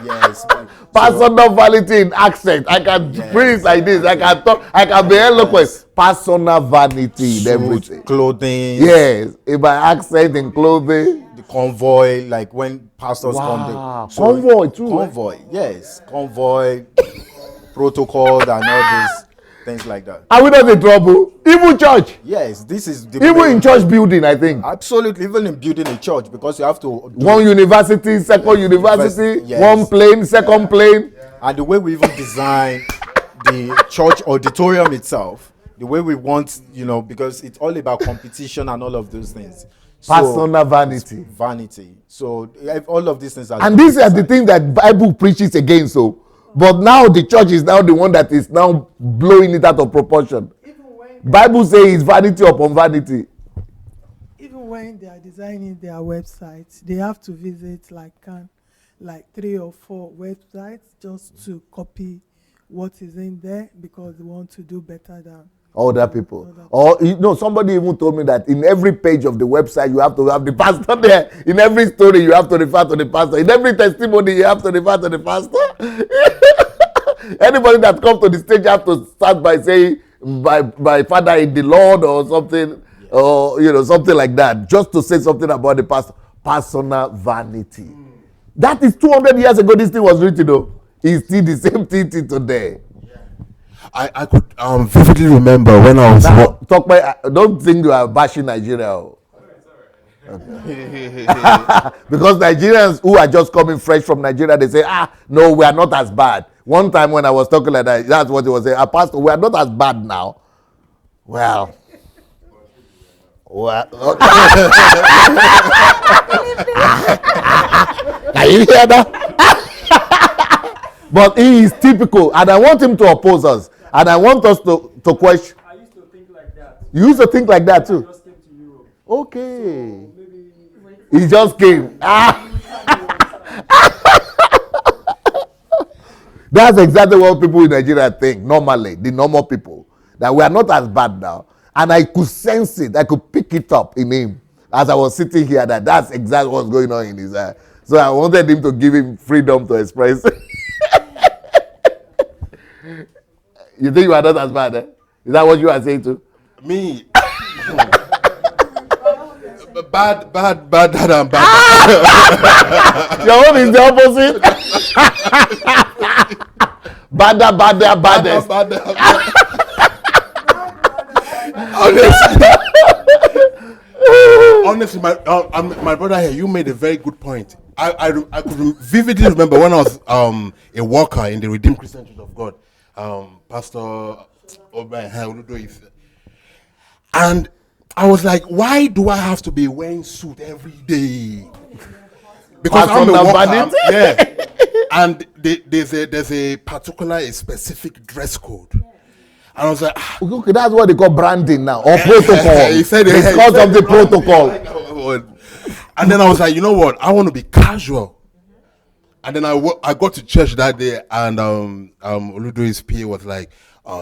[SPEAKER 6] Yes.
[SPEAKER 1] Personal vanity in accent. I can speak it like this. I can talk. I can be eloquent. Yes. Personal vanity in everything.
[SPEAKER 6] Clothing.
[SPEAKER 1] Yes. In my accent in clothing.
[SPEAKER 6] The convoy, like when pastors come.
[SPEAKER 1] So convoy too.
[SPEAKER 6] Convoy. Yes. Convoy. Protocol and all these things like that.
[SPEAKER 1] Are we not in trouble? Even church.
[SPEAKER 6] Yes, this is the
[SPEAKER 1] even in church building, I think.
[SPEAKER 6] Absolutely, even in building a church, because you have to
[SPEAKER 1] one university, second university,
[SPEAKER 6] yes.
[SPEAKER 1] One plane, second plane.
[SPEAKER 6] And the way we even design the church auditorium itself, the way we want, because it's all about competition and all of those things.
[SPEAKER 1] Personal vanity.
[SPEAKER 6] Vanity. So all of these things are.
[SPEAKER 1] And these are the things that Bible preaches against. So. But now the church is now the one that is now blowing it out of proportion. Bible says it's vanity upon vanity.
[SPEAKER 11] Even when they are designing their websites, they have to visit like 3 or 4 websites just to copy what is in there because they want to do better than
[SPEAKER 1] other people. Or somebody even told me that in every page of the website you have to have the pastor there. In every story you have to refer to the pastor. In every testimony you have to refer to the pastor. Anybody that comes to the stage have to start by saying my father in the Lord or something, or something like that, just to say something about the pastor. Personal vanity. That is 200 years ago this thing was written though. It's still the same thing today.
[SPEAKER 5] I could vividly remember when I was
[SPEAKER 1] don't think you are bashing Nigeria. Okay. Because Nigerians who are just coming fresh from Nigeria, they say, no, we are not as bad. One time when I was talking like that, that's what he was saying. Pastor, we are not as bad now. Well. Can you hear that? But he is typical, and I want him to oppose us. And I want us to question.
[SPEAKER 4] I used to think like that.
[SPEAKER 1] You used to think like that too?
[SPEAKER 4] I just came to Europe.
[SPEAKER 1] Okay. So he just came. That's exactly what people in Nigeria think normally, the normal people. That we are not as bad now. And I could sense it. I could pick it up in him as I was sitting here that's exactly what's going on in his eye. So I wanted him to give him freedom to express. You think you are not as bad, eh? Is that what you are saying too?
[SPEAKER 5] Me. bad that I'm bad.
[SPEAKER 1] Your own is the opposite. Baddest.
[SPEAKER 5] Honestly, my brother here, you made a very good point. I could vividly remember when I was a worker in the Redeemed Christian Church of God. Pastor and I was like, why do I have to be wearing suit every day? Because I'm a worker. Yeah. And there's a particular specific dress code. And I was like,
[SPEAKER 1] okay, that's what they call branding now, or protocol.
[SPEAKER 5] He said
[SPEAKER 1] it's because of the protocol.
[SPEAKER 5] And then I was like, you know what? I want to be casual. And then I got to church that day, and Oludo's PA was like,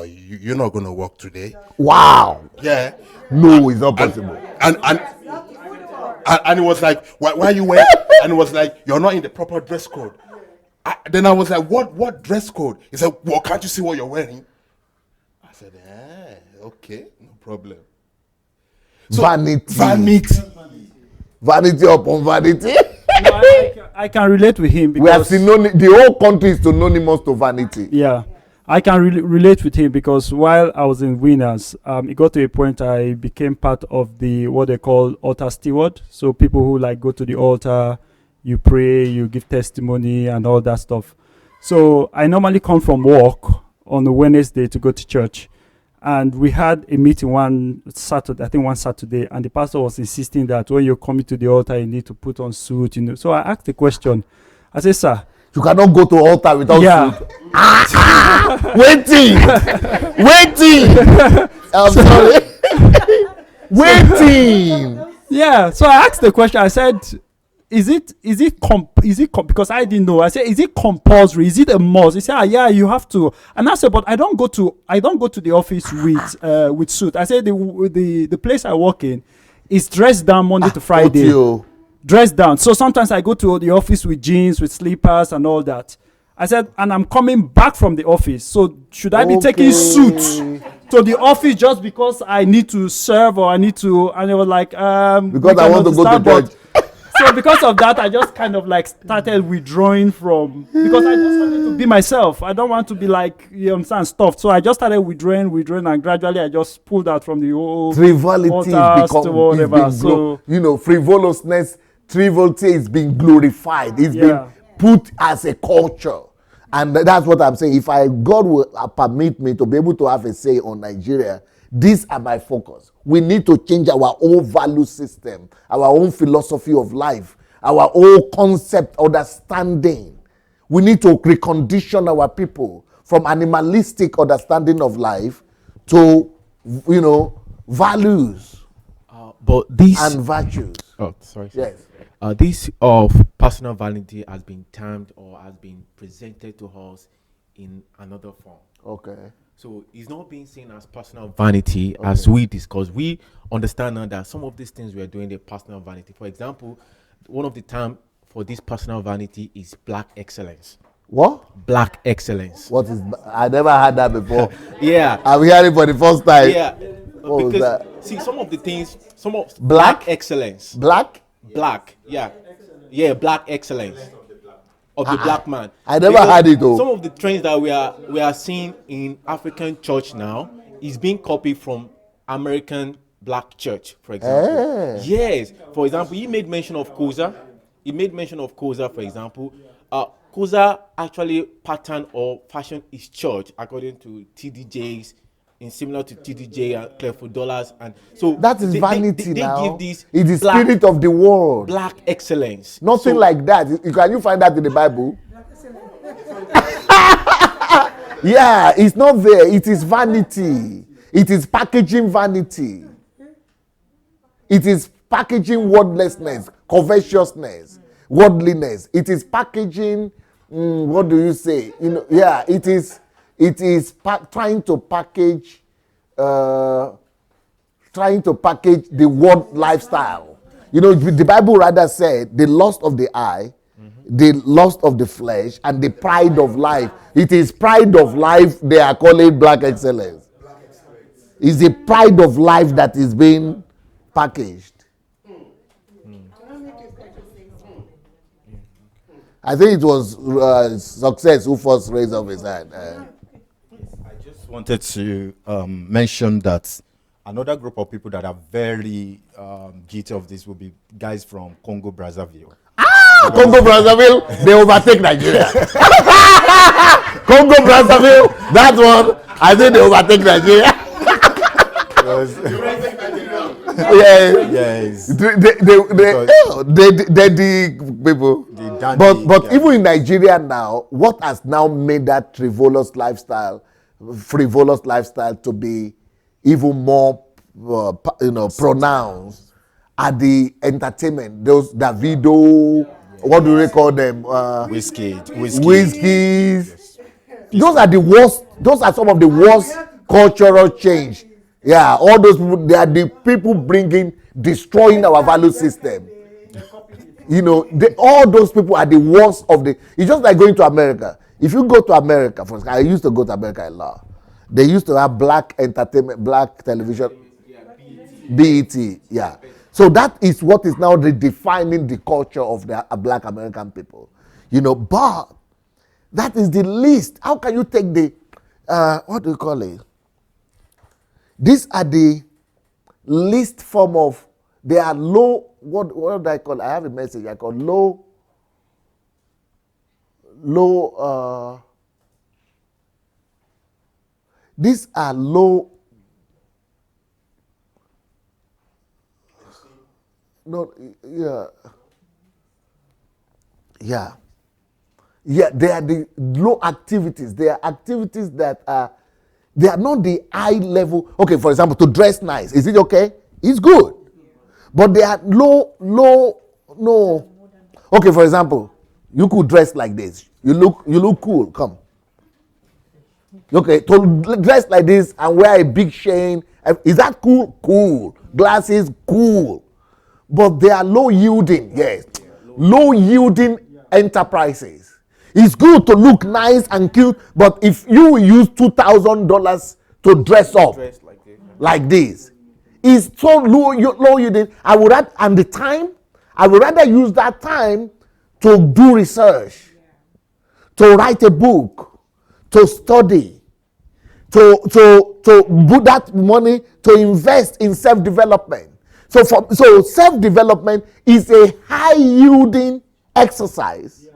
[SPEAKER 5] you're not going to work today.
[SPEAKER 1] Wow.
[SPEAKER 5] Yeah.
[SPEAKER 1] No, it's not possible.
[SPEAKER 5] And it was like, why are you wearing? And it was like, you're not in the proper dress code. Then I was like, what dress code? He said, well, can't you see what you're wearing? I said, okay, no problem. So,
[SPEAKER 1] vanity upon vanity.
[SPEAKER 4] No, I can relate with him
[SPEAKER 1] We are
[SPEAKER 4] because
[SPEAKER 1] the whole country is synonymous to vanity.
[SPEAKER 4] yeah, I can relate with him because while I was in Winners, it got to a point I became part of the what they call altar steward. So people who like go to the altar, you pray, you give testimony, and all that stuff. So I normally come from work on a Wednesday to go to church. And we had a meeting one Saturday, and the pastor was insisting that when you're coming to the altar, you need to put on suit, you know. So I asked the question. I said, sir,
[SPEAKER 1] you cannot go to altar without suit. Waiting. I'm sorry. Waiting.
[SPEAKER 4] Yeah. So I asked the question. I said, because I didn't know. I said, is it compulsory? Is it a must? He said, yeah, you have to. And I said, but I don't go to the office with suit. I said the place I work in is dressed down Monday to Friday. Dressed down. So sometimes I go to the office with jeans, with slippers and all that. I said, and I'm coming back from the office. So should I be taking suits to the office just because I need to serve or I need to? And they were like,
[SPEAKER 1] because I want to go to church.
[SPEAKER 4] So because of that, I just kind of like started withdrawing from, because I just wanted to be myself. I don't want to be like, you understand, stuffed. So I just started withdrawing, and gradually I just pulled out from the whole
[SPEAKER 1] frivolity frivolousness, triviality is being glorified. It's been put as a culture. And that's what I'm saying. If God will permit me to be able to have a say on Nigeria, these are my focus. We need to change our own value system, our own philosophy of life, our own concept, understanding. We need to recondition our people from animalistic understanding of life to, values and virtues.
[SPEAKER 7] Oh, sorry.
[SPEAKER 1] Yes.
[SPEAKER 7] This of personal vanity has been termed or has been presented to us in another form.
[SPEAKER 1] Okay.
[SPEAKER 7] So it's not being seen as personal vanity as we discuss. We understand now that some of these things we are doing, the personal vanity. For example, one of the terms for this personal vanity is black excellence.
[SPEAKER 1] What?
[SPEAKER 7] Black excellence.
[SPEAKER 1] What is? I never heard that before.
[SPEAKER 7] Yeah.
[SPEAKER 1] I'm hearing for the first time.
[SPEAKER 7] Yeah.
[SPEAKER 1] What was that?
[SPEAKER 7] See, some of the things,
[SPEAKER 1] black
[SPEAKER 7] excellence.
[SPEAKER 1] Black.
[SPEAKER 7] Yeah. Yeah. Black excellence. Of the black man.
[SPEAKER 1] I never had it though.
[SPEAKER 7] Some of the trends that we are seeing in African church now is being copied from American black church, for example. Yes. For example, he made mention of Koza. For example. Koza actually pattern or fashion his church according to TDJs, in similar to TDJ and Clearfoot Dollars, and so
[SPEAKER 1] that is vanity
[SPEAKER 7] they
[SPEAKER 1] now.
[SPEAKER 7] Give this
[SPEAKER 1] it's the spirit of the world.
[SPEAKER 7] Black excellence.
[SPEAKER 1] Nothing like that. Can you find that in the Bible? Yeah, it's not there. It is vanity. It is packaging vanity. It is packaging wordlessness, covetousness, worldliness. It is packaging. What do you say? It is. It is trying to package the world lifestyle. The Bible rather said the lust of the eye, the lust of the flesh, and the pride of life. It is pride of life they are calling black excellence. It's the pride of life that is being packaged. I think it was Success who first raised up his hand.
[SPEAKER 6] Wanted to mention that another group of people that are very guilty of this will be guys from Congo Brazzaville.
[SPEAKER 1] Congo Brazzaville, they overtake Nigeria. Congo Brazzaville, that one, I think they overtake Nigeria. Yes. The people. But even in Nigeria now, what has now made that frivolous lifestyle to be even more pronounced are the entertainment. Those Davido, what do they call them? Whiskeys. Those are the worst. Those are some of the worst cultural change. Yeah, all those people, they are the people destroying our value system. All those people are the worst of the. It's just like going to America. If you go to America, for example, I used to go to America a lot. They used to have black entertainment, black television, BET. Yeah. So that is what is now redefining the culture of the black American people. But that is the least. How can you take the, what do you call it? These are the least form of, they are low, what do I call it? I have a message I call these are low, no, they are the low activities. They are activities that they are not the high level. Okay, for example, to dress nice. Is it okay? It's good. But they are low, no. Okay, for example, you could dress like this. You look cool. Come. Okay, to dress like this and wear a big chain. Is that cool? Cool. Glasses? Cool. But they are low yielding, yes. Low yielding enterprises. It's good to look nice and cute, but if you use $2,000 to dress up like this, it's so low yielding. I would rather use that time to do research, to write a book, to study, to put that money to invest in self-development. So self-development is a high-yielding exercise.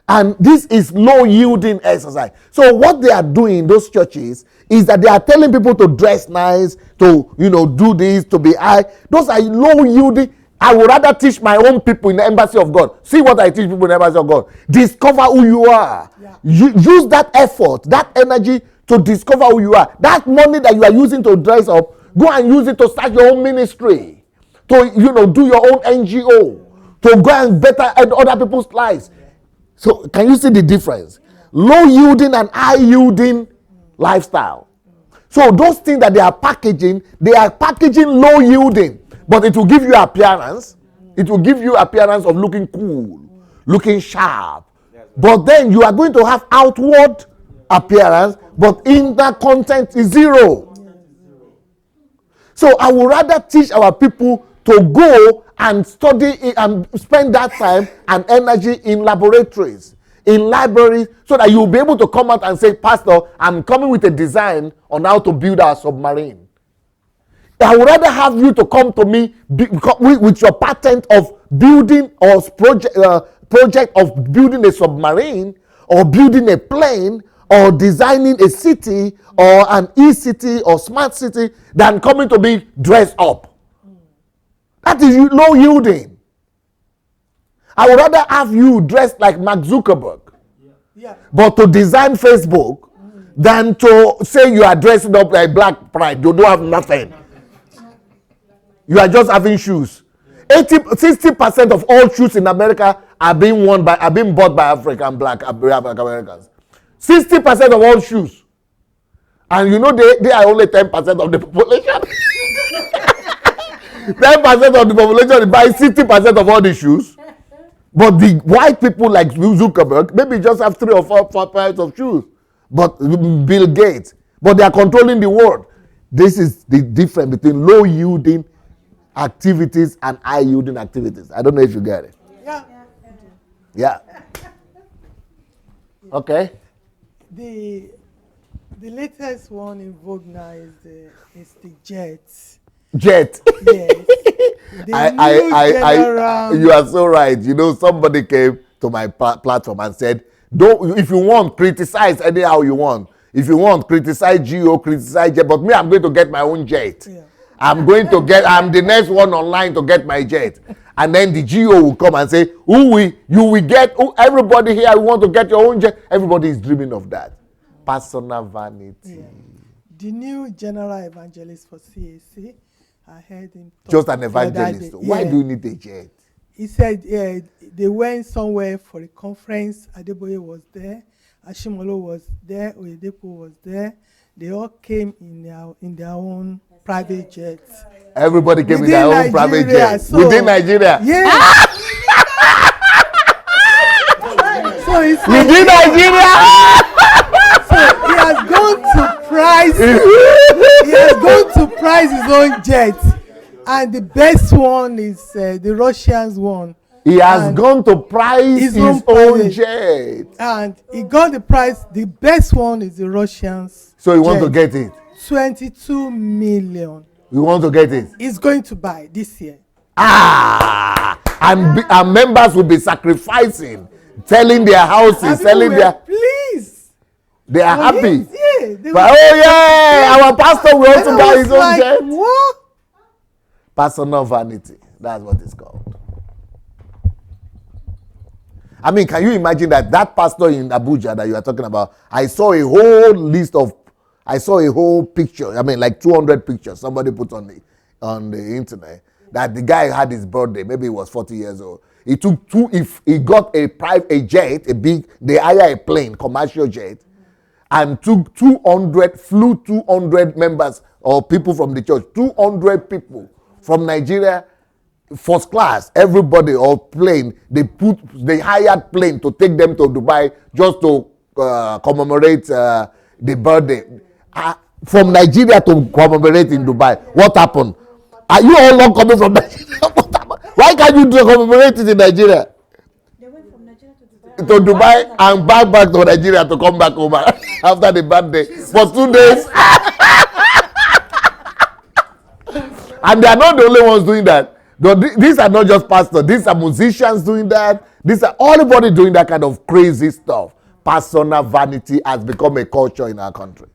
[SPEAKER 1] And this is low-yielding exercise. So what they are doing in those churches is that they are telling people to dress nice, to do this, to be high. Those are low-yielding. I would rather teach my own people in the embassy of God. See what I teach people in the embassy of God. Discover who you are. Yeah. Use that effort, that energy to discover who you are. That money that you are using to dress up, go and use it to start your own ministry, to do your own NGO, to go and better other people's lives. So can you see the difference? Low yielding and high yielding lifestyle. So those things that they are packaging low yielding, but it will give you appearance. It will give you appearance of looking cool, looking sharp. But then you are going to have outward appearance, but inner content is zero. So I would rather teach our people to go and study and spend that time and energy in laboratories, in libraries, so that you'll be able to come out and say, Pastor, I'm coming with a design on how to build our submarine. I would rather have you to come to me with your patent of building or project of building a submarine or building a plane or designing a city or an e-city or smart city than coming to be dressed up. That is low yielding. I would rather have you dressed like Mark Zuckerberg, but to design Facebook than to say you are dressing up like Black Pride. You don't have nothing. You are just having shoes. 60% of all shoes in America are being bought by African Black Americans. 60% of all shoes. And they are only 10% of the population. 10% of the population buy 60% of all the shoes. But the white people like Zuckerberg maybe just have 3 or 4 pairs of shoes. But Bill Gates. But they are controlling the world. This is the difference between low yielding activities and high yielding activities. I don't know if you get it. Yeah. Okay.
[SPEAKER 11] The latest one in vogue now is the jet.
[SPEAKER 1] Jet.
[SPEAKER 11] Yes.
[SPEAKER 1] You are so right. Somebody came to my platform and said, if you want, criticize anyhow you want. If you want, criticize Geo, criticize Jet. But me, I'm going to get my own jet. Yeah. I'm the next one online to get my jet. And then the Geo will come and say, everybody here, you want to get your own jet. Everybody is dreaming of that. Personal vanity. Yeah.
[SPEAKER 11] The new general evangelist for CAC, I heard him talk.
[SPEAKER 1] Just an evangelist. Why do you need a jet?
[SPEAKER 11] He said they went somewhere for a conference. Adeboye was there. Ashimolo was there. Oyedepo was there. They all came in their own private jets.
[SPEAKER 1] Everybody came in their own private jet.
[SPEAKER 11] So,
[SPEAKER 1] within Nigeria.
[SPEAKER 11] Yeah. So he said,
[SPEAKER 1] within Nigeria.
[SPEAKER 11] So he has gone to price his own jet And the best one is the Russians one.
[SPEAKER 1] He has gone to price his own jet.
[SPEAKER 11] And he got the price. The best one is the Russians.
[SPEAKER 1] So you want to get it?
[SPEAKER 11] 22 million.
[SPEAKER 1] You want to get it?
[SPEAKER 11] He's going to buy this year.
[SPEAKER 1] And members will be sacrificing, selling their houses, selling their.
[SPEAKER 11] Please.
[SPEAKER 1] They are happy.
[SPEAKER 11] Yeah,
[SPEAKER 1] but our pastor will also buy his own jet.
[SPEAKER 11] What?
[SPEAKER 1] Personal vanity. That's what it's called. I mean, can you imagine that pastor in Abuja that you are talking about? I saw a whole picture. I mean, like 200 pictures somebody put on the internet that the guy had his birthday. Maybe he was 40 years old. He took he got a jet, they hire a plane, commercial jet, and took 200 members or people from the church, 200 people from Nigeria. First class, everybody or plane, they hired plane to take them to Dubai just to commemorate the birthday. From Nigeria to commemorate in Dubai. What happened? Are you all not coming from Nigeria? Why can't you commemorate it in Nigeria?
[SPEAKER 2] They went from Nigeria
[SPEAKER 1] to Dubai and back to Nigeria to come back home after the birthday for 2 days. And they are not the only ones doing that. These are not just pastors. These are musicians doing that. These are everybody doing that kind of crazy stuff. Personal vanity has become a culture in our country.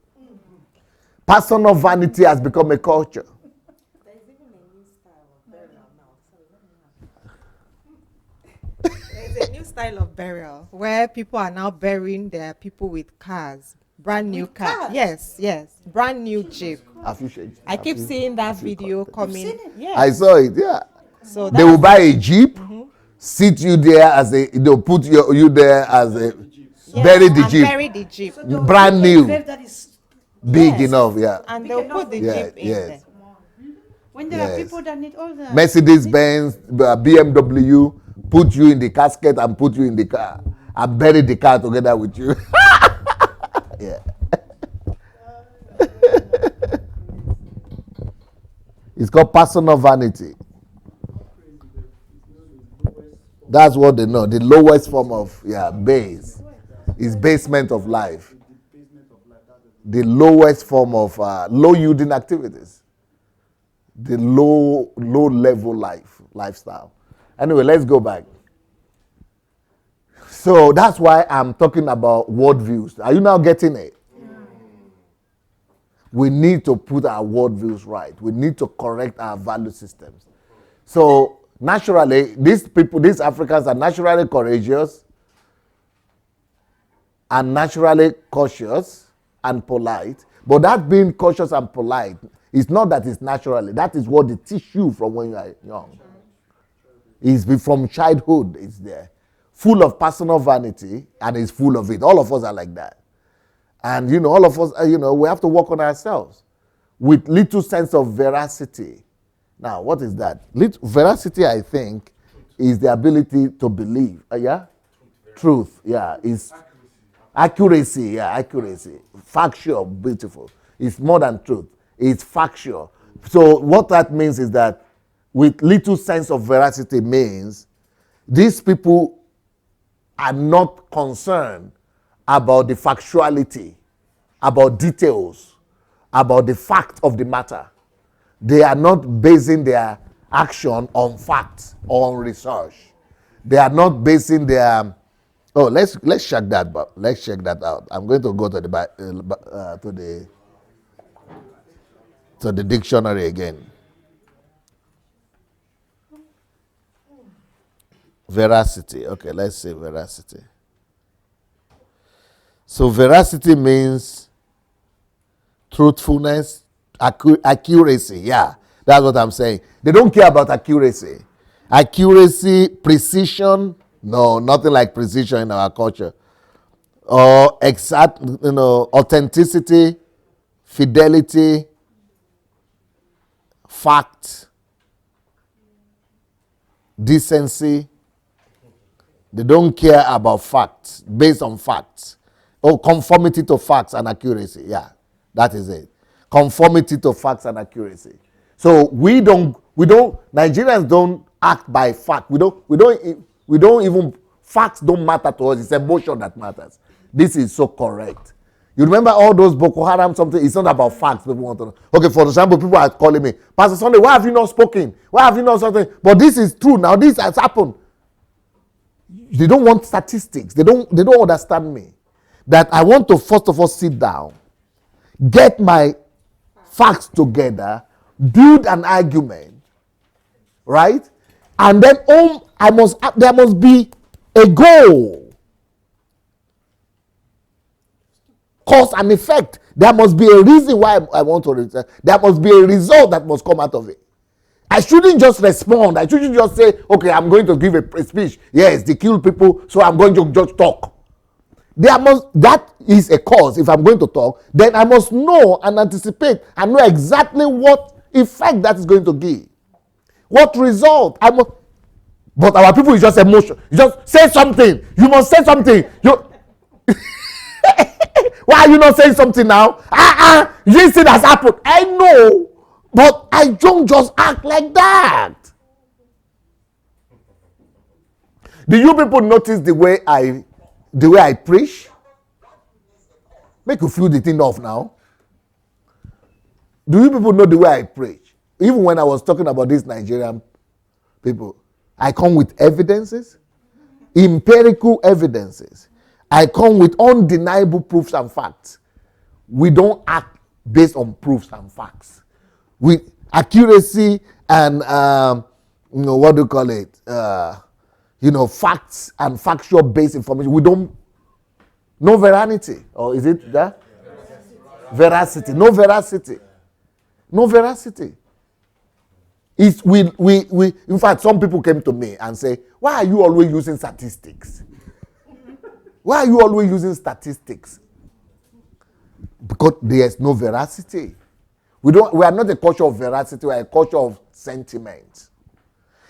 [SPEAKER 1] Personal vanity has become a culture.
[SPEAKER 3] There's even a new style of burial now. There's a new style of burial where people are now burying their people with cars. Brand new car. Yes. Brand new Jeep. I keep seeing that video coming.
[SPEAKER 1] Yes. I saw it, yeah.
[SPEAKER 3] So
[SPEAKER 1] they will buy a Jeep, sit you there they'll put you there as a bury the Jeep.
[SPEAKER 3] Bury the Jeep.
[SPEAKER 1] So brand new. Big enough, yeah.
[SPEAKER 3] And they'll put the Jeep in there.
[SPEAKER 2] When there are people that need all the
[SPEAKER 1] Mercedes Benz, BMW, put you in the casket and put you in the car and bury the car together with you. Yeah. It's called personal vanity. That's what they know. The lowest form of base is basement of life. The lowest form of low yielding activities. The low level lifestyle. Anyway, let's go back. So that's why I'm talking about worldviews. Are you now getting it? We need to put our worldviews right. We need to correct our value systems. So naturally, these Africans are naturally courageous and naturally cautious and polite. But that being cautious and polite is not that it's naturally. That is what they teach you from when you are young. It's from childhood. It's there. Full of personal vanity, and it's full of it. All of us are like that. And, all of us, we have to work on ourselves with little sense of veracity. Now, what is that? Veracity, I think, is the ability to believe. Truth, is accuracy, accuracy. Factual, beautiful. It's more than truth. It's factual. So what that means is that with little sense of veracity means these people are not concerned about the factuality, about details, about the fact of the matter. They are not basing their action on facts or on research. They are not basing their. Oh, let's check that. Let's check that out. I'm going to go to the dictionary again. Veracity. Okay, let's say veracity. So veracity means truthfulness, accuracy. Yeah, that's what I'm saying. They don't care about accuracy. Accuracy, precision. No, nothing like precision in our culture. Or exact, authenticity, fidelity, fact, decency. They don't care about facts, based on facts. Oh, conformity to facts and accuracy. Yeah, that is it. Conformity to facts and accuracy. So we don't, Nigerians don't act by fact. We don't even, facts don't matter to us. It's emotion that matters. This is so correct. You remember all those Boko Haram something? It's not about facts people want to know. Okay, for example, people are calling me, Pastor Sunday, why have you not spoken? Why have you not something? But this is true. Now this has happened. They don't want statistics. They don't understand me. That I want to first of all sit down, get my facts together, build an argument, right? And then there must be a goal. Cause and effect. There must be a reason why I want to return. There must be a result that must come out of it. I shouldn't just respond. I shouldn't just say, okay, I'm going to give a speech. Yes, they kill people, so I'm going to just talk. That is a cause. If I'm going to talk, then I must know and anticipate and know exactly what effect that is going to give. What result? But our people is just emotion. You just say something. You must say something. Why are you not saying something now? This thing has happened. I know, but I don't just act like that. Do you people notice the way I preach? Make you feel the thing off now. Do you people know the way I preach? Even when I was talking about these Nigerian people, I come with evidences, empirical evidences. I come with undeniable proofs and facts. We don't act based on proofs and facts. With accuracy and, what do you call it? Facts and factual based information. We don't, no veracity. Or is it that? Veracity. No veracity. No veracity. It's, in fact, some people came to me and say, why are you always using statistics? Why are you always using statistics? Because there's no veracity. We are not a culture of veracity, we are a culture of sentiment.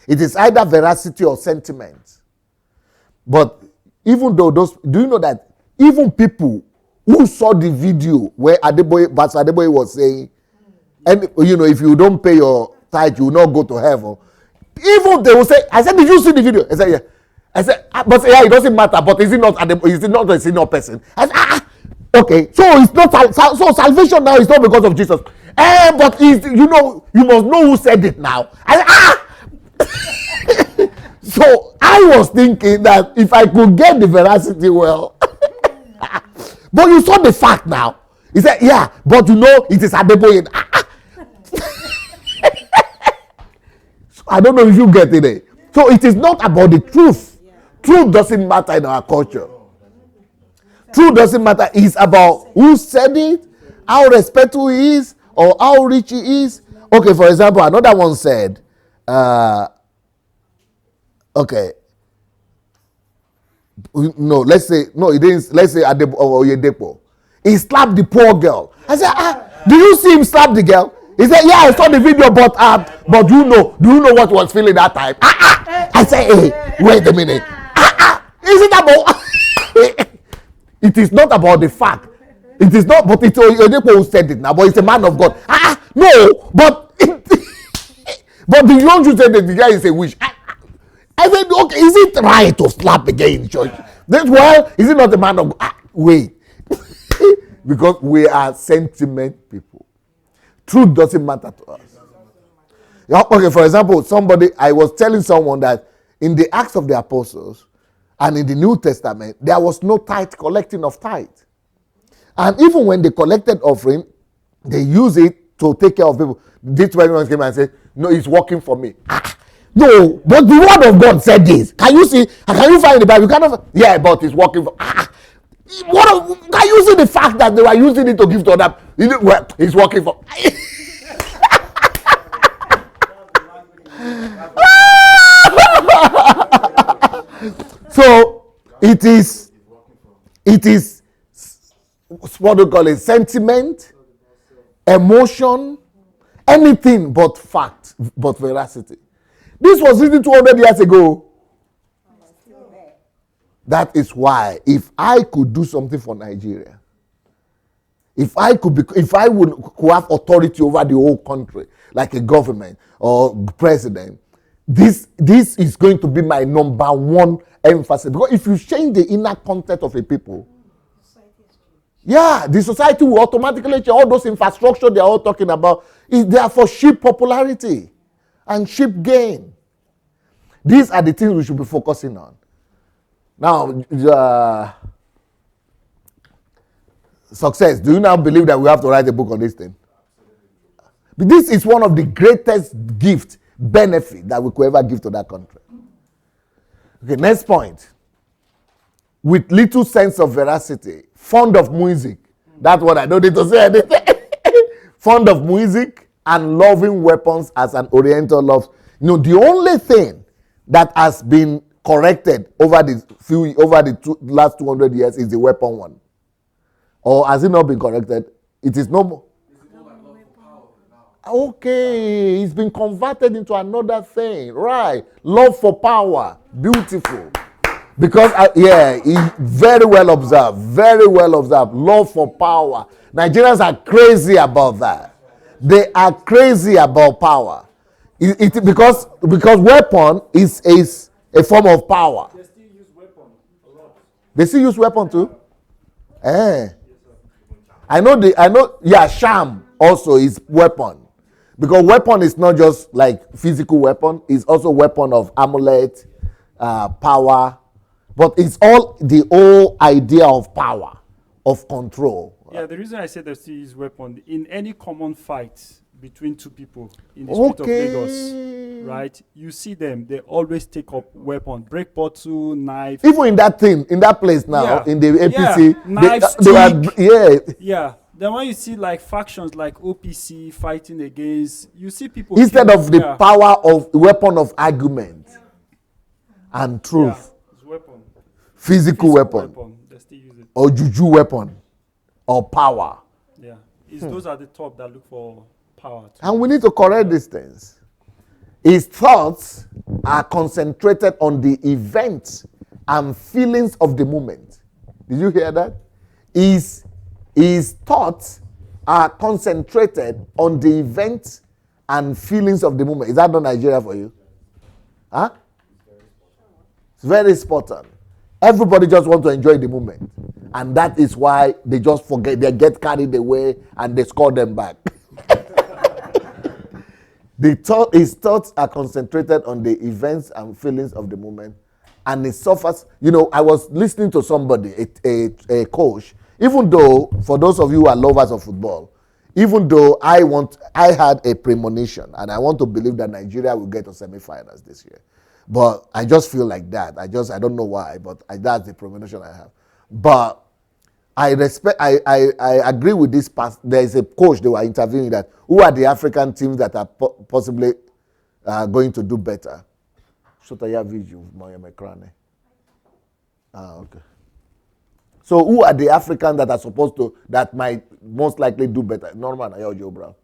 [SPEAKER 1] It is either veracity or sentiment. But even though do you know that even people who saw the video where Pastor Adeboye was saying, and if you don't pay your tithe, you will not go to heaven. Even they will say, I said, did you see the video? I said, yeah. I said, but yeah, it doesn't matter. But is it not a senior person? I said, okay. So it's not so salvation now is not because of Jesus. But you must know who said it now. I said, So I was thinking that if I could get the veracity well, but you saw the fact now. He said, yeah, but it is Adeboye. So I don't know if you get it. So it is not about the truth. Truth doesn't matter in our culture. Truth doesn't matter. It's about who said it, how respectful he is, or how rich he is. Okay, for example, another one said, okay. No, let's say Oyedepo. He slapped the poor girl. I said, do you see him slap the girl? He said, yeah, I saw the video, but do you know what was feeling that time? I said, hey, wait a minute. Is it about? It is not about the fact. It is not, but it's Oyedepo who said it now, but it's a man of God. No, but but the young Jew said that the guy is a witch. I said, okay, is it right to slap again in church? Well, is it not a man of God? Wait. Because we are sentiment people. Truth doesn't matter to us. Okay, for example, I was telling someone that in the Acts of the Apostles and in the New Testament, there was no tithe collecting of tithe. And even when they collected offering, they use it to take care of people. This one came and said, no, it's working for me. No, but the word of God said this. Can you see? Can you find the Bible? You cannot. Yeah, but it's working for. Can you see the fact that they were using it to give to other? Well, it's working for. So it is what do you call it? Sentiment, emotion, anything but fact, but veracity. This was written 200 years ago. That is why if I could do something for Nigeria, If I could have authority over the whole country, like a government or president, this is going to be my number one emphasis. Because if you change the inner content of a people, yeah, the society will automatically change. All those infrastructure they are all talking about is there for cheap popularity and cheap gain. These are the things we should be focusing on. Now, success. Do you now believe that we have to write a book on this thing? But this is one of the greatest gift, benefit that we could ever give to that country. Okay, next point. With little sense of veracity, fond of music. That's what I don't need to say anything. Fond of music and loving weapons as an Oriental loves. You know, the only thing that has been corrected over the last 200 years is the weapon one. Or has it not been corrected? It is no more. Okay, it's been converted into another thing. Right. Love for power. Beautiful. Because, very well observed. Very well observed. Love for power. Nigerians are crazy about that. They are crazy about power. Because weapon is a form of power.
[SPEAKER 4] They still use weapon a lot.
[SPEAKER 1] They still use weapon too? I know, sham also is weapon. Because weapon is not just like physical weapon, it's also weapon of amulet, power. But it's all the whole idea of power, of control.
[SPEAKER 4] Yeah, the reason I said they still use weapon, in any common fight between two people in the street of Lagos, right? You see them, they always take up weapon, break bottle, knife.
[SPEAKER 1] Even in that place now, in the APC,
[SPEAKER 4] knives, yeah. Then when you see like factions like OPC fighting against, you see people
[SPEAKER 1] instead of the power of weapon of argument and truth,
[SPEAKER 4] weapon.
[SPEAKER 1] Physical weapon.
[SPEAKER 4] They still use it.
[SPEAKER 1] Or juju weapon or power.
[SPEAKER 4] Yeah, those are the top that look for power too.
[SPEAKER 1] And we need to correct these things. His thoughts are concentrated on the events and feelings of the moment. Did you hear that? His thoughts are concentrated on the events and feelings of the moment. Is that not Nigeria for you? Huh? It's very spot on. Everybody just wants to enjoy the moment. And that is why they just forget, they get carried away and they score them back. His thoughts are concentrated on the events and feelings of the moment. And it suffers. You know, I was listening to somebody, a coach, even though, for those of you who are lovers of football, even though I had a premonition, and I want to believe that Nigeria will get to semi-finals this year. But I just feel like that. I don't know why, but that's the premonition I have. But I agree with this past. There is a coach they were interviewing that, who are the African teams that are possibly going to do better? Okay. So who are the Africans that are that might most likely do better? Norman Ayojo Brown.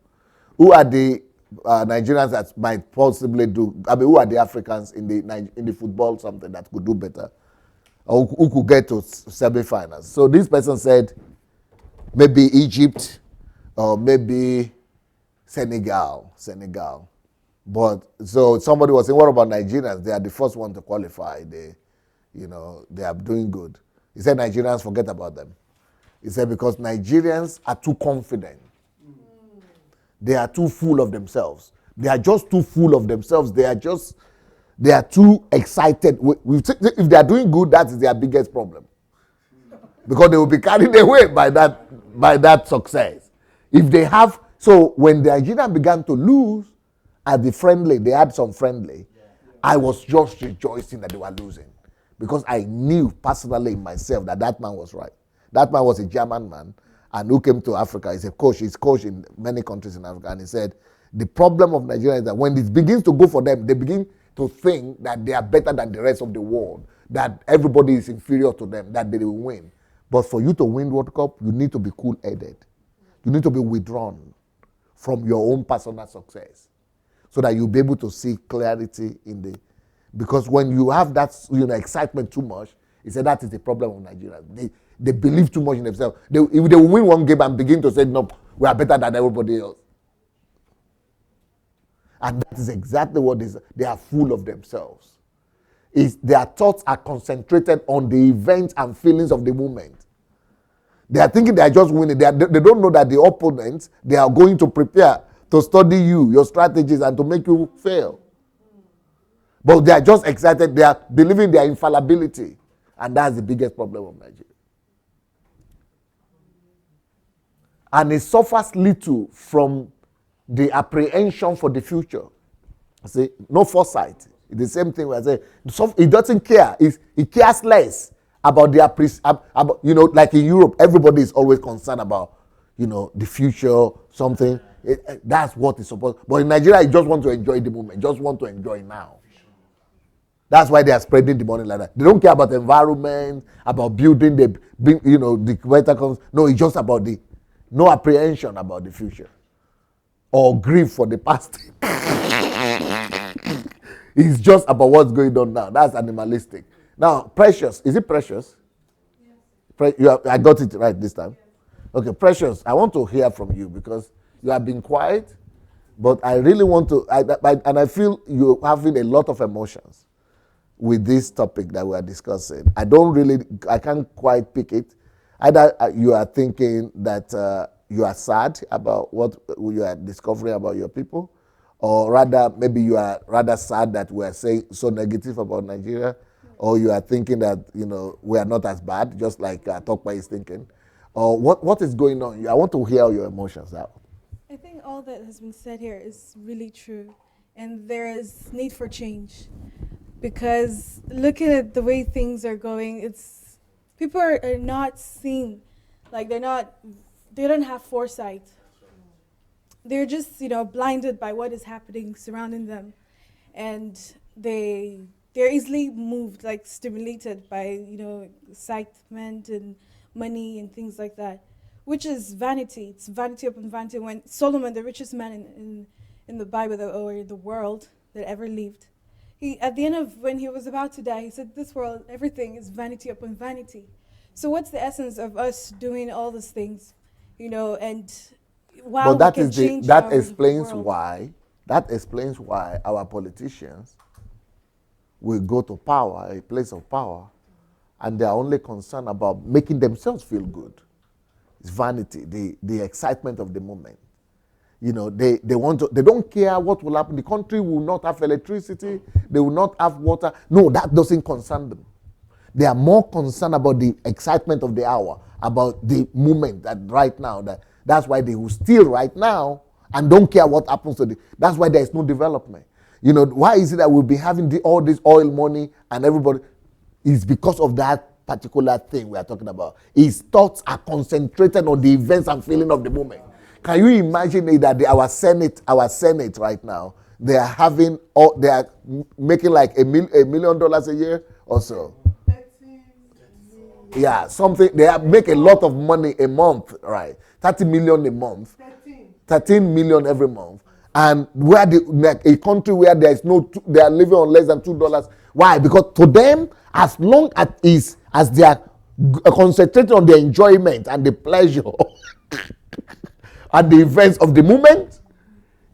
[SPEAKER 1] Who are the Nigerians that might possibly do? I mean, who are the Africans in the football something that could do better, or who could get to semi-finals? So this person said maybe Egypt or maybe Senegal. But so somebody was saying, what about Nigerians? They are the first one to qualify. They are doing good. He said Nigerians, forget about them. He said because Nigerians are too confident. They are too full of themselves. They are just too full of themselves. They are too excited. If they are doing good, that is their biggest problem. Because they will be carried away by that success. So when the Nigerians began to lose at the friendly, they had some friendly, I was just rejoicing that they were losing. Because I knew personally in myself that man was right. That man was a German man and who came to Africa. He's a coach. He's coached in many countries in Africa. And he said, the problem of Nigeria is that when it begins to go for them, they begin to think that they are better than the rest of the world, that everybody is inferior to them, that they will win. But for you to win World Cup, you need to be cool-headed. You need to be withdrawn from your own personal success so that you'll be able to see clarity in the... Because when you have that excitement too much, He said that is the problem of Nigeria. They believe too much in themselves. If they win one game and begin to say, no, we are better than everybody else. And that is exactly what is. They are full of themselves. Their thoughts are concentrated on the events and feelings of the moment. They are thinking they are just winning. They don't know that the opponents, they are going to prepare to study you, your strategies, and to make you fail. But they are just excited. They are believing their infallibility. And that's the biggest problem of Nigeria. And it suffers little from the apprehension for the future. See, no foresight. It's the same thing we are saying. He doesn't care. He cares less about like in Europe, everybody is always concerned about, the future, something. That's what is supposed. But in Nigeria, you just want to enjoy the moment. Just want to enjoy now. That's why they are spreading the money like that. They don't care about the environment, about building the better. No, it's just about no apprehension about the future or grief for the past. It's just about what's going on now. That's animalistic. Now, Precious, is it Precious? Yes. I got it right this time. Yes. Okay, Precious, I want to hear from you because you have been quiet, but I really want to, and I feel you're having a lot of emotions with this topic that we are discussing. I can't quite pick it. Either you are thinking that you are sad about what you are discovering about your people, or rather, maybe you are rather sad that we are saying so negative about Nigeria, or you are thinking that, we are not as bad, just like Tokpa is thinking. Or what is going on? I want to hear your emotions out.
[SPEAKER 12] I think all that has been said here is really true, and there is need for change. Because looking at the way things are going, people are not seeing, like they don't have foresight. They're just, blinded by what is happening surrounding them. And they're easily moved, like stimulated by, excitement and money and things like that, which is vanity. It's vanity upon vanity. When Solomon, the richest man in the Bible or in the world that ever lived, at the end of when he was about to die, he said, this world, everything is vanity upon vanity. So what's the essence of us doing all these things, and while
[SPEAKER 1] but
[SPEAKER 12] we can change
[SPEAKER 1] that explains
[SPEAKER 12] world.
[SPEAKER 1] why our politicians will go to power, a place of power, and they are only concerned about making themselves feel good. It's vanity, the excitement of the moment. They don't care what will happen. The country will not have electricity. They will not have water. No, that doesn't concern them. They are more concerned about the excitement of the hour, about the moment that right now. That's why they will steal right now and don't care what happens to that's why there is no development. Why is it that we'll be having all this oil money and everybody? It's because of that particular thing we are talking about. His thoughts are concentrated on the events and feeling of the moment. Can you imagine that our Senate right now, they are making like $1 million a year or so. Yeah, something. They make a lot of money a month, right? 30 million a month. 13 million every month. And a country where there is they are living on less than $2. Why? Because to them, as long as they are concentrated on the enjoyment and the pleasure and the events of the moment,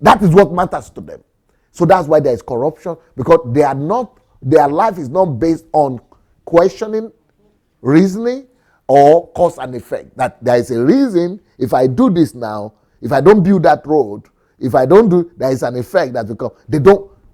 [SPEAKER 1] that is what matters to them. So that's why there is corruption, because their life is not based on questioning, reasoning, or cause and effect. That there is a reason. If I do this now, if I don't build that road, if I don't do, there is an effect that will come.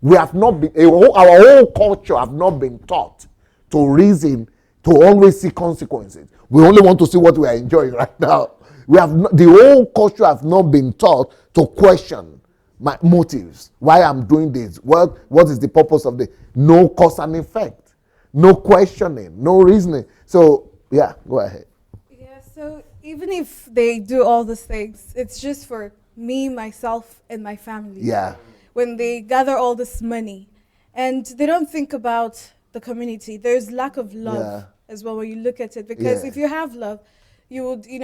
[SPEAKER 1] We have not been, our whole culture have not been taught to reason, to always see consequences. We only want to see what we are enjoying right now. The whole culture have not been taught to question my motives, why I'm doing this, what is the purpose of this. No cause and effect, no questioning, no reasoning. So, yeah, go ahead.
[SPEAKER 12] Yeah, so even if they do all these things, it's just for me, myself, and my family.
[SPEAKER 1] Yeah.
[SPEAKER 12] When they gather all this money, and they don't think about the community, there's lack of love as well when you look at it. Because if you have love, you would, you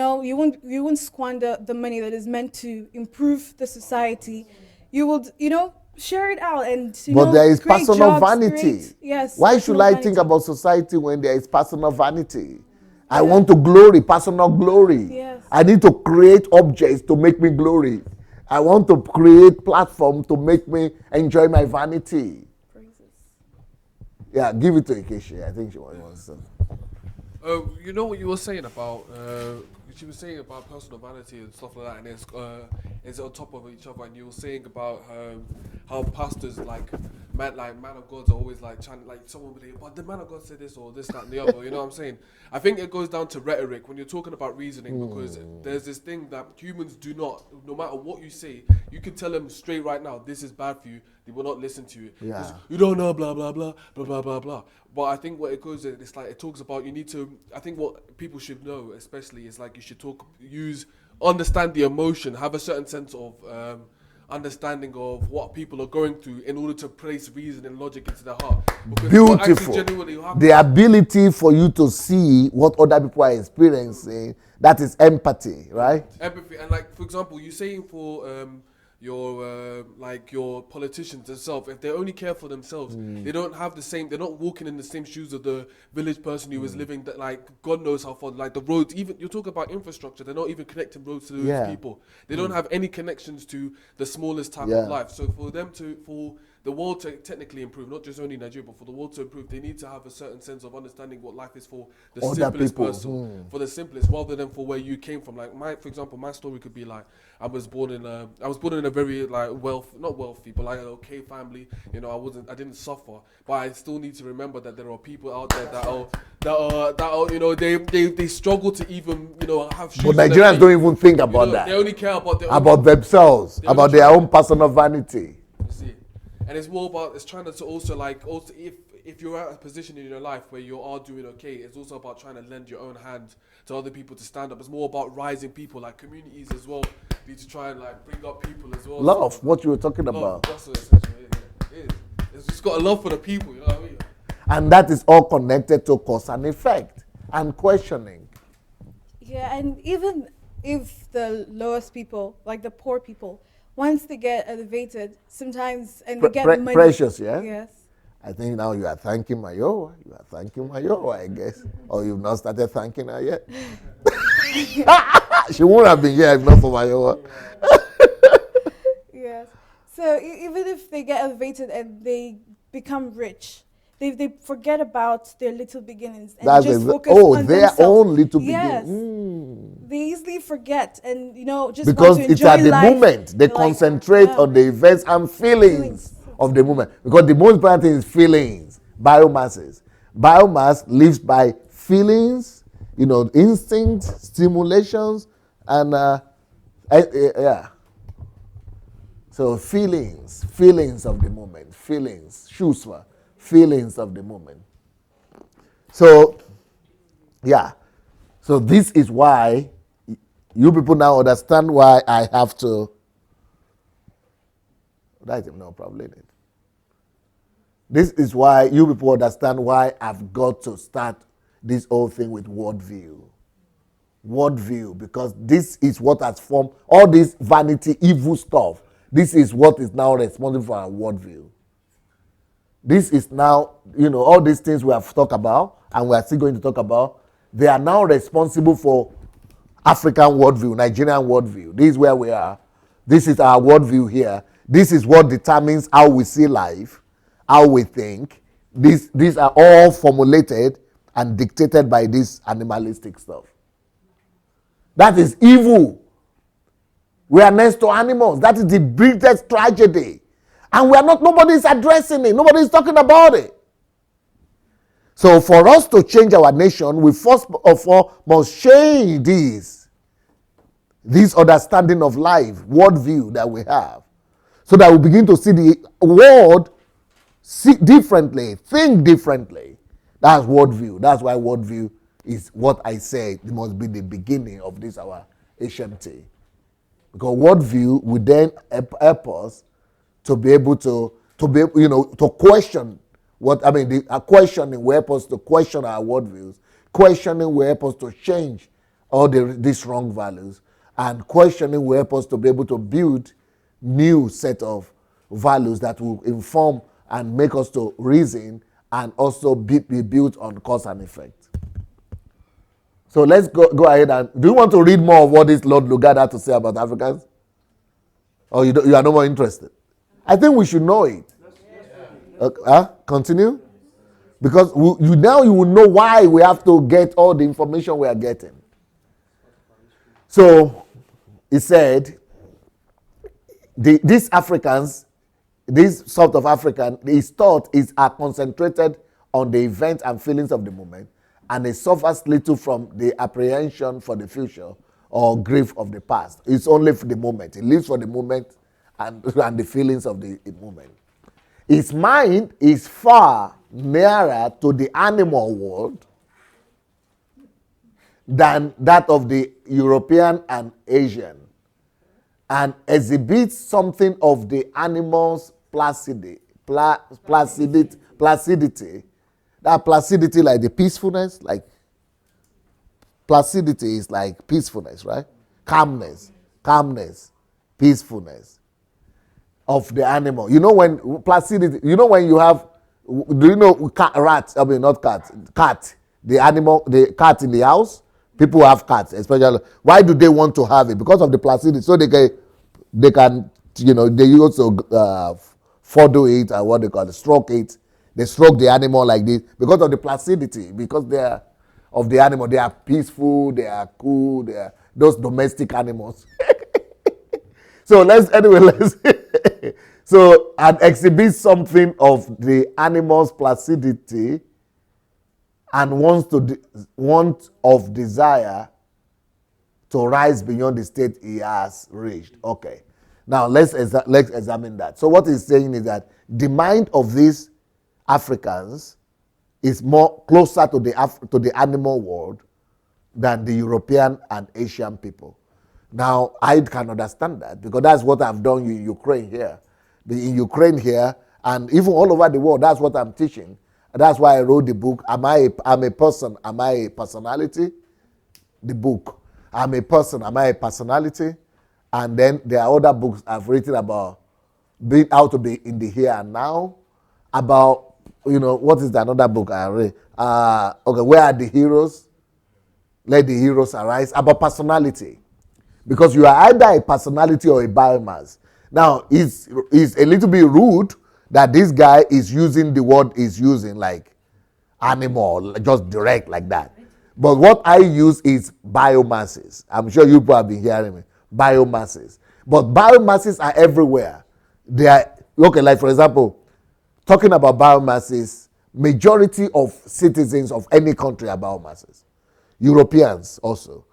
[SPEAKER 12] won't squander the money that is meant to improve the society. You would, share it out and
[SPEAKER 1] but there is
[SPEAKER 12] create
[SPEAKER 1] personal
[SPEAKER 12] jobs,
[SPEAKER 1] vanity.
[SPEAKER 12] yes.
[SPEAKER 1] Why should I think about society when there is personal vanity? I want to glory, personal glory.
[SPEAKER 12] Yes.
[SPEAKER 1] I need to create objects to make me glory. I want to create platform to make me enjoy my vanity. Yeah, give it to Ikeshi. I think she wants to.
[SPEAKER 8] You know what you were saying about she was saying about personal vanity and stuff like that, and it's on top of each other. And you were saying about how pastors like man of God are always like trying, like someone would say, but the man of God said this or this, that, and the other. You know what I'm saying? I think it goes down to rhetoric when you're talking about reasoning, because there's this thing that humans do not. No matter what you say, you can tell them straight right now, this is bad for you. They will not listen to you.
[SPEAKER 1] Yeah.
[SPEAKER 8] You don't know, blah blah blah blah blah blah blah. But I think what it goes, it's like it talks about you need to. I think what people should know, especially, is like you should understand the emotion, have a certain sense of understanding of what people are going through in order to place reason and logic into their heart. Because
[SPEAKER 1] beautiful. The ability for you to see what other people are experiencing, that is empathy, right?
[SPEAKER 8] Empathy. And like, for example, you're saying for your politicians themselves, if they only care for themselves, they don't have the same, they're not walking in the same shoes of the village person who is living that, like, God knows how far, like the roads, even you talk about infrastructure, they're not even connecting roads to those people. They don't have any connections to the smallest type of life. So for the world to technically improve, not just only Nigeria, but for the world to improve, they need to have a certain sense of understanding what life is for the
[SPEAKER 1] other
[SPEAKER 8] simplest
[SPEAKER 1] people.
[SPEAKER 8] person, for the simplest, rather than for where you came from. Like for example, my story could be like, I was born in a very like not wealthy, but like an okay family. You know, I didn't suffer, but I still need to remember that there are people out there that are you know, they struggle to even, you know, have shoes.
[SPEAKER 1] But Nigerians don't even think about that.
[SPEAKER 8] They only care about
[SPEAKER 1] themselves, about their own personal vanity.
[SPEAKER 8] You see. And it's more about, it's trying to also if you're at a position in your life where you are doing okay, it's also about trying to lend your own hand to other people to stand up. It's more about rising people, like communities as well. You need to try and like bring up people as well.
[SPEAKER 1] Love, what you were talking about.
[SPEAKER 8] That's what essentially it is. It's just got a love for the people, you know what I mean?
[SPEAKER 1] And that is all connected to cause and effect and questioning.
[SPEAKER 12] Yeah, and even if the lowest people, like the poor people, once they get elevated, sometimes, and they get money.
[SPEAKER 1] Precious, yeah?
[SPEAKER 12] Yes.
[SPEAKER 1] I think now you are thanking Mayowa. You are thanking Mayowa, I guess. Or you've not started thanking her yet. She wouldn't have been here if not for Mayowa.
[SPEAKER 12] Yes. So even if they get elevated and they become rich, they forget about their little beginnings and just focus on
[SPEAKER 1] their
[SPEAKER 12] themselves.
[SPEAKER 1] own little
[SPEAKER 12] yes.
[SPEAKER 1] beginnings.
[SPEAKER 12] They easily forget and, you know, just
[SPEAKER 1] because
[SPEAKER 12] want to
[SPEAKER 1] it's at the
[SPEAKER 12] life.
[SPEAKER 1] moment. They concentrate on the events and feelings of the moment. Because the most important thing is feelings, biomasses. Biomass lives by feelings, you know, instincts, stimulations, and yeah. So feelings of the moment, feelings of the moment. So, yeah. So this is why you people now understand why I have to. No, probably not. This is why you people understand why I've got to start this whole thing with worldview. Worldview, because this is what has formed all this vanity, evil stuff. This is what is now responsible for our worldview. This is now, you know, all these things we have talked about and we are still going to talk about, they are now responsible for African worldview, Nigerian worldview. This is where we are. This is our worldview here. This is what determines how we see life, how we think. These are all formulated and dictated by this animalistic stuff. That is evil. We are next to animals. That is the biggest tragedy. And we are not, nobody is addressing it. Nobody is talking about it. So for us to change our nation, we first of all must change this understanding of life, worldview that we have. So that we begin to see the world differently, think differently. That's worldview. That's why worldview is what I say. It must be the beginning of this, our HMT. Because worldview will then help us to be able to be, you know, to question what, I mean, questioning will help us to question our worldviews. Questioning will help us to change all these wrong values. And questioning will help us to be able to build new set of values that will inform and make us to reason and also be built on cause and effect. So let's go ahead and, do you want to read more of what this Lord Lugard had to say about Africans? Or you are no more interested? I think we should know it. Continue? Because now you will know why we have to get all the information we are getting. So, he said, these Africans, this sort of African, his thought are concentrated on the events and feelings of the moment, and it suffers little from the apprehension for the future or grief of the past. It's only for the moment. He lives for the moment and the feelings of the moment. His mind is far nearer to the animal world than that of the European and Asian, and exhibits something of the animal's placidity. That placidity, like the peacefulness, like placidity is like peacefulness, right? Calmness, peacefulness of the animal. You know when placidity, you know when you have, do you know cat, the animal, the cat in the house? People have cats, especially. Why do they want to have it? Because of the placidity. So they can, you know, they also fondle it, or what they call it, stroke it. They stroke the animal like this because of the placidity. Because they are of the animal, they are peaceful, they are cool, they are those domestic animals. So so and exhibit something of the animal's placidity and want of desire to rise beyond the state he has reached. Okay. Now let's examine that. So what he's saying is that the mind of these Africans is more closer to the animal world than the European and Asian people. Now I can understand that because that's what I've done in Ukraine here. In Ukraine here and even all over the world, that's what I'm teaching. That's why I wrote the book. I'm a person? Am I a personality? The book. I'm a person. Am I a personality? And then there are other books I've written about how to be in the here and now. About, you know, what is another book I read? Okay, where are the heroes? Let the heroes arise. About personality. Because you are either a personality or a biomass. Now, it's a little bit rude that this guy is using the word he's using, like animal, just direct like that. But what I use is biomasses. I'm sure you people have been hearing me. Biomasses. But biomasses are everywhere. They are, okay, like for example, talking about biomasses, majority of citizens of any country are biomasses. Europeans also.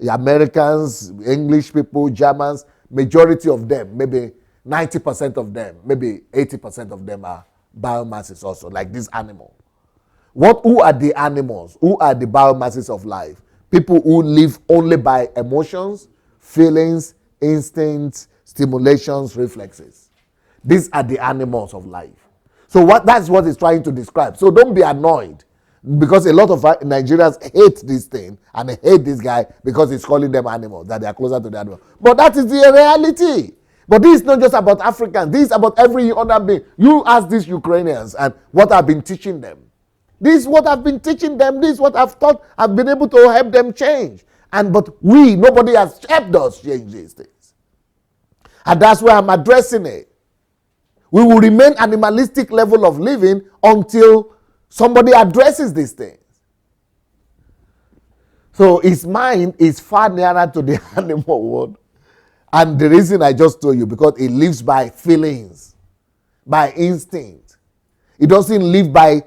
[SPEAKER 1] Americans, English people, Germans, majority of them, maybe 90% of them, maybe 80% of them are biomasses also, like this animal. Who are the animals? Who are the biomasses of life? People who live only by emotions, feelings, instincts, stimulations, reflexes. These are the animals of life. So that's what it's trying to describe. So don't be annoyed because a lot of Nigerians hate this thing and they hate this guy because he's calling them animals, that they are closer to the animal. But that is the reality. But this is not just about Africans. This is about every other being. You ask these Ukrainians and what I've been teaching them. This is what I've been teaching them. This is what I've taught. I've been able to help them change. But nobody has helped us change these things. And that's why I'm addressing it. We will remain animalistic level of living until somebody addresses these things. So his mind is far nearer to the animal world. And the reason I just told you, because it lives by feelings, by instinct. It doesn't live by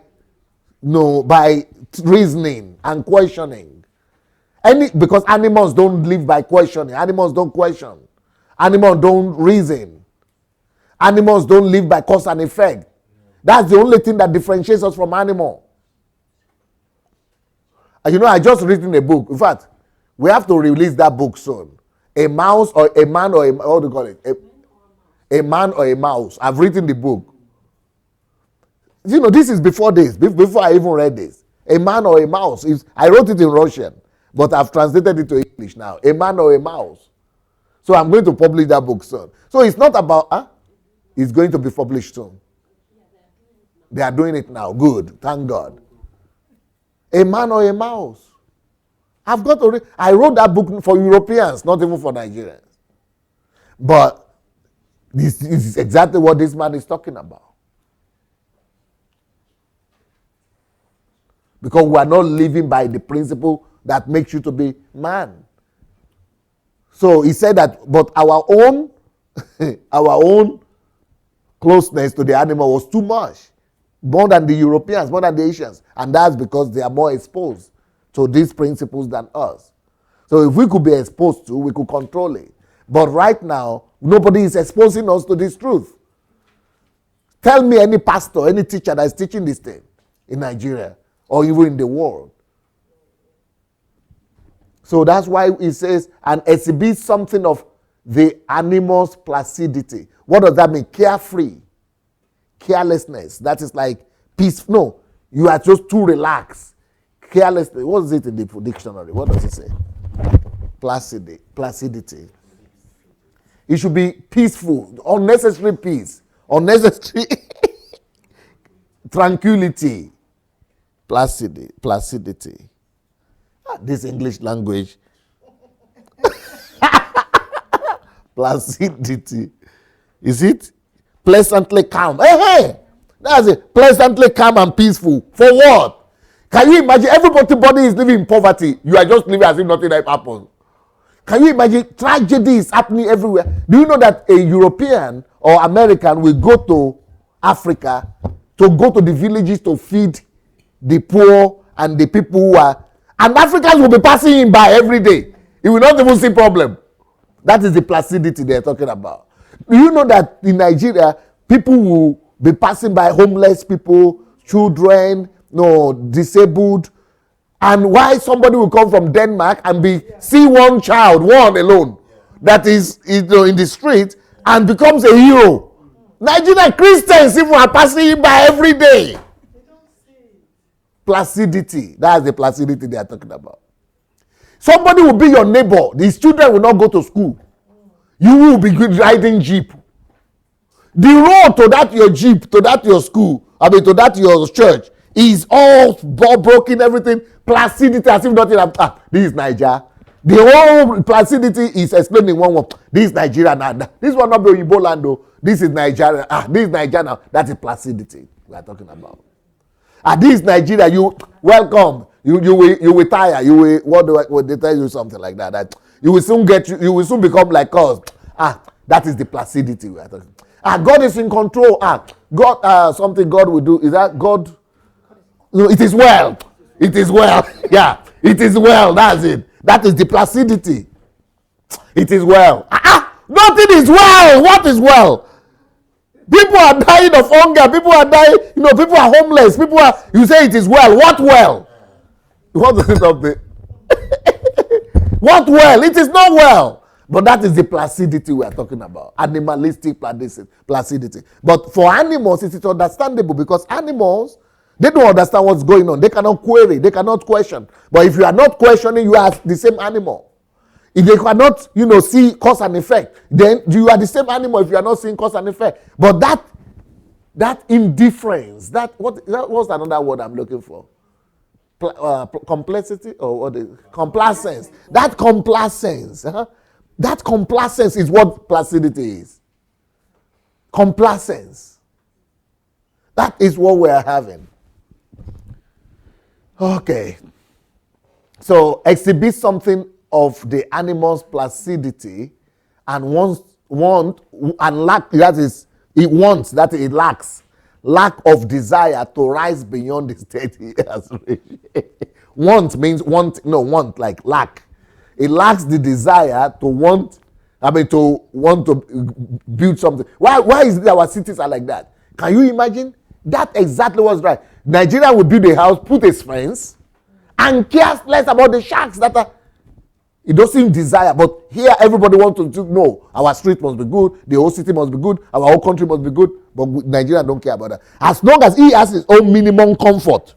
[SPEAKER 1] reasoning and questioning. Because animals don't live by questioning. Animals don't question. Animals don't reason. Animals don't live by cause and effect. That's the only thing that differentiates us from animal. And you know, I just written a book. In fact, we have to release that book soon. A mouse or a man or what do you call it? A man or a mouse. I've written the book. You know, this is before this, before I even read this. A man or a mouse. I wrote it in Russian, but I've translated it to English now. A man or a mouse. So I'm going to publish that book soon. So it's not about, is going to be published soon. They are doing it now. Good. Thank God. A man or a mouse. I've got to read. I wrote that book for Europeans, not even for Nigerians. But this is exactly what this man is talking about. Because we are not living by the principle that makes you to be man. So he said that, but our own, our own closeness to the animal was too much. More than the Europeans, more than the Asians. And that's because they are more exposed to these principles than us. So if we could be exposed to, we could control it. But right now, nobody is exposing us to this truth. Tell me any pastor, any teacher that is teaching this thing in Nigeria or even in the world. So that's why it says, and exhibit something of the animal's placidity. What does that mean? Carefree. Carelessness. That is like peace. No, you are just too relaxed. Carelessness. What is it in the dictionary? What does it say? Placidity. It should be peaceful. Unnecessary peace. Unnecessary tranquility. Placidity. This English language. Placidity. Is it? Pleasantly calm. Hey, that's it. Pleasantly calm and peaceful. For what? Can you imagine? Everybody is living in poverty. You are just living as if nothing happened. Can you imagine? Tragedy is happening everywhere. Do you know that a European or American will go to Africa to go to the villages to feed the poor and the people who are, and Africans will be passing him by every day. He will not even see problem. That is the placidity they are talking about. Do you know that in Nigeria, people will be passing by, homeless people, children, disabled, and why somebody will come from Denmark and see one child, one alone, that is in the street and becomes a hero. Nigerian Christians even are passing him by every day. Placidity. That's the placidity they are talking about. Somebody will be your neighbor. These children will not go to school. You will be riding jeep. The road to that your jeep, to that your school, to that your church is all broken, everything. Placidity as if nothing happened. This is Nigeria. The whole placidity is explaining one word. This is Nigeria now. This will not be Oyibo land though. This is Nigeria. This is Nigeria now. That is placidity we are talking about. This is Nigeria. You welcome. You will tire. You will what they tell you something like that. That you will soon become like us. That is the placidity we are talking. God is in control. God something God will do. Is that God? No, it is well. It is well. Yeah, it is well. That's it. That is the placidity. It is well. Nothing is well. What is well? People are dying of hunger. People are dying. People are homeless. You say it is well. What well? What does it up there? What well? It is not well. But that is the placidity we are talking about. Animalistic placidity. But for animals, it is understandable because animals, they don't understand what's going on. They cannot query. They cannot question. But if you are not questioning, you are the same animal. If they cannot, see cause and effect, then you are the same animal if you are not seeing cause and effect. But that indifference, what's another word I'm looking for? Complexity or what? Complacence. That complacence. That complacence is what placidity is. Complacence. That is what we are having. Okay. So exhibit something of the animal's placidity and lack, that is, it wants, that it lacks. Lack of desire to rise beyond its 30 years. Want means want like lack. It lacks the desire to want to build something. Why is it our cities are like that? Can you imagine? That exactly was right. Nigeria will build a house, put a fence, and cares less about the sharks that are. It doesn't desire, but here everybody wants to know our street must be good, the whole city must be good, our whole country must be good, but Nigeria don't care about that. As long as he has his own minimum comfort.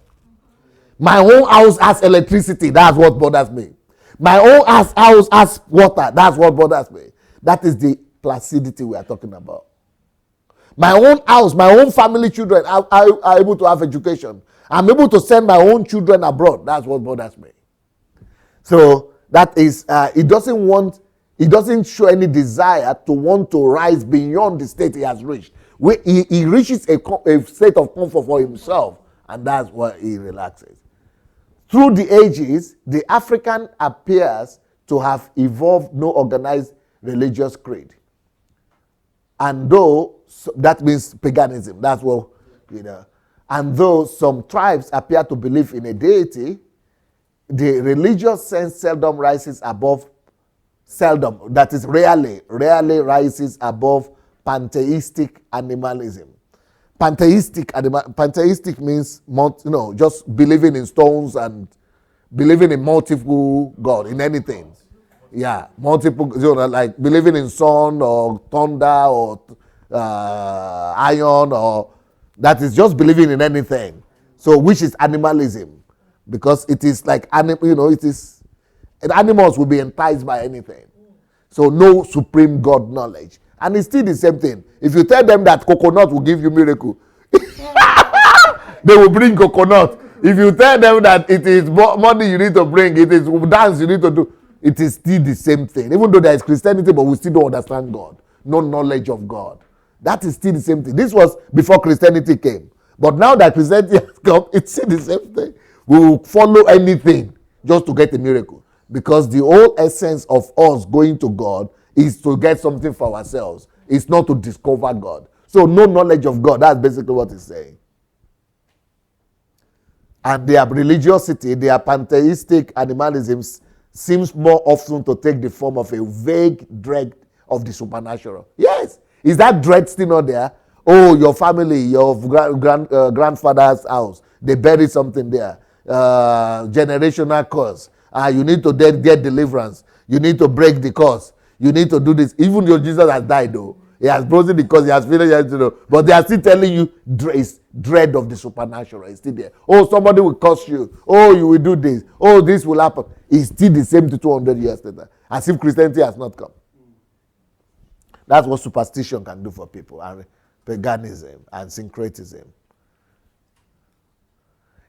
[SPEAKER 1] My own house has electricity, that's what bothers me. My own house has water, that's what bothers me. That is the placidity we are talking about. My own house, my own family children are able to have education. I'm able to send my own children abroad. That's what bothers me. So that is, he doesn't show any desire to want to rise beyond the state he has reached. He reaches a state of comfort for himself, and that's why he relaxes. Through the ages, the African appears to have evolved no organized religious creed. And though, that means paganism, that's what, and though some tribes appear to believe in a deity, the religious sense seldom rises above, that is rarely rises above pantheistic animalism. Pantheistic means, just believing in stones and believing in multiple God, in anything. Yeah, multiple, like believing in sun or thunder or iron, or that is just believing in anything. So, which is animalism, because it is like, animals will be enticed by anything. So, no supreme God knowledge. And it's still the same thing. If you tell them that coconut will give you miracle, they will bring coconut. If you tell them that it is money you need to bring, it is dance you need to do, it is still the same thing. Even though there is Christianity, but we still don't understand God. No knowledge of God. That is still the same thing. This was before Christianity came. But now that Christianity has come, it's still the same thing. We will follow anything just to get a miracle. Because the whole essence of us going to God is to get something for ourselves. It's not to discover God. So no knowledge of God. That's basically what it's saying. And their religiosity, their pantheistic animalism seems more often to take the form of a vague dread of the supernatural. Yes. Is that dread still not there? Oh, your family, your grandfather's house, they buried something there. Generational curse. You need to get deliverance. You need to break the curse. You need to do this. Even though Jesus has died, though. He has broken the curse. He has finished, but they are still telling you dread of the supernatural. It's still there. Oh, somebody will curse you. Oh, you will do this. Oh, this will happen. It's still the same to 200 years later. As if Christianity has not come. That's what superstition can do for people. And paganism and syncretism.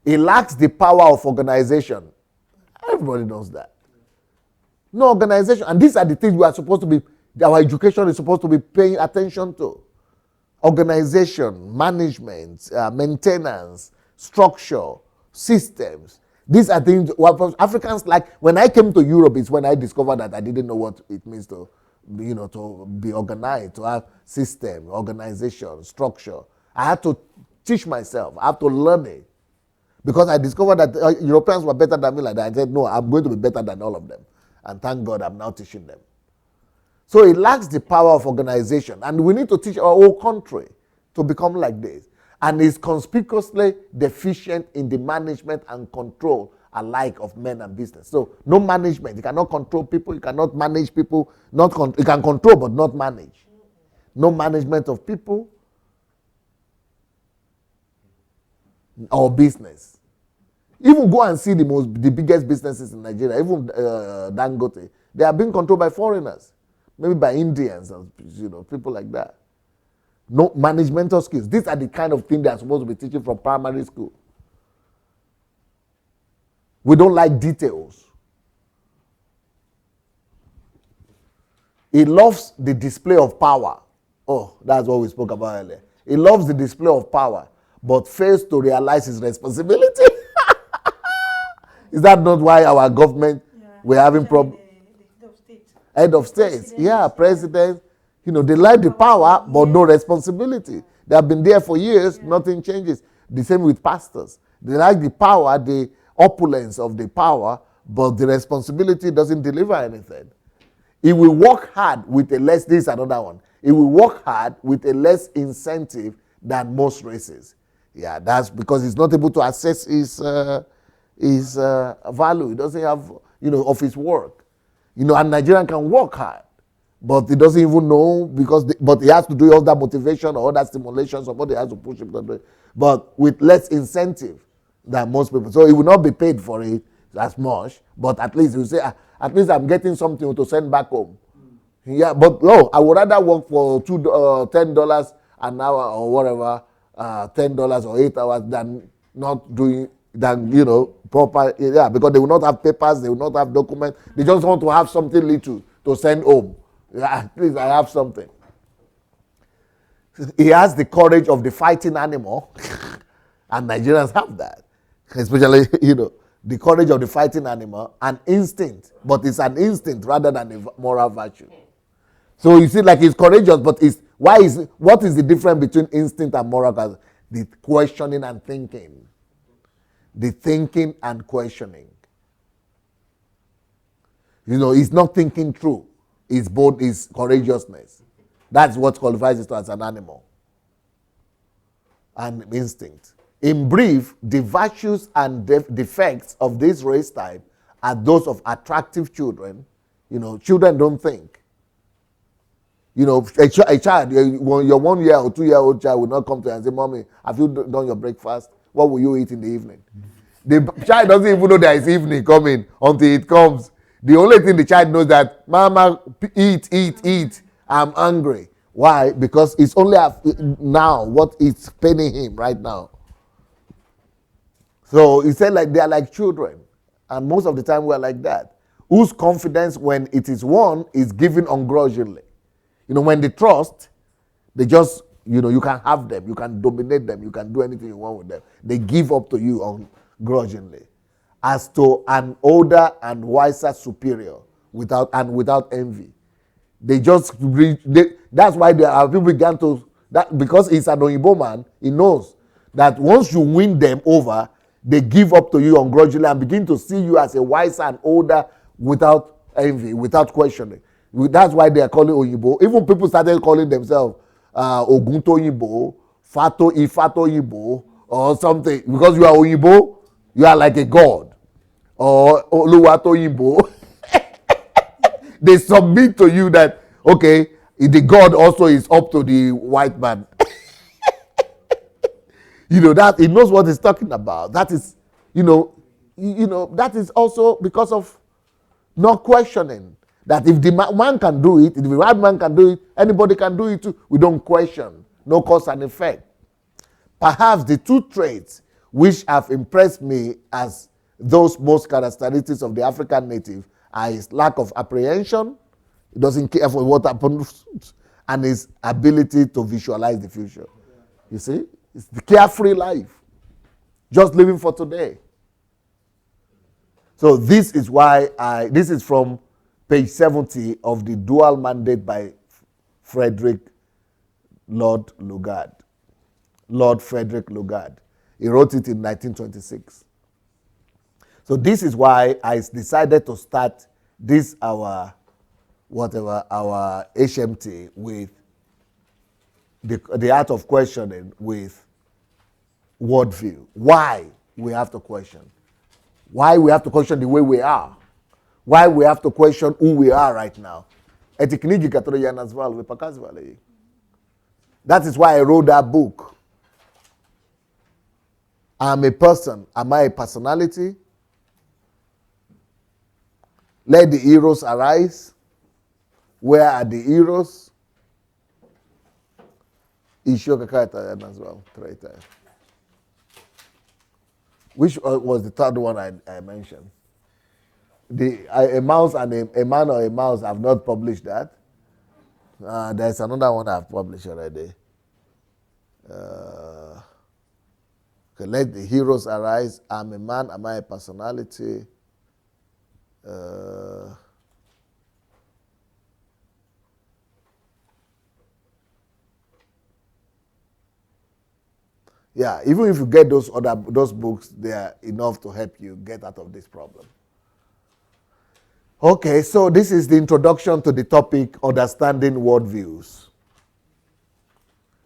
[SPEAKER 1] It lacks the power of organization. Everybody knows that. No organization. And these are the things we are supposed to be, our education is supposed to be paying attention to. Organization, management, maintenance, structure, systems. These are things Africans like. When I came to Europe, it's when I discovered that I didn't know what it means to be organized, to have system, organization, structure. I had to teach myself. I have to learn it. Because I discovered that Europeans were better than me like that. I said, no, I'm going to be better than all of them. And thank God I'm now teaching them. So it lacks the power of organization. And we need to teach our whole country to become like this. And is conspicuously deficient in the management and control alike of men and business. So no management. You cannot control people. You cannot manage people. You can control but not manage. No management of people or business. Even go and see the biggest businesses in Nigeria, even Dangote, they are being controlled by foreigners, maybe by Indians, people like that. No managemental skills. These are the kind of things they are supposed to be teaching from primary school. We don't like details. He loves the display of power. Oh, that's what we spoke about earlier. He loves the display of power, but fails to realize his responsibility. Is that not why our government, we're having problems? Head of state. Yeah, president. They like the power, but no responsibility. They have been there for years, nothing changes. The same with pastors. They like the power, the opulence of the power, but the responsibility doesn't deliver anything. He will work hard with a less, this is another one. He will work hard with a less incentive than most races. Yeah, that's because he's not able to assess his value. He doesn't have, of his work. And Nigerian can work hard, but he doesn't even know but he has to do all that motivation or all that stimulation. Somebody has to push him to do it, but with less incentive than most people. So he will not be paid for it as much, but at least he will say, at least I'm getting something to send back home. Yeah, but no, I would rather work for $10 an hour or whatever, $10 or 8 hours than not doing, than, you know, proper, yeah, because they will not have papers, they will not have documents. They just want to have something little to send home. Yeah, at least I have something. He has the courage of the fighting animal, and Nigerians have that, especially, you know, the courage of the fighting animal, an instinct, but it's an instinct rather than a moral virtue. So you see, like, he's courageous, but what is the difference between instinct and moral? The questioning and thinking. The thinking and questioning. You know, he's not thinking through. It's both his courageousness. That's what qualifies it as an animal. And instinct. In brief, the virtues and defects of this race type are those of attractive children. You know, children don't think. You know, a child, your 1 year or 2 year old child will not come to you and say, Mommy, have you done your breakfast? What will you eat in the evening? The child doesn't even know there is evening coming until it comes. The only thing the child knows that, Mama, eat, I'm hungry. Why? Because it's only now what is paining him right now. So he said, like, they are like children. And most of the time we are like that. Whose confidence, when it is won, is given ungrudgingly. You know, when they trust, they just, you know, you can have them, you can dominate them, you can do anything you want with them. They give up to you ungrudgingly. As to an older and wiser superior, without envy. They just that's why there are people began to that, because he's an Oyibo man, he knows that once you win them over, they give up to you ungrudgingly and begin to see you as a wiser and older without envy, without questioning. That's why they are calling Oyibo. Even people started calling themselves Ogunto Oyibo, Ifato Oyibo, or something. Because you are Oyibo, you are like a god. Or Oluwato Oyibo. They submit to you that, okay, the God also is up to the white man. You know, that he knows what he's talking about. That is, you know, that is also because of not questioning. That if the man can do it, if the right man can do it, anybody can do it too. We don't question. No cause and effect. Perhaps the two traits which have impressed me as those most characteristics of the African native are his lack of apprehension, he doesn't care for what happens, and his ability to visualize the future. You see? It's the carefree life. Just living for today. So this is why this is from page 70 of the Dual Mandate by Lord Frederick Lugard. He wrote it in 1926. So this is why I decided to start this our HMT with the art of questioning with worldview. Why we have to question. Why we have to question the way we are. Why we have to question who we are right now. That is why I wrote that book. I'm a person. Am I a personality? Let the heroes arise. Where are the heroes? As well. Which was the third one I mentioned? A mouse and a man or a mouse. I've not published that. There's another one I've published already. Okay, let the heroes arise. I'm a man. Am I a personality? Yeah, even if you get those books, they are enough to help you get out of this problem. Okay, so this is the introduction to the topic, understanding worldviews.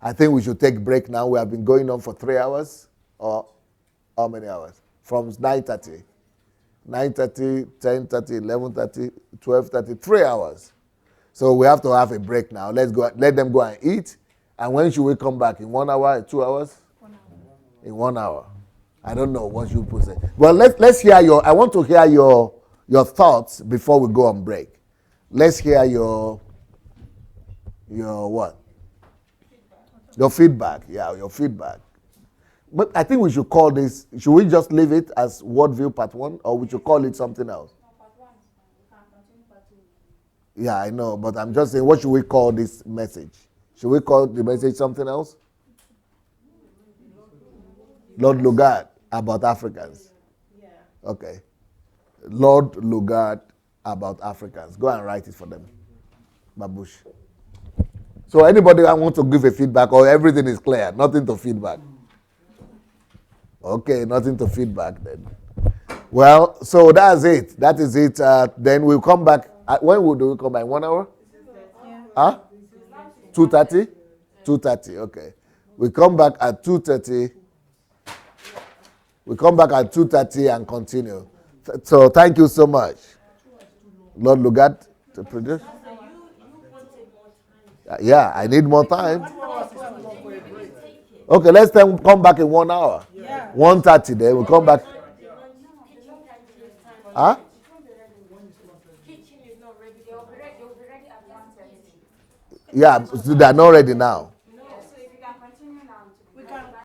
[SPEAKER 1] I think we should take a break now. We have been going on for 3 hours, or how many hours? From 9:30, 9:30, 10:30, 11:30, 12:30, 3 hours. So we have to have a break now. Let's go. Let them go and eat. And when should we come back? In 1 hour, 2 hours?
[SPEAKER 12] 1 hour.
[SPEAKER 1] In 1 hour. I don't know what you put say. Well, let's hear I want to hear your thoughts before we go on break. Let's hear your what? Your feedback, yeah, your feedback. But I think we should call this, should we just leave it as Worldview Part 1, or we should call it something else? Yeah, I know, but I'm just saying, what should we call this message? Should we call the message something else? Lord Lugard about Africans.
[SPEAKER 3] Yeah.
[SPEAKER 1] Okay. Lord Lugard about Africans. Go and write it for them. Babush. So anybody that wants to give a feedback, or everything is clear, nothing to feedback? Okay, nothing to feedback then. Well, so that's it. That is it. Then we'll come back. When do we come back? 1 hour? Huh? 2:30? 2:30, okay. We come back at 2:30. We come back at 2:30 and continue. So thank you so much. Lord Lugard to produce. Yeah, I need more time. Okay, let's then come back in 1 hour. 1:30 then. We'll come back. Huh? Yeah, so they are not ready now.